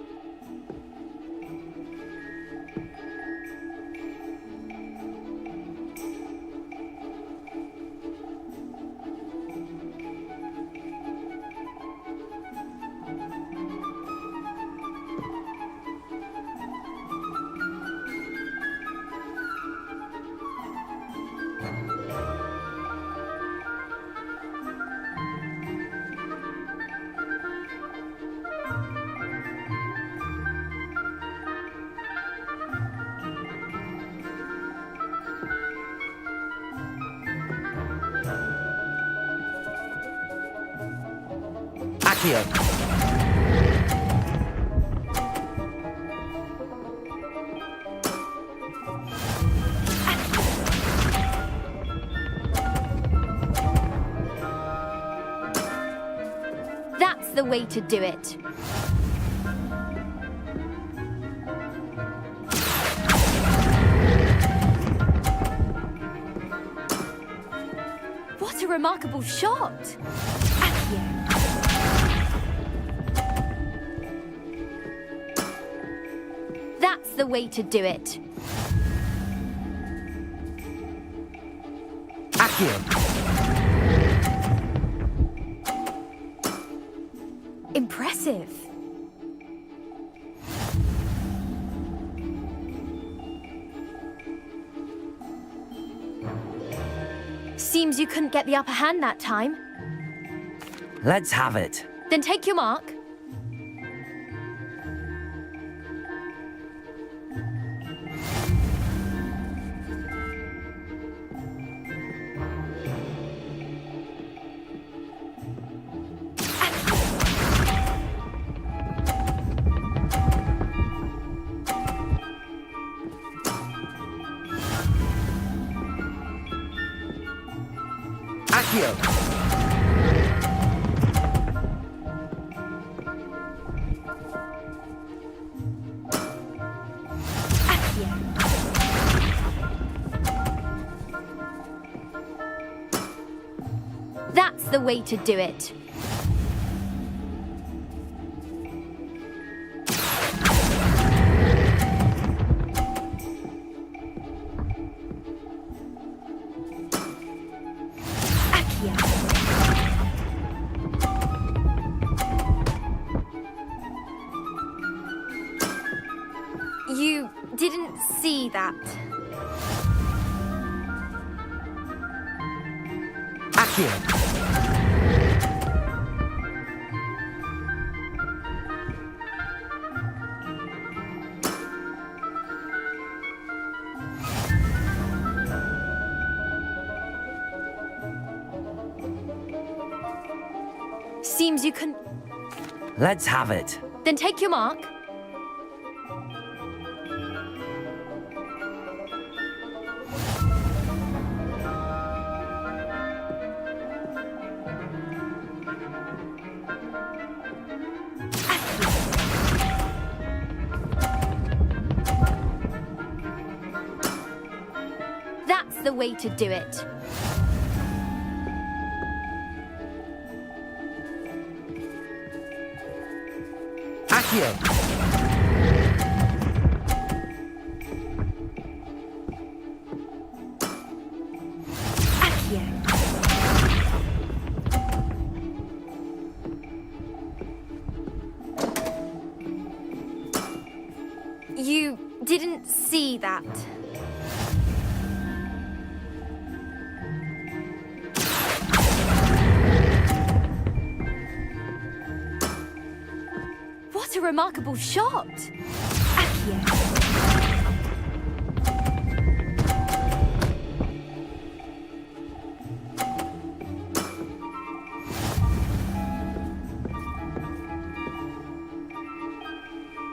Accio! That's the way to do it. What a remarkable shot! Accio. That's the way to do it. Accio! Impressive. Seems you couldn't get the upper hand that time. Let's have it. Then take your mark. Accio. That's the way to do it. You didn't see that. Accio. Seems you can... Let's have it. Then take your mark. That's the way to do it. Accio. You didn't see that. What a remarkable shot!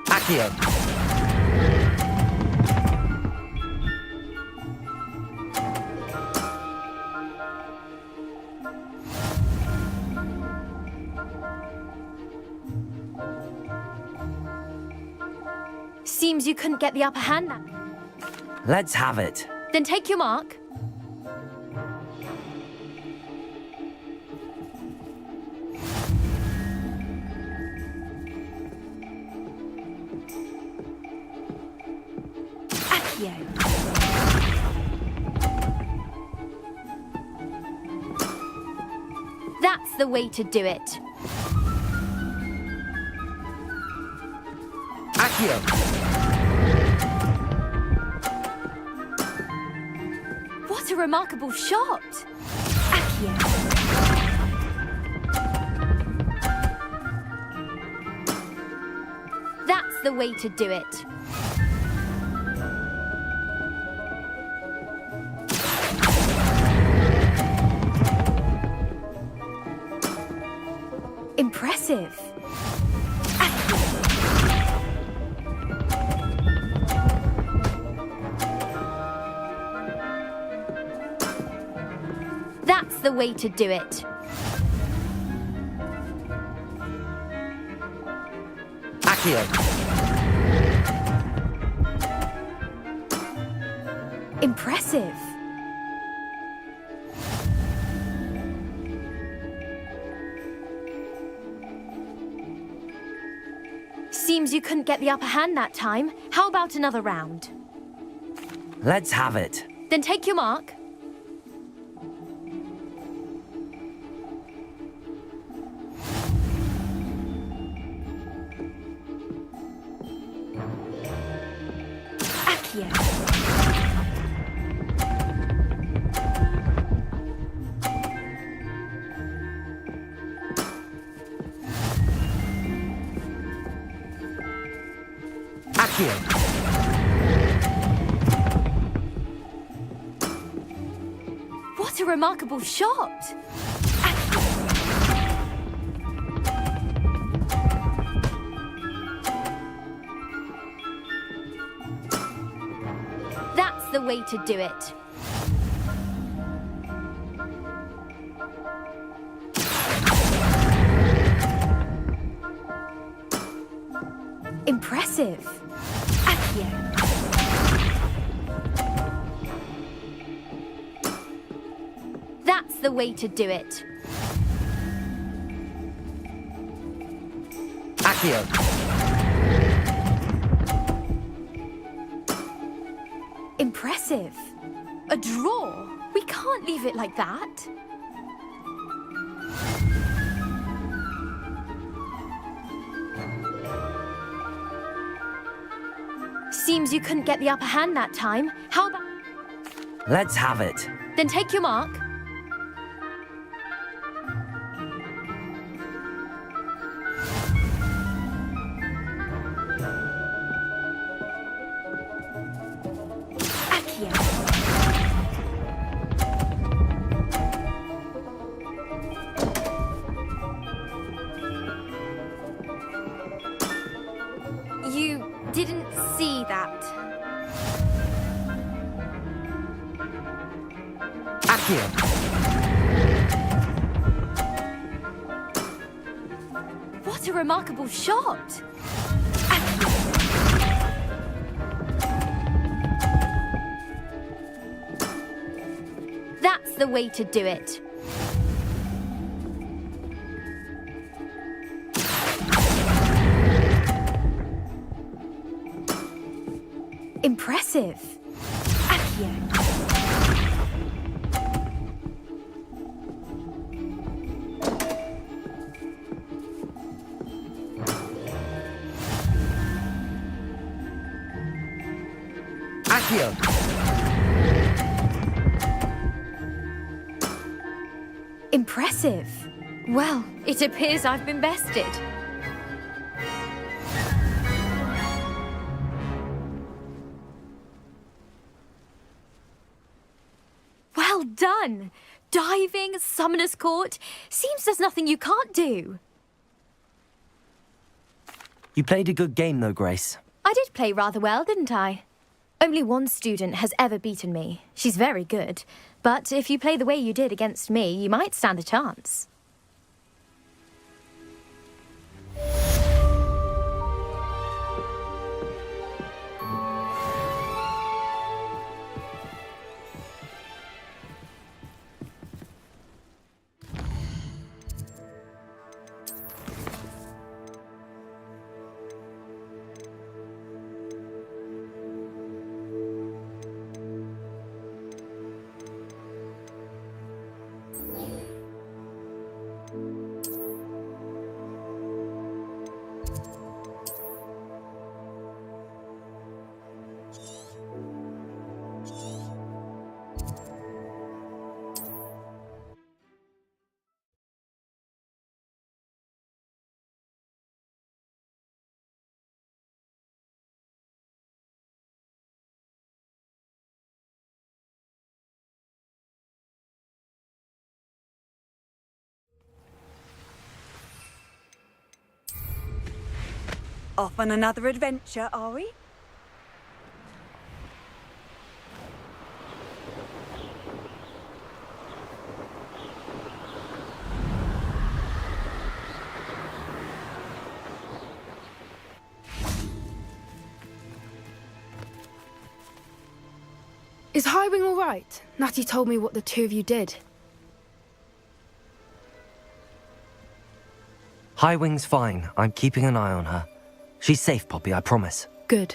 Accio. Seems you couldn't get the upper hand. Let's have it. Then take your mark. Accio. That's the way to do it. Accio. What a remarkable shot! That's the way to do it. Impressive. That's the way to do it. Accio. Impressive. Seems you couldn't get the upper hand that time. How about another round? Let's have it. Then take your mark. Accio. Accio! What a remarkable shot! That's the way to do it. Impressive. Accio. That's the way to do it. Accio! Impressive. A draw. We can't leave it like that. Seems you couldn't get the upper hand that time. How about... Let's have it. Then take your mark. Accio. You didn't see that. Accio! What a remarkable shot! That's the way to do it. Impressive. Accio. Accio! Impressive. Well, it appears I've been bested. Well done! Diving, summoner's court. Seems there's nothing you can't do. You played a good game though, Grace. I did play rather well, didn't I? Only one student has ever beaten me. She's very good. But if you play the way you did against me, you might stand a chance. Off on another adventure, are we? Is Highwing all right? Natty told me what the two of you did. Highwing's fine. I'm keeping an eye on her. She's safe, Poppy, I promise. Good.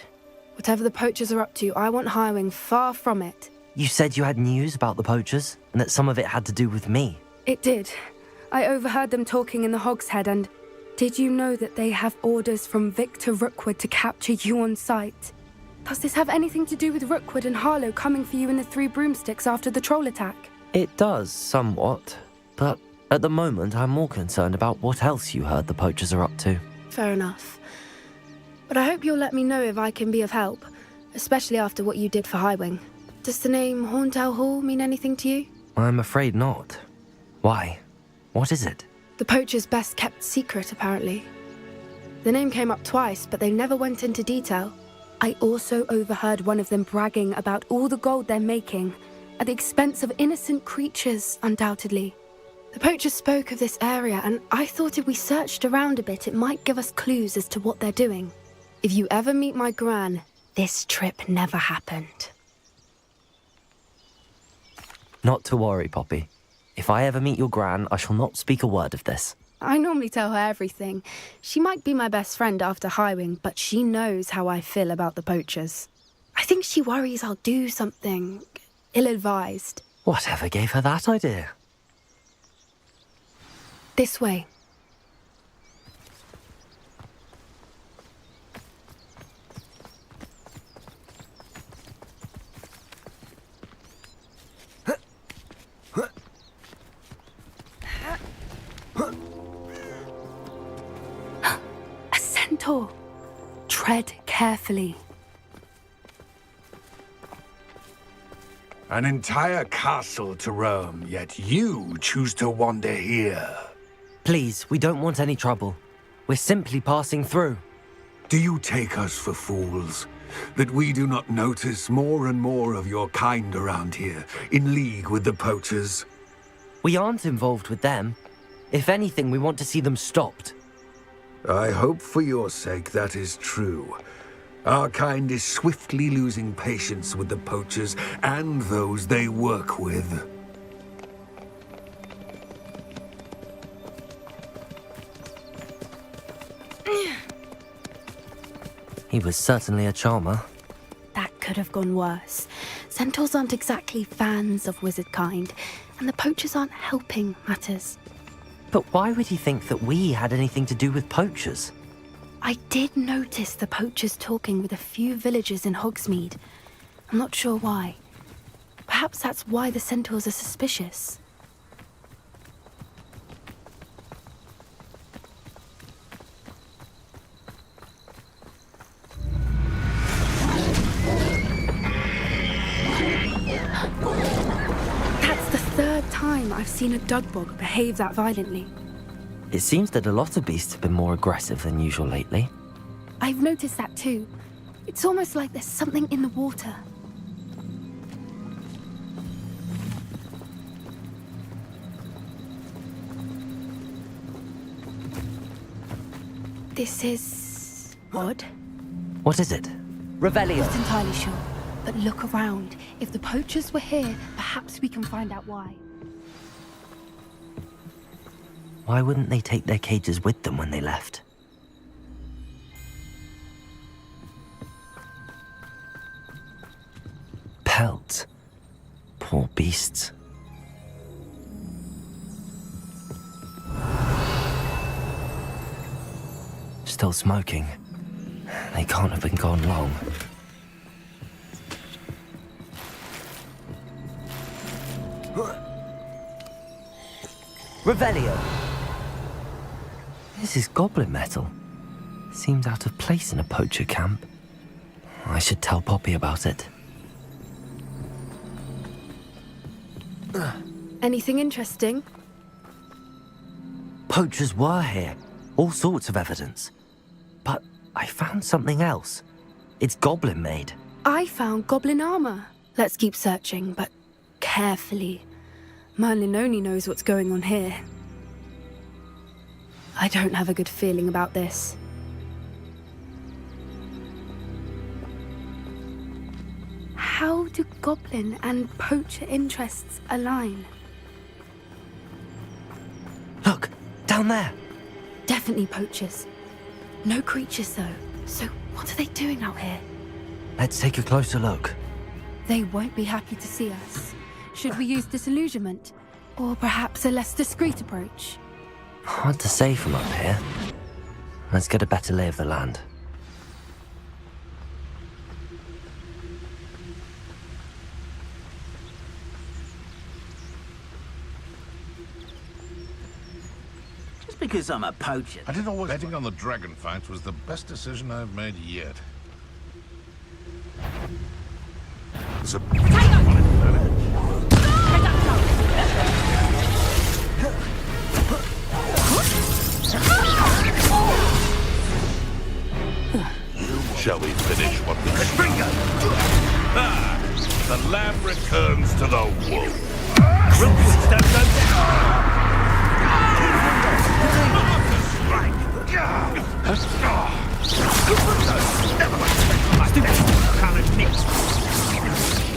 Whatever the poachers are up to, I want Highwing far from it. You said you had news about the poachers, and that some of it had to do with me. It did. I overheard them talking in the Hogshead, and did you know that they have orders from Victor Rookwood to capture you on sight? Does this have anything to do with Rookwood and Harlow coming for you in the Three Broomsticks after the troll attack? It does, somewhat. But at the moment, I'm more concerned about what else you heard the poachers are up to. Fair enough. But I hope you'll let me know if I can be of help, especially after what you did for Highwing. Does the name Horntail Hall mean anything to you? I'm afraid not. Why? What is it? The poacher's best kept secret, apparently. The name came up twice, but they never went into detail. I also overheard one of them bragging about all the gold they're making, at the expense of innocent creatures, undoubtedly. The poacher spoke of this area, and I thought if we searched around a bit, it might give us clues as to what they're doing. If you ever meet my gran, this trip never happened. Not to worry, Poppy. If I ever meet your gran, I shall not speak a word of this. I normally tell her everything. She might be my best friend after Highwing, but she knows how I feel about the poachers. I think she worries I'll do something ill-advised. Whatever gave her that idea? This way. A centaur. Tread carefully. An entire castle to roam, yet you choose to wander here. Please, we don't want any trouble. We're simply passing through. Do you take us for fools? That we do not notice more and more of your kind around here, in league with the poachers? We aren't involved with them. If anything, we want to see them stopped. I hope for your sake that is true. Our kind is swiftly losing patience with the poachers and those they work with. He was certainly a charmer. That could have gone worse. Centaurs aren't exactly fans of wizard kind, and the poachers aren't helping matters. But why would he think that we had anything to do with poachers? I did notice the poachers talking with a few villagers in Hogsmeade. I'm not sure why. Perhaps that's why the centaurs are suspicious. That's the third time I've seen a dugbog behave that violently. It seems that a lot of beasts have been more aggressive than usual lately. I've noticed that too. It's almost like there's something in the water. This is odd. What is it? Revelio. Not entirely sure, but look around. If the poachers were here, perhaps we can find out why. Why wouldn't they take their cages with them when they left? Pelts. Poor beasts. Still smoking. They can't have been gone long. Revelio! This is goblin metal. Seems out of place in a poacher camp. I should tell Poppy about it. Anything interesting? Poachers were here. All sorts of evidence. But I found something else. It's goblin made. I found goblin armor. Let's keep searching, but carefully. Merlin only knows what's going on here. I don't have a good feeling about this. How do goblin and poacher interests align? Look, down there. Definitely poachers. No creatures though. So what are they doing out here? Let's take a closer look. They won't be happy to see us. Should we use disillusionment? Or perhaps a less discreet approach? Hard to say from up here. Let's get a better lay of the land. because I'm a poacher. I didn't always... Betting on the dragon fight was the best decision I've made yet. There's a... Shall we finish what we started? Ah, the lamb returns to the wolf.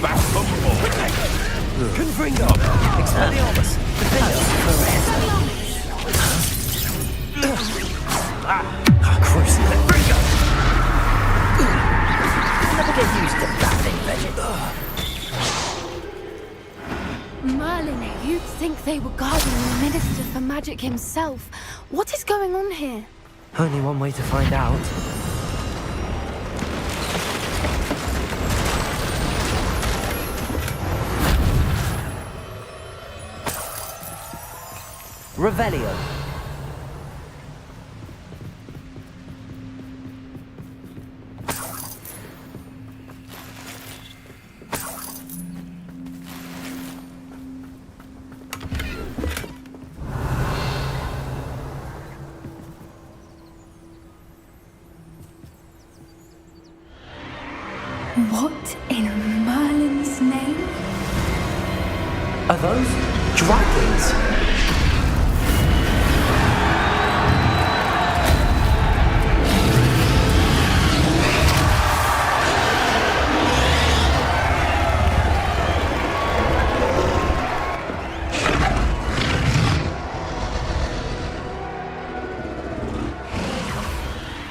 Back from more. Confringo! Expelliarmus! Crucible! Never get used to that thing, Legend. Merlin, you'd think they were guarding the Minister for Magic himself. What is going on here? Only one way to find out. Revelio. What in Merlin's name? Are those dragons?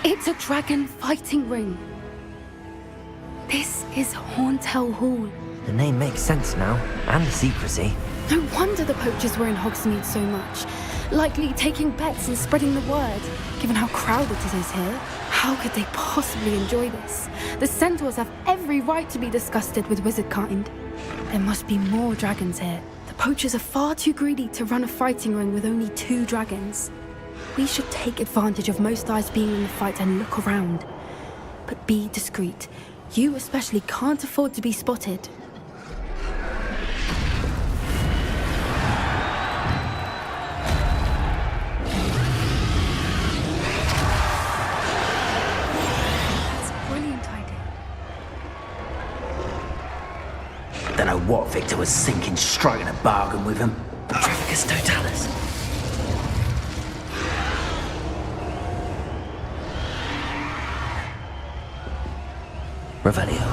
It's a dragon fighting ring. This is Hauntel Hall. The name makes sense now, and the secrecy. No wonder the poachers were in Hogsmeade so much. Likely taking bets and spreading the word. Given how crowded it is here, how could they possibly enjoy this? The centaurs have every right to be disgusted with wizard kind. There must be more dragons here. The poachers are far too greedy to run a fighting ring with only 2 dragons. We should take advantage of most eyes being in the fight and look around. But be discreet. You especially can't afford to be spotted. That's a brilliant idea. Don't know what Victor was thinking, striking a bargain with him. Trafficus Totalis. Revelio.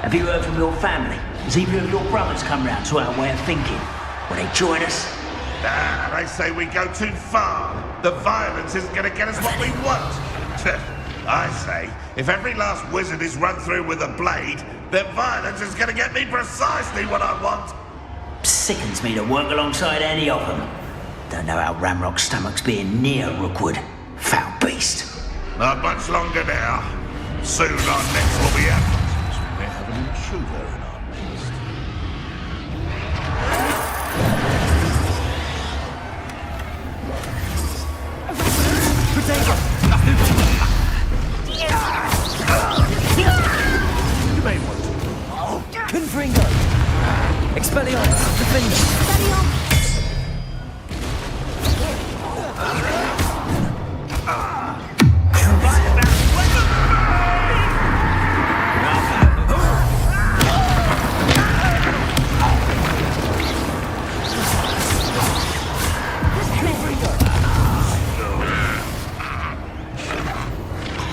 Have you heard from your family? Has either of your brothers come round to our way of thinking? Will they join us? Ah, they say we go too far. The violence isn't going to get us what we want. I say, if every last wizard is run through with a blade, then violence is going to get me precisely what I want. Sickens me to work alongside any of them. Don't know how Ramrock's stomach's being near Rookwood. Foul beast. Not much longer now. Soon our necks will be out. We may have an intruder in our midst. You may want to. Confringo! Expelliarmus! Defender!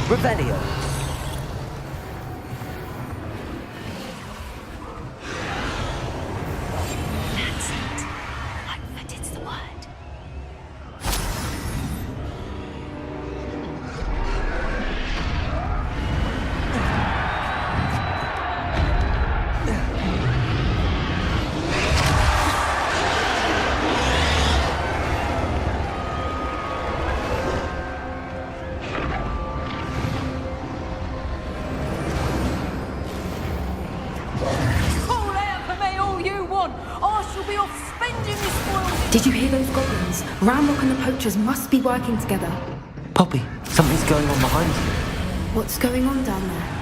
Revelio. be off spending this spoiled. Did you hear those goblins? Ramrock and the poachers must be working together. Poppy, something's going on behind you. What's going on down there?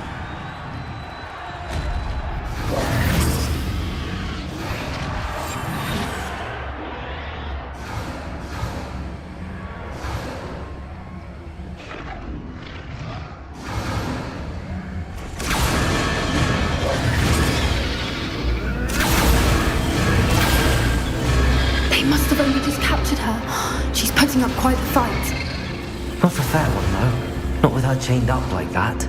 They must have only just captured her. She's putting up quite the fight. Not a fair one, though. Not with her chained up like that.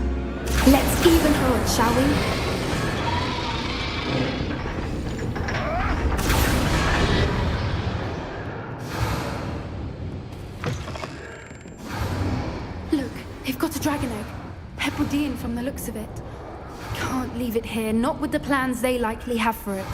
Let's even her odds, shall we? Look, they've got a dragon egg. Hebridean from the looks of it. Can't leave it here, not with the plans they likely have for it.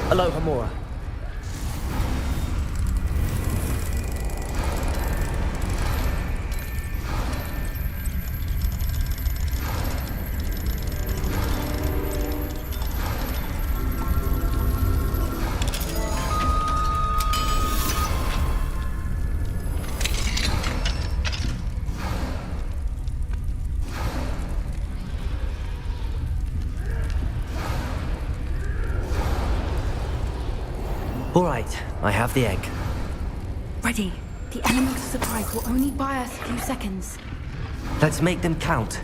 Hello, Hamura. All right, I have the egg. Ready. The element of surprise will only buy us a few seconds. Let's make them count.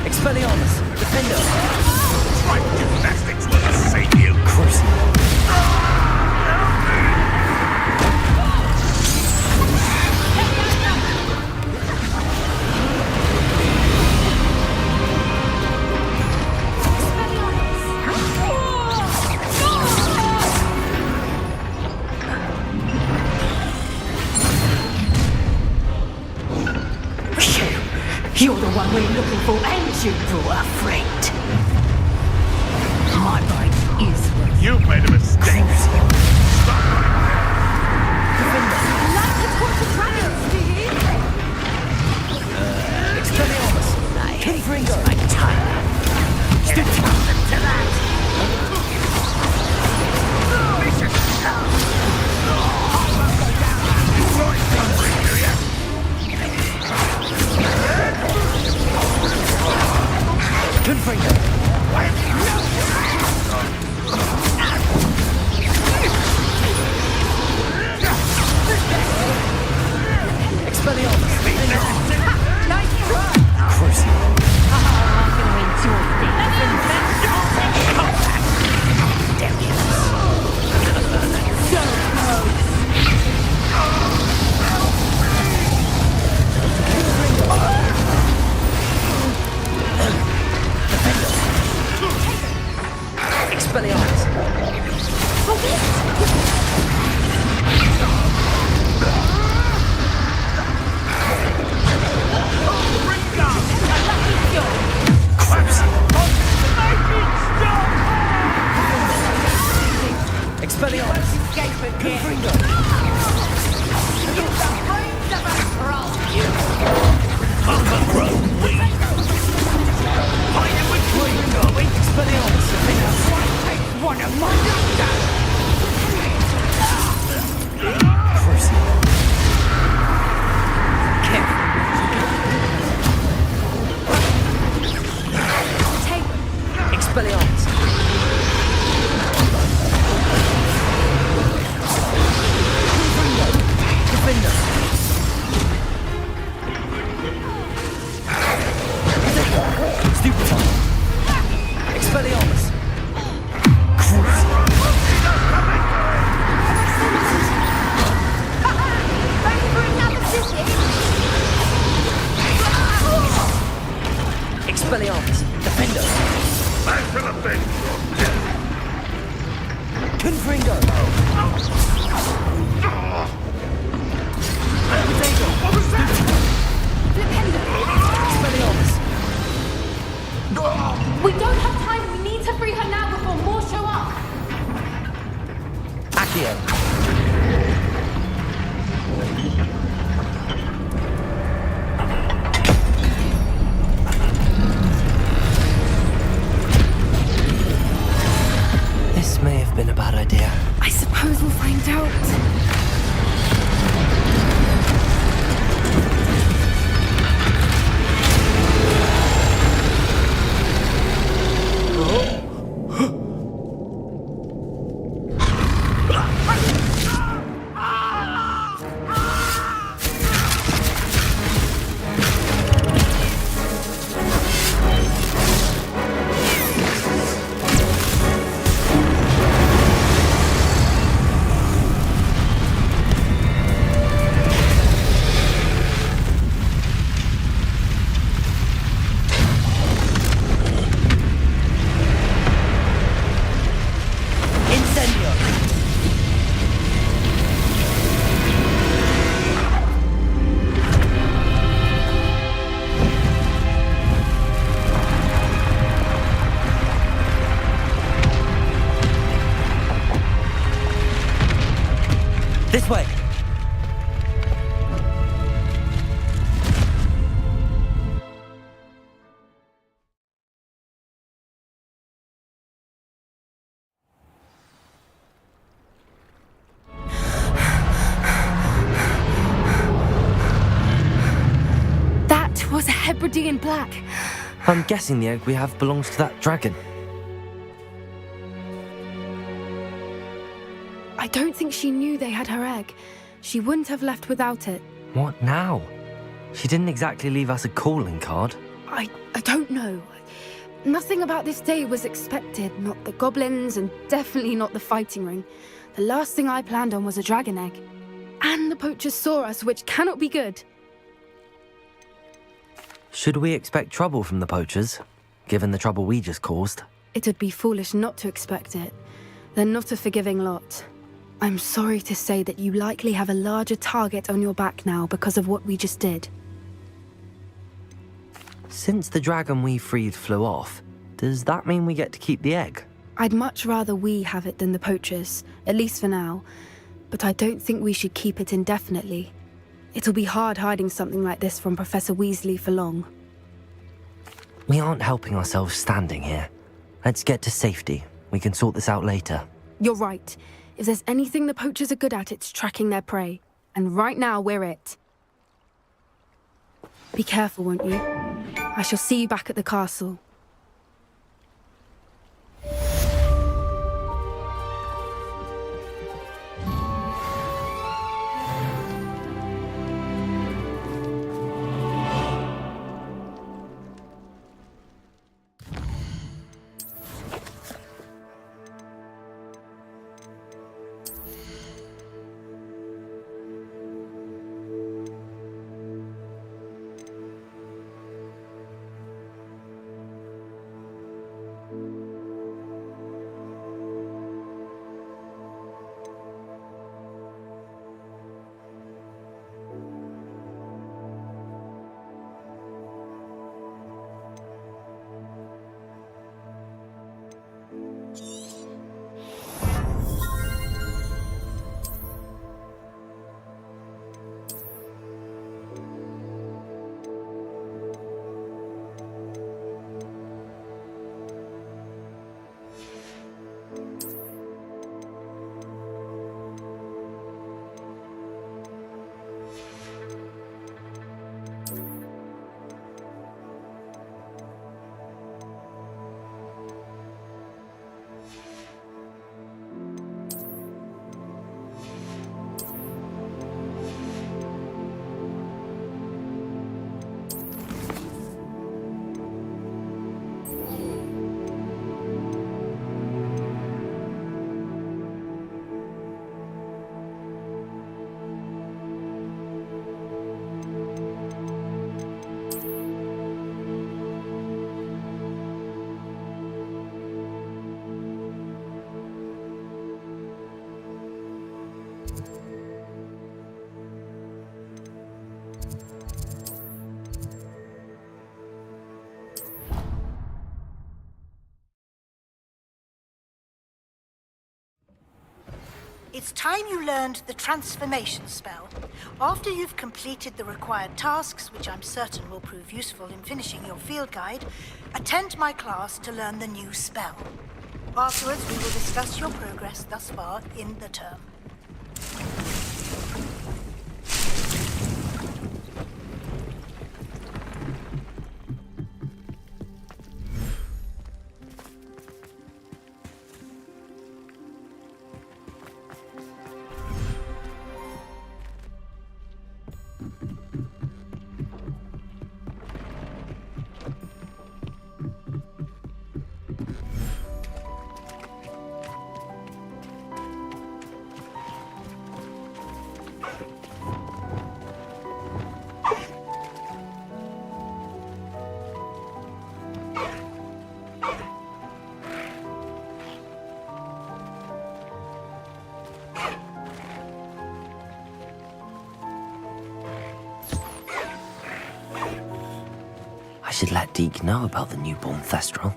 Expelliarmus, defender. Right gymnastics will save you. You're the one we're looking for, and you brought a friend. My life is worth. You've made a mistake. Stop Expelliarmus. Confringo. My time. Get accustomed to that. Hebridean black. I'm guessing the egg we have belongs to that dragon. I don't think she knew they had her egg. She wouldn't have left without it. What now? She didn't exactly leave us a calling card. I don't know. Nothing about this day was expected. Not the goblins, and definitely not the fighting ring. The last thing I planned on was a dragon egg. And the poachers saw us, which cannot be good. Should we expect trouble from the poachers, given the trouble we just caused? It would be foolish not to expect it. They're not a forgiving lot. I'm sorry to say that you likely have a larger target on your back now because of what we just did. Since the dragon we freed flew off, does that mean we get to keep the egg? I'd much rather we have it than the poachers, at least for now. But I don't think we should keep it indefinitely. It'll be hard hiding something like this from Professor Weasley for long. We aren't helping ourselves standing here. Let's get to safety. We can sort this out later. You're right. If there's anything the poachers are good at, it's tracking their prey. And right now, we're it. Be careful, won't you? I shall see you back at the castle. It's time you learned the transformation spell. After you've completed the required tasks, which I'm certain will prove useful in finishing your field guide, attend my class to learn the new spell. Afterwards, we will discuss your progress thus far in the term. I should let Deke know about the newborn Thestral.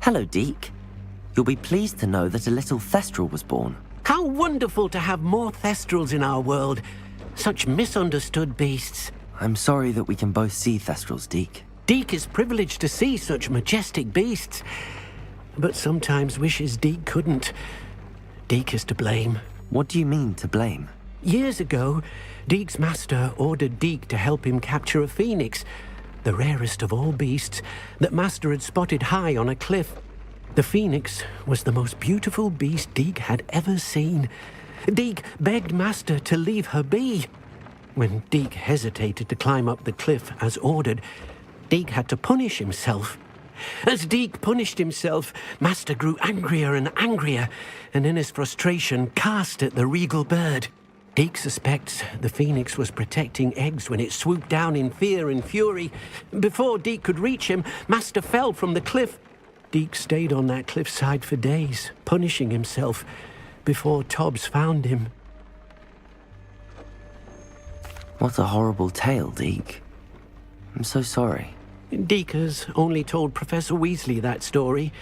Hello, Deke. You'll be pleased to know that a little Thestral was born. How wonderful to have more Thestrals in our world. Such misunderstood beasts. I'm sorry that we can both see Thestrals, Deke. Deke is privileged to see such majestic beasts, but sometimes wishes Deke couldn't. Deke is to blame. What do you mean, to blame? Years ago, Deke's master ordered Deke to help him capture a phoenix, the rarest of all beasts, that master had spotted high on a cliff. The phoenix was the most beautiful beast Deke had ever seen. Deke begged master to leave her be. When Deke hesitated to climb up the cliff as ordered, Deke had to punish himself. As Deke punished himself, master grew angrier and angrier, and in his frustration cast at the regal bird. Deke suspects the phoenix was protecting eggs when it swooped down in fear and fury. Before Deke could reach him, master fell from the cliff. Deke stayed on that cliffside for days, punishing himself, before Tobbs found him. What a horrible tale, Deke. I'm so sorry. Deke has only told Professor Weasley that story,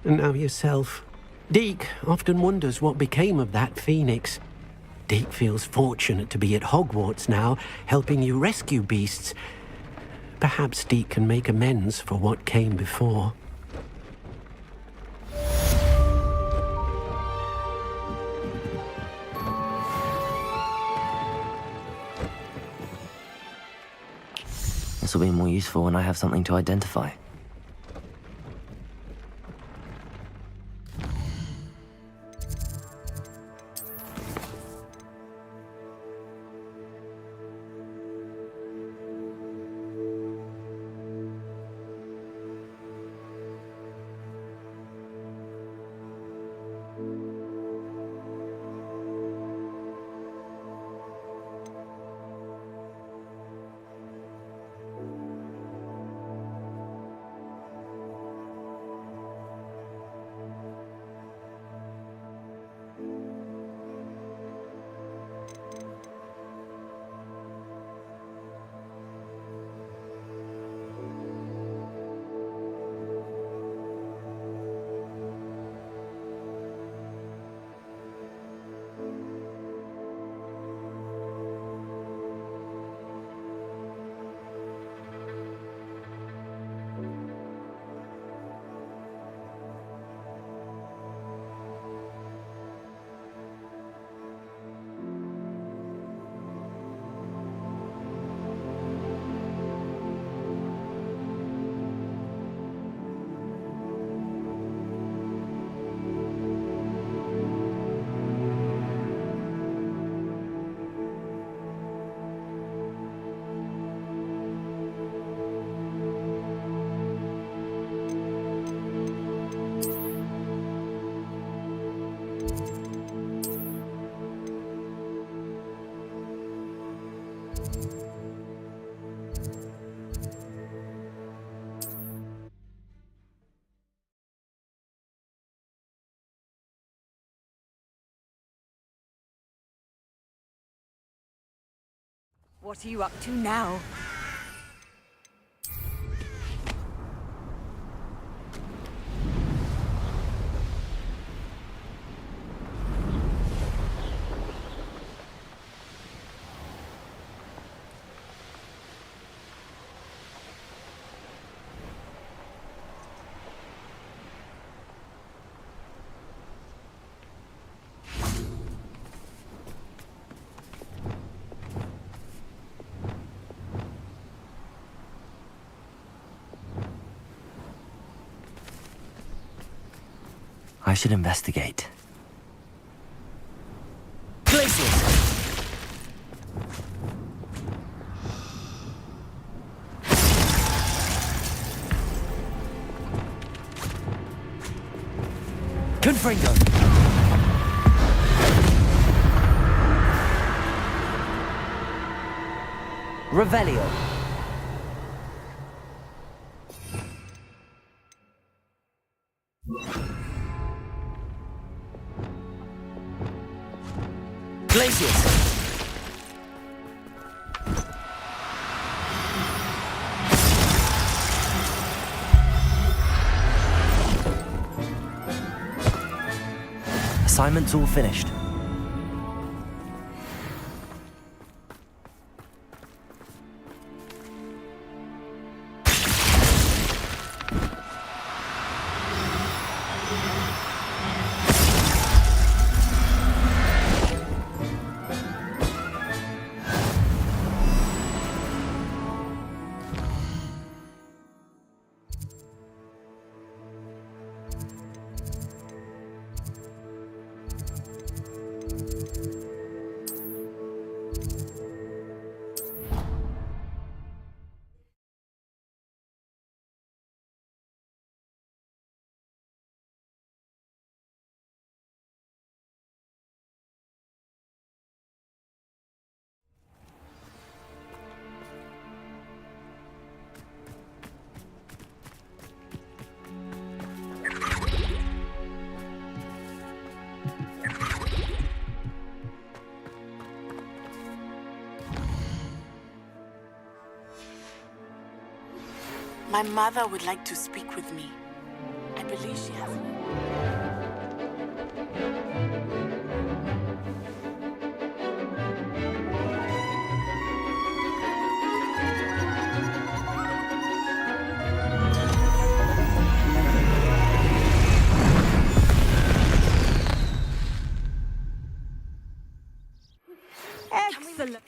and now yourself. Deke often wonders what became of that phoenix. Deke feels fortunate to be at Hogwarts now, helping you rescue beasts. Perhaps Deke can make amends for what came before. This will be more useful when I have something to identify. What are you up to now? I should investigate. Confringo! Revelio! Glacius! Assignment's all finished. My mother would like to speak with me. I believe she has. Excellent.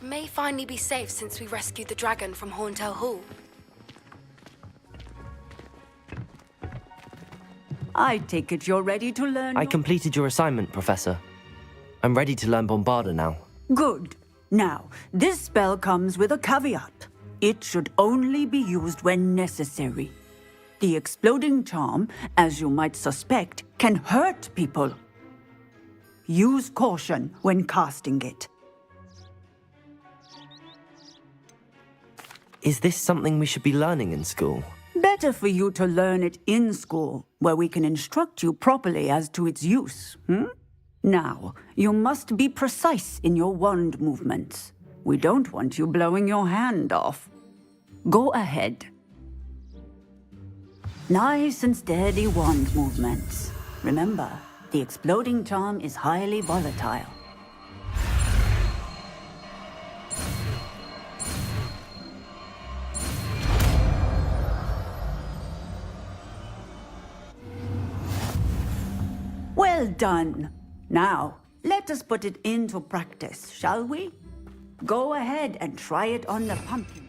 It may finally be safe since we rescued the dragon from Horntail Hall. I take it you're ready to learn. I completed your assignment, Professor. I'm ready to learn Bombarda now. Good. Now, this spell comes with a caveat. It should only be used when necessary. The exploding charm, as you might suspect, can hurt people. Use caution when casting it. Is this something we should be learning in school? Better for you to learn it in school, where we can instruct you properly as to its use, Now, you must be precise in your wand movements. We don't want you blowing your hand off. Go ahead. Nice and steady wand movements. Remember, the exploding charm is highly volatile. Well done. Now, let us put it into practice, shall we? Go ahead and try it on the pumpkin.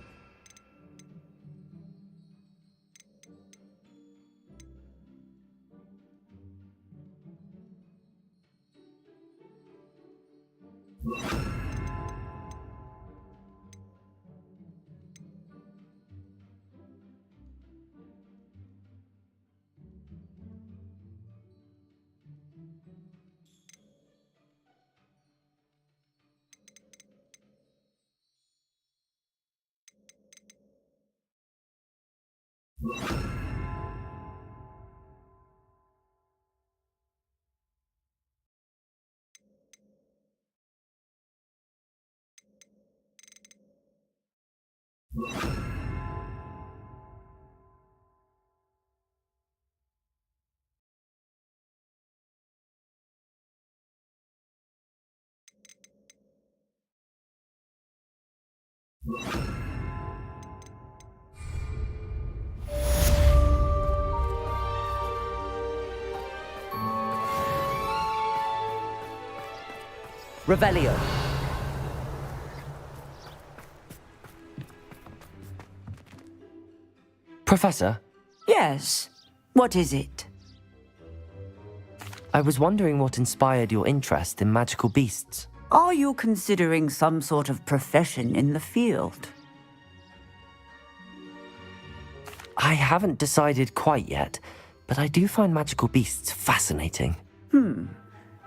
Revelio. Professor? Yes. What is it? I was wondering what inspired your interest in magical beasts. Are you considering some sort of profession in the field? I haven't decided quite yet, but I do find magical beasts fascinating.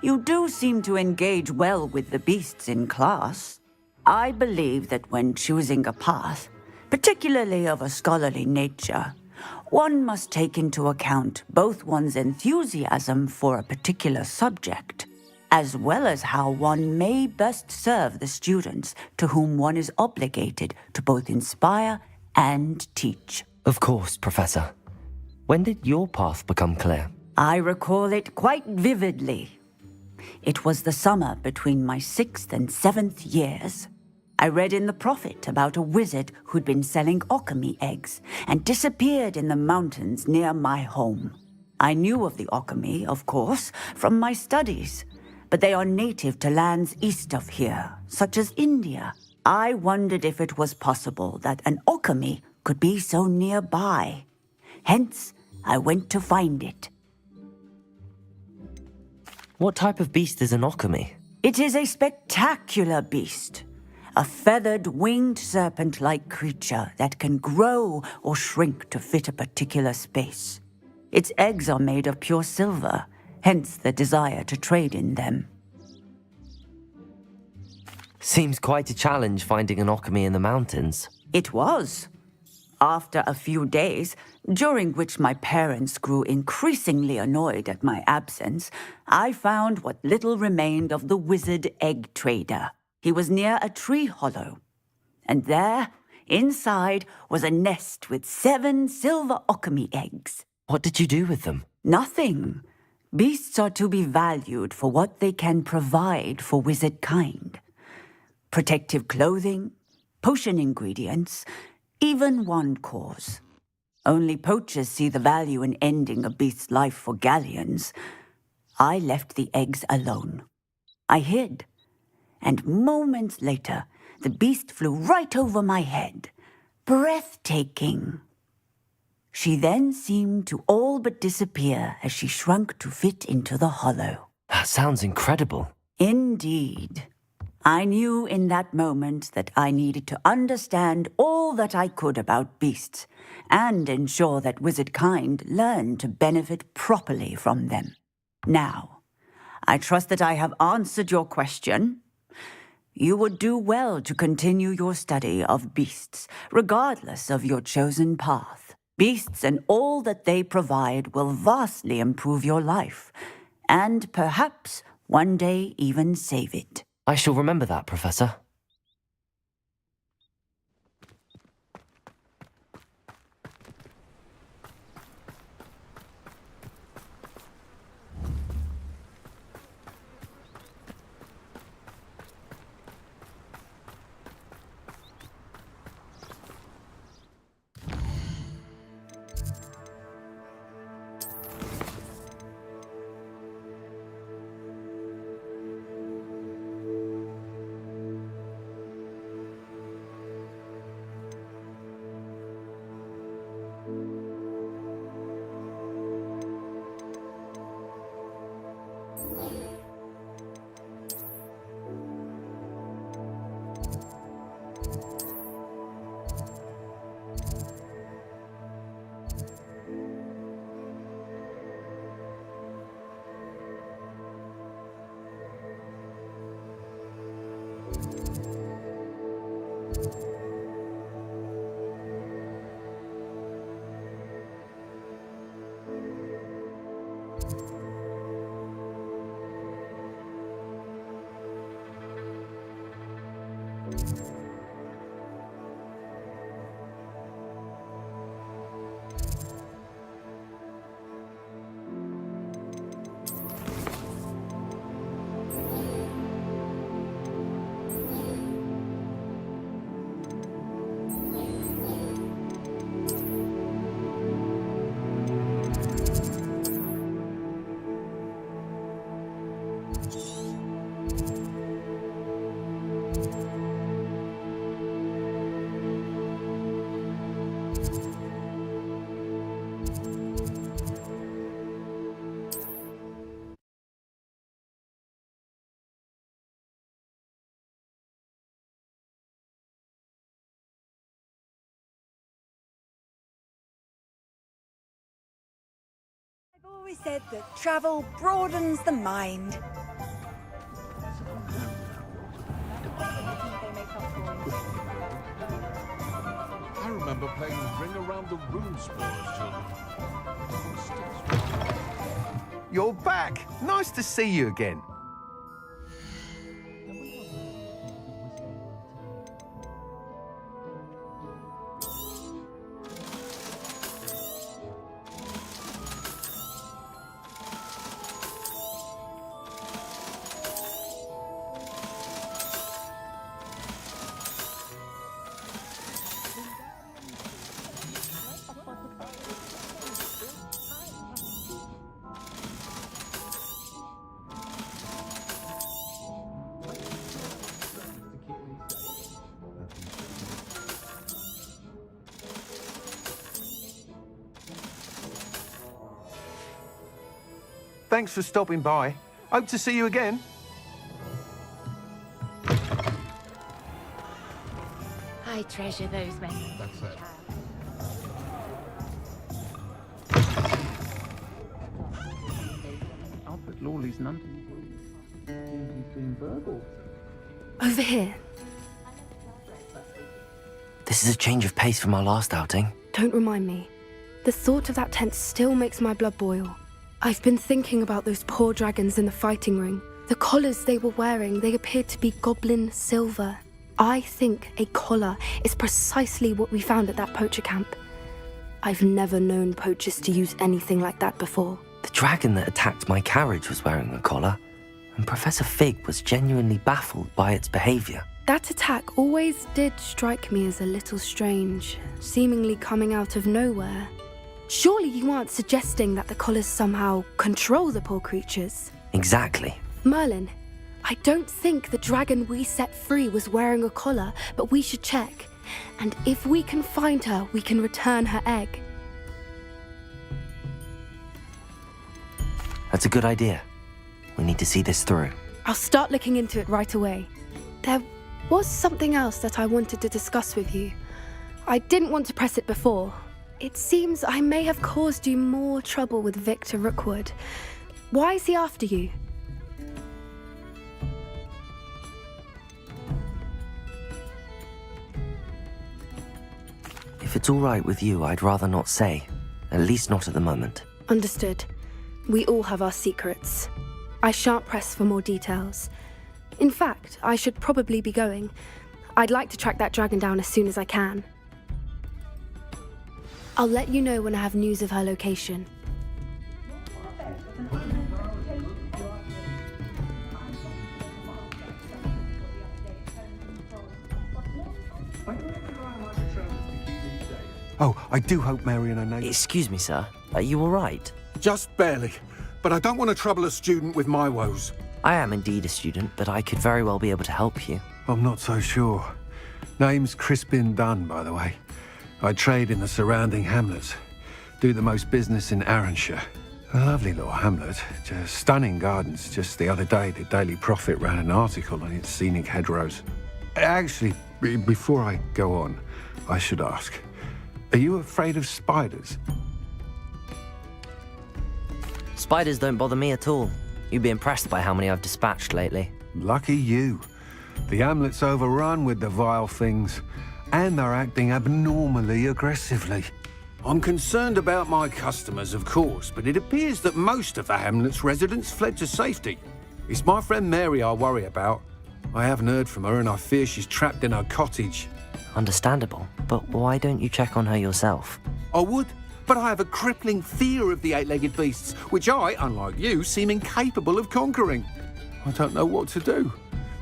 You do seem to engage well with the beasts in class. I believe that when choosing a path, particularly of a scholarly nature, one must take into account both one's enthusiasm for a particular subject, as well as how one may best serve the students to whom one is obligated to both inspire and teach. Of course, Professor. When did your path become clear? I recall it quite vividly. It was the summer between my 6th and 7th years. I read in the Prophet about a wizard who'd been selling alchemy eggs and disappeared in the mountains near my home. I knew of the alchemy, of course, from my studies, but they are native to lands east of here, such as India. I wondered if it was possible that an alchemy could be so nearby. Hence, I went to find it. What type of beast is an alchemy? It is a spectacular beast. A feathered, winged serpent-like creature that can grow or shrink to fit a particular space. Its eggs are made of pure silver, hence the desire to trade in them. Seems quite a challenge finding an alchemy in the mountains. It was. After a few days, during which my parents grew increasingly annoyed at my absence, I found what little remained of the wizard egg trader. He was near a tree hollow, and there, inside, was a nest with 7 silver alchemy eggs. What did you do with them? Nothing. Beasts are to be valued for what they can provide for wizard kind. Protective clothing, potion ingredients, even wand cores. Only poachers see the value in ending a beast's life for galleons. I left the eggs alone. I hid, and moments later, the beast flew right over my head. Breathtaking. She then seemed to all but disappear as she shrunk to fit into the hollow. That sounds incredible. Indeed. I knew in that moment that I needed to understand all that I could about beasts and ensure that wizard kind learned to benefit properly from them. Now, I trust that I have answered your question. You would do well to continue your study of beasts, regardless of your chosen path. Beasts and all that they provide will vastly improve your life, and perhaps one day even save it. I shall remember that, Professor. I've always said that travel broadens the mind. I remember playing Ring Around the Room as children. You're back! Nice to see you again. Thanks for stopping by. Hope to see you again. I treasure those memories. That's it. Albert Lawley's none. He's been burgled. Over here. This is a change of pace from our last outing. Don't remind me. The thought of that tent still makes my blood boil. I've been thinking about those poor dragons in the fighting ring. The collars they were wearing, they appeared to be goblin silver. I think a collar is precisely what we found at that poacher camp. I've never known poachers to use anything like that before. The dragon that attacked my carriage was wearing a collar, and Professor Fig was genuinely baffled by its behavior. That attack always did strike me as a little strange, seemingly coming out of nowhere. Surely you aren't suggesting that the collars somehow control the poor creatures? Exactly. Merlin, I don't think the dragon we set free was wearing a collar, but we should check. And if we can find her, we can return her egg. That's a good idea. We need to see this through. I'll start looking into it right away. There was something else that I wanted to discuss with you. I didn't want to press it before. It seems I may have caused you more trouble with Victor Rookwood. Why is he after you? If it's all right with you, I'd rather not say. At least not at the moment. Understood. We all have our secrets. I shan't press for more details. In fact, I should probably be going. I'd like to track that dragon down as soon as I can. I'll let you know when I have news of her location. Oh, I do hope Mary and her neighbour... Excuse me, sir. Are you all right? Just barely. But I don't want to trouble a student with my woes. I am indeed a student, but I could very well be able to help you. I'm not so sure. Name's Crispin Dunn, by the way. I trade in the surrounding hamlets. Do the most business in Arranshire. A lovely little hamlet. Just stunning gardens. Just the other day, the Daily Prophet ran an article on its scenic hedgerows. Actually, before I go on, I should ask, are you afraid of spiders? Spiders don't bother me at all. You'd be impressed by how many I've dispatched lately. Lucky you. The hamlet's overrun with the vile things, and they're acting abnormally aggressively. I'm concerned about my customers, of course, but it appears that most of the hamlet's residents fled to safety. It's my friend Mary I worry about. I haven't heard from her, and I fear she's trapped in her cottage. Understandable, but why don't you check on her yourself? I would, but I have a crippling fear of the eight-legged beasts, which I, unlike you, seem incapable of conquering. I don't know what to do.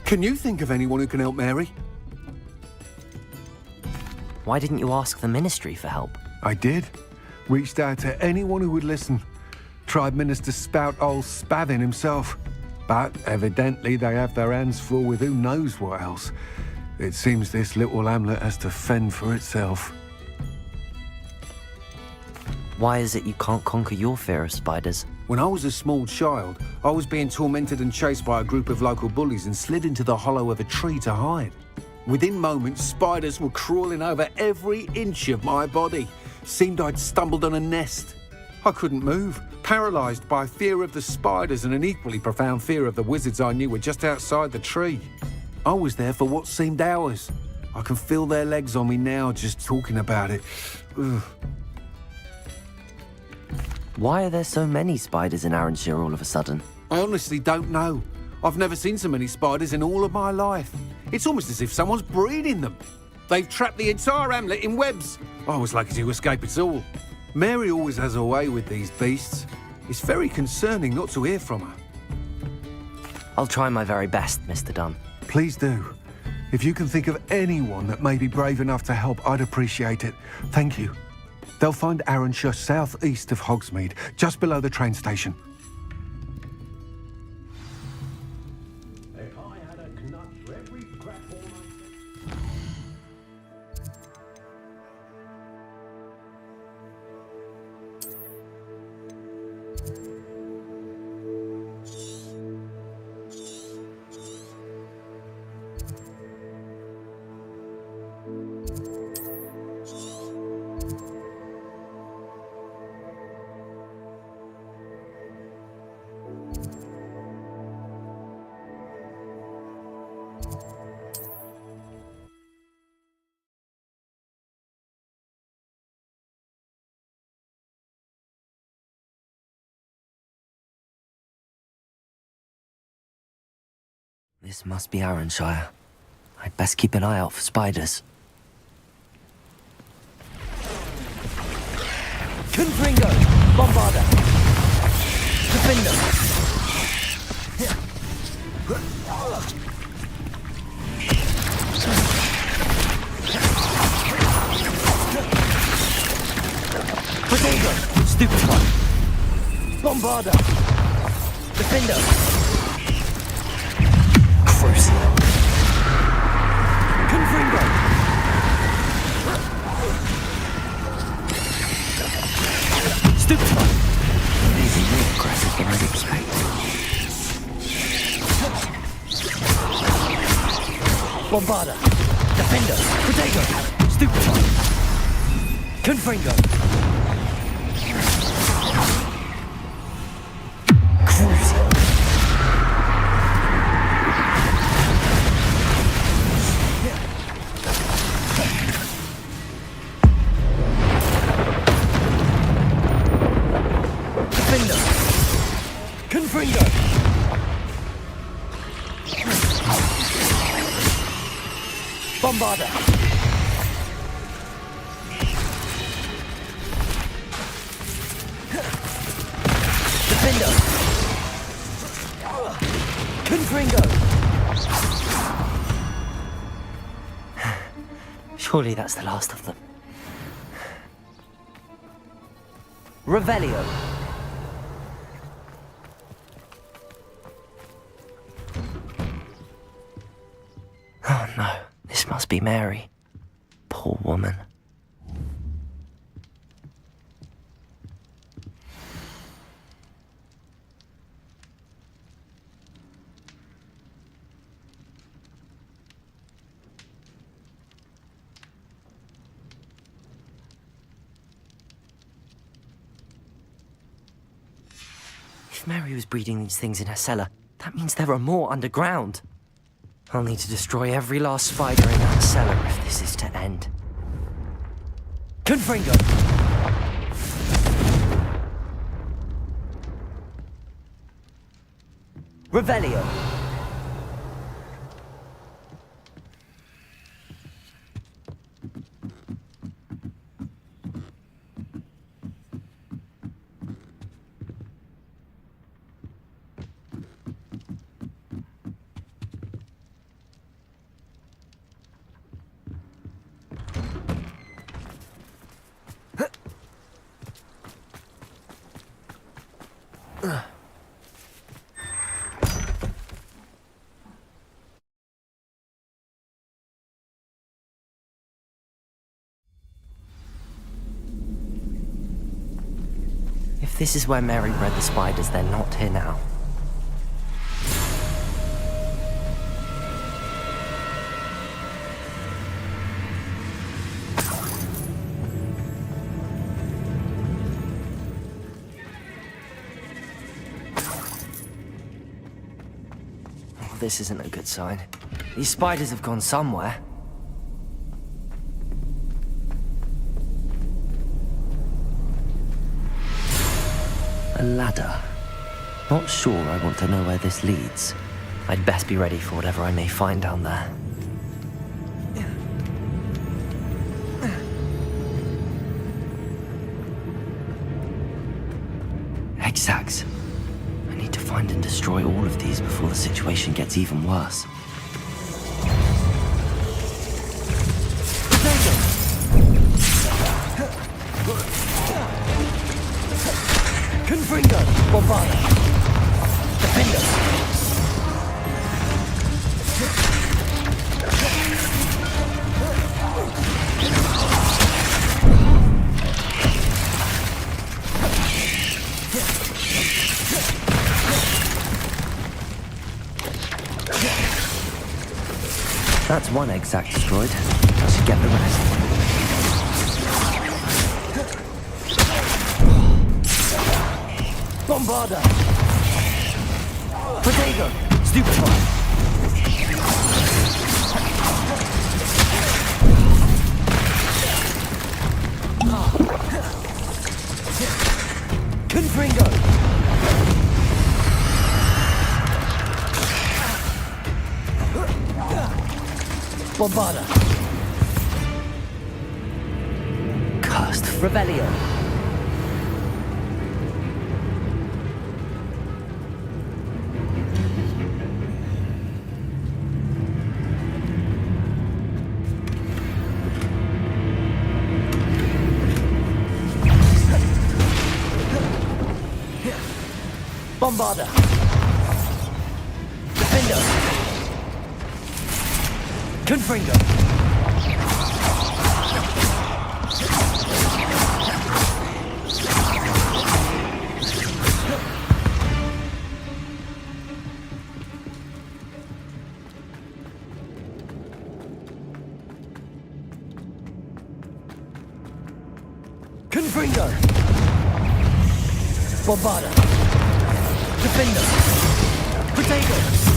Can you think of anyone who can help Mary? Why didn't you ask the ministry for help? I did. Reached out to anyone who would listen. Tried Minister Spout old Spavin himself. But evidently they have their hands full with who knows what else. It seems this little hamlet has to fend for itself. Why is it you can't conquer your fear of spiders? When I was a small child, I was being tormented and chased by a group of local bullies and slid into the hollow of a tree to hide. Within moments, spiders were crawling over every inch of my body. Seemed I'd stumbled on a nest. I couldn't move, paralysed by fear of the spiders and an equally profound fear of the wizards I knew were just outside the tree. I was there for what seemed hours. I can feel their legs on me now just talking about it. Ugh. Why are there so many spiders in Arranshire all of a sudden? I honestly don't know. I've never seen so many spiders in all of my life. It's almost as if someone's breeding them. They've trapped the entire hamlet in webs. I was lucky to escape it all. Mary always has a way with these beasts. It's very concerning not to hear from her. I'll try my very best, Mr. Dunn. Please do. If you can think of anyone that may be brave enough to help, I'd appreciate it. Thank you. They'll find Arranshire southeast of Hogsmeade, just below the train station. This must be Arranshire. I'd best keep an eye out for spiders. Confringo! Bombarder! Defender! Potato! Stupid one! Bombarder! Defender! Crucial! Confringo! Stupid one! Even more aggressive than I'd expected. Bombarder! Defender! Potato! Stupid one! Confringo! Cruising! Defender! Confringo! Bombarder! Defender! Confringo! Surely that's the last of them. Revelio! Oh no, this must be Mary. Poor woman. If Mary was breeding these things in her cellar, that means there are more underground. I'll need to destroy every last spider in that cellar if this is to end. Confringo! Revelio! If this is where Mary bred the spiders, they're not here now. Oh, this isn't a good sign. These spiders have gone somewhere. A ladder. Not sure I want to know where this leads. I'd best be ready for whatever I may find down there. Exact. I need to find and destroy all of these before the situation gets even worse. Confringo! Bombarder! Defender! That's one exact destroyed. I should get the rest. Bombarder! Potato! Stupefy! Confringo! Bombarda. Cursed. Revelio. Bombarda. Defender. Confringo. Confringo. Bombarda. Defender. Potato.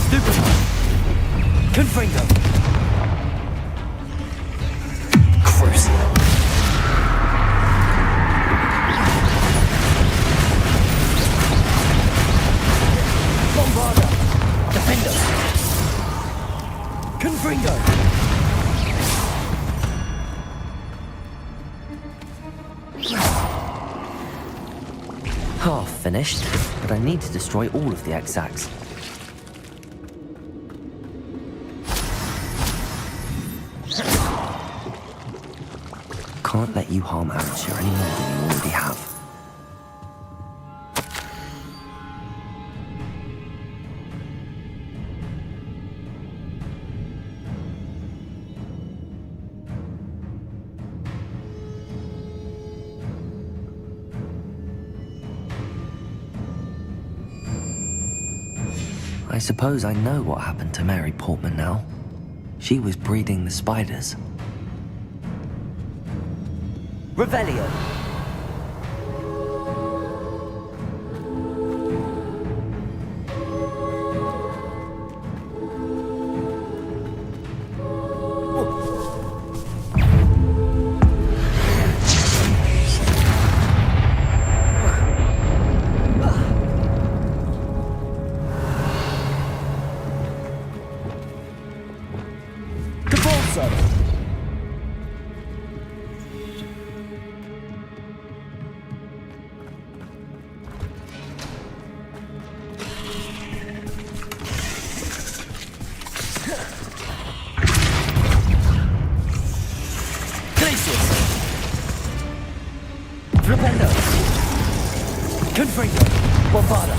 Stupid. Confringo. Crucial. Bombarda. Defender. Confringo. Half finished, but I need to destroy all of the exacts. Can't let you harm Amateur any more than you already have. I suppose I know what happened to Mary Portman now. She was breeding the spiders. Revelio. Flipendo. Confringo. Bombarda.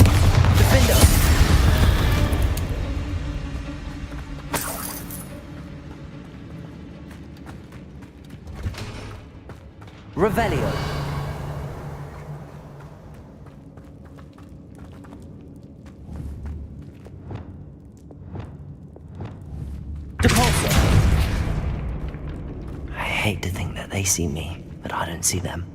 Defender. Revelio. Depulso. I hate to think that they see me, but I don't see them.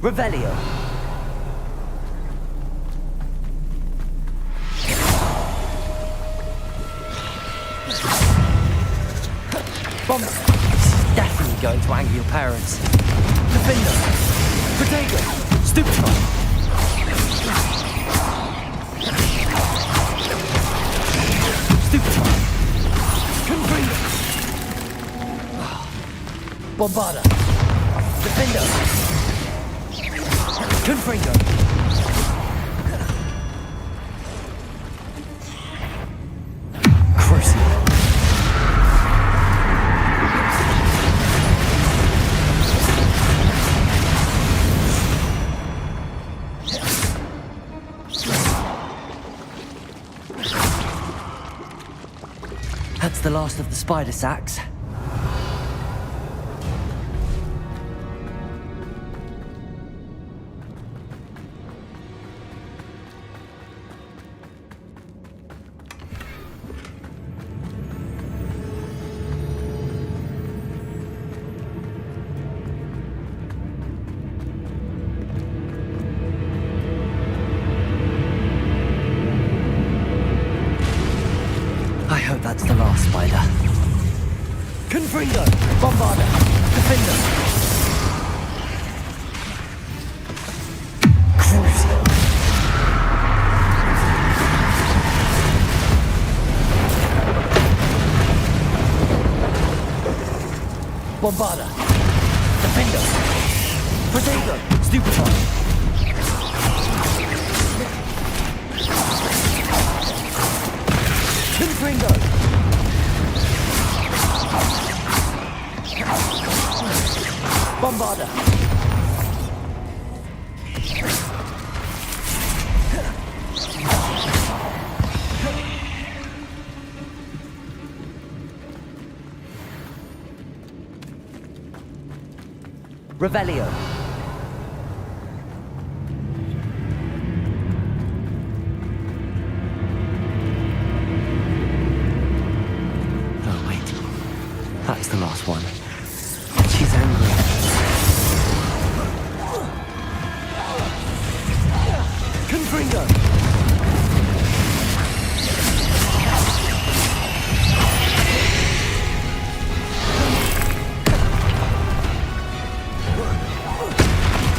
Revelio. Bomb. This is definitely going to anger your parents. Defender. Potato. Stupefy. Stupefy. Confringo. Bombarda. Defender. Confringo. Crucial. That's the last of the spider sacks. I hope that's the last spider. Confringo! Bombarder! Defender! Cruiser! Bombarder! Defender! Protego! Stupefy! Confringo! Bombarder! Revelio. Oh, wait. That's the last one. She's angry. Confringo!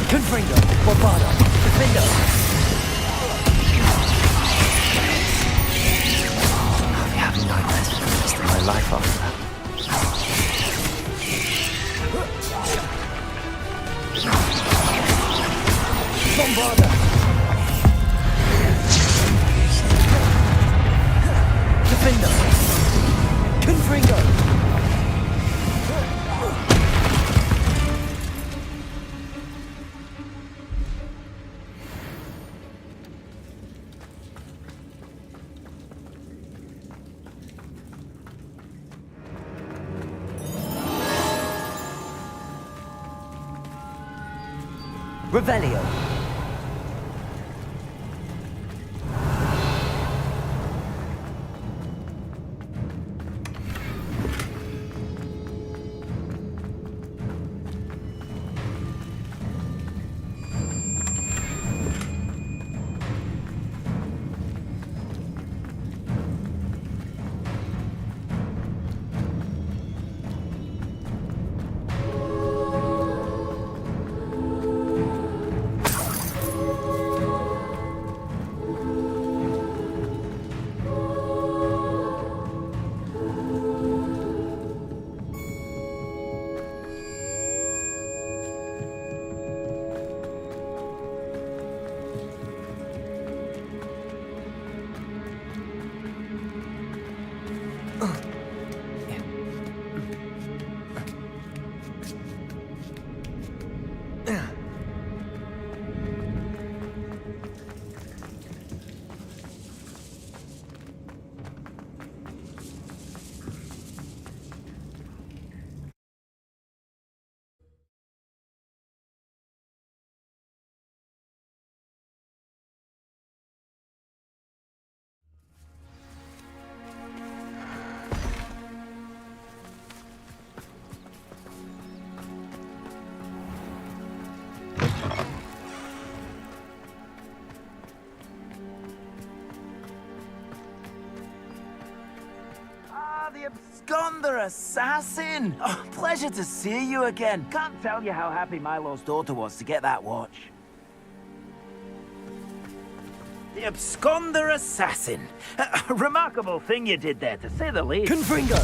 Confringo! Bombarder! Defender! I'll be having nightmares for the rest of my life after that. Bombarder! Defender! Confringo! Revelio. The absconder assassin! Oh, pleasure to see you again. Can't tell you how happy Milo's daughter was to get that watch. The absconder assassin. A remarkable thing you did there, to say the least. Confringo!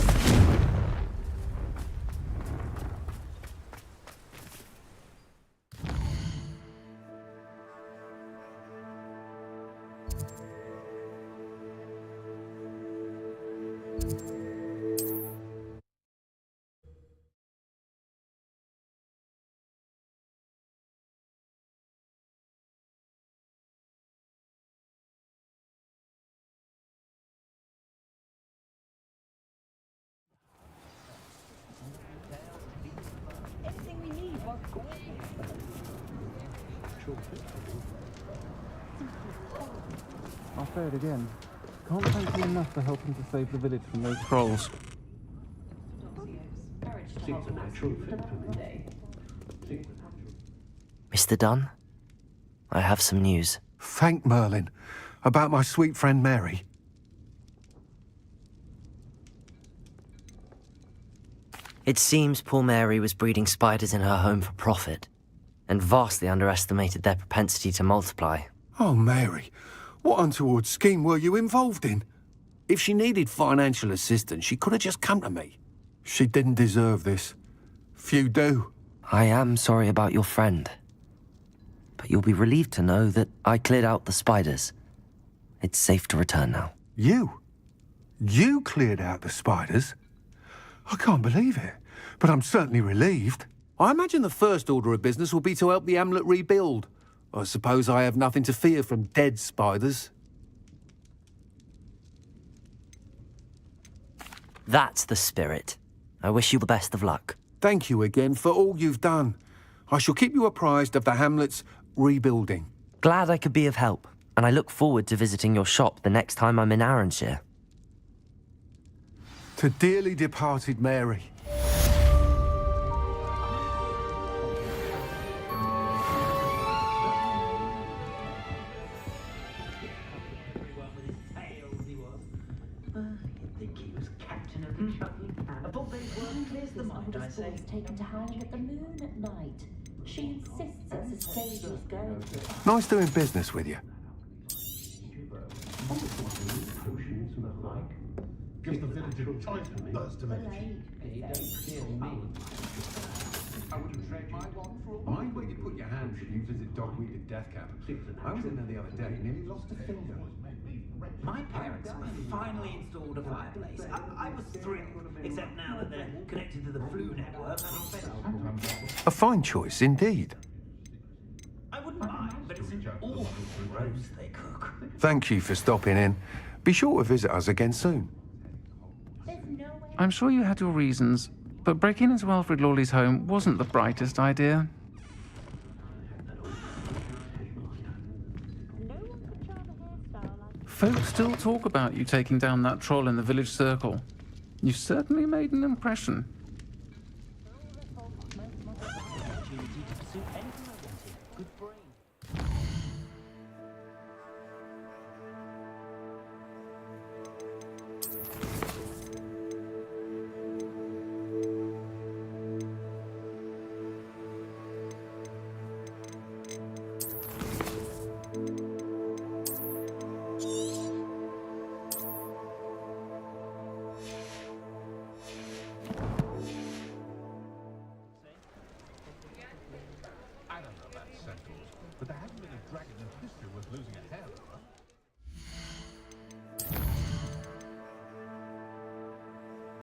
I'll say it again. Can't thank you enough for helping to save the village from those trolls. Mr. Dunn, I have some news. Thank Merlin. About my sweet friend Mary. It seems poor Mary was breeding spiders in her home for profit, and vastly underestimated their propensity to multiply. Oh, Mary, what untoward scheme were you involved in? If she needed financial assistance, she could have just come to me. She didn't deserve this. Few do. I am sorry about your friend, but you'll be relieved to know that I cleared out the spiders. It's safe to return now. You? You cleared out the spiders? I can't believe it, but I'm certainly relieved. I imagine the first order of business will be to help the hamlet rebuild. I suppose I have nothing to fear from dead spiders. That's the spirit. I wish you the best of luck. Thank you again for all you've done. I shall keep you apprised of the hamlet's rebuilding. Glad I could be of help, and I look forward to visiting your shop the next time I'm in Arranshire. To dearly departed Mary. Taken to howling at the moon at night. She insists it's a stage she's going to. Nice doing business with you. Just the village title, that's to mention. I wouldn't trade my one for a mind where you put your hands if you visit Dogweed Death Camp. I was in there the other day, nearly lost a finger. My parents have finally installed a fireplace. I was thrilled, except now that they're connected to the Flu network. A fine choice indeed. I wouldn't mind, but it's an awful roast they cook. Thank you for stopping in. Be sure to visit us again soon. I'm sure you had your reasons, but breaking into Alfred Lawley's home wasn't the brightest idea. Folks still talk about you taking down that troll in the village circle. You certainly made an impression. But there hasn't been a dragon in history worth losing a hair over.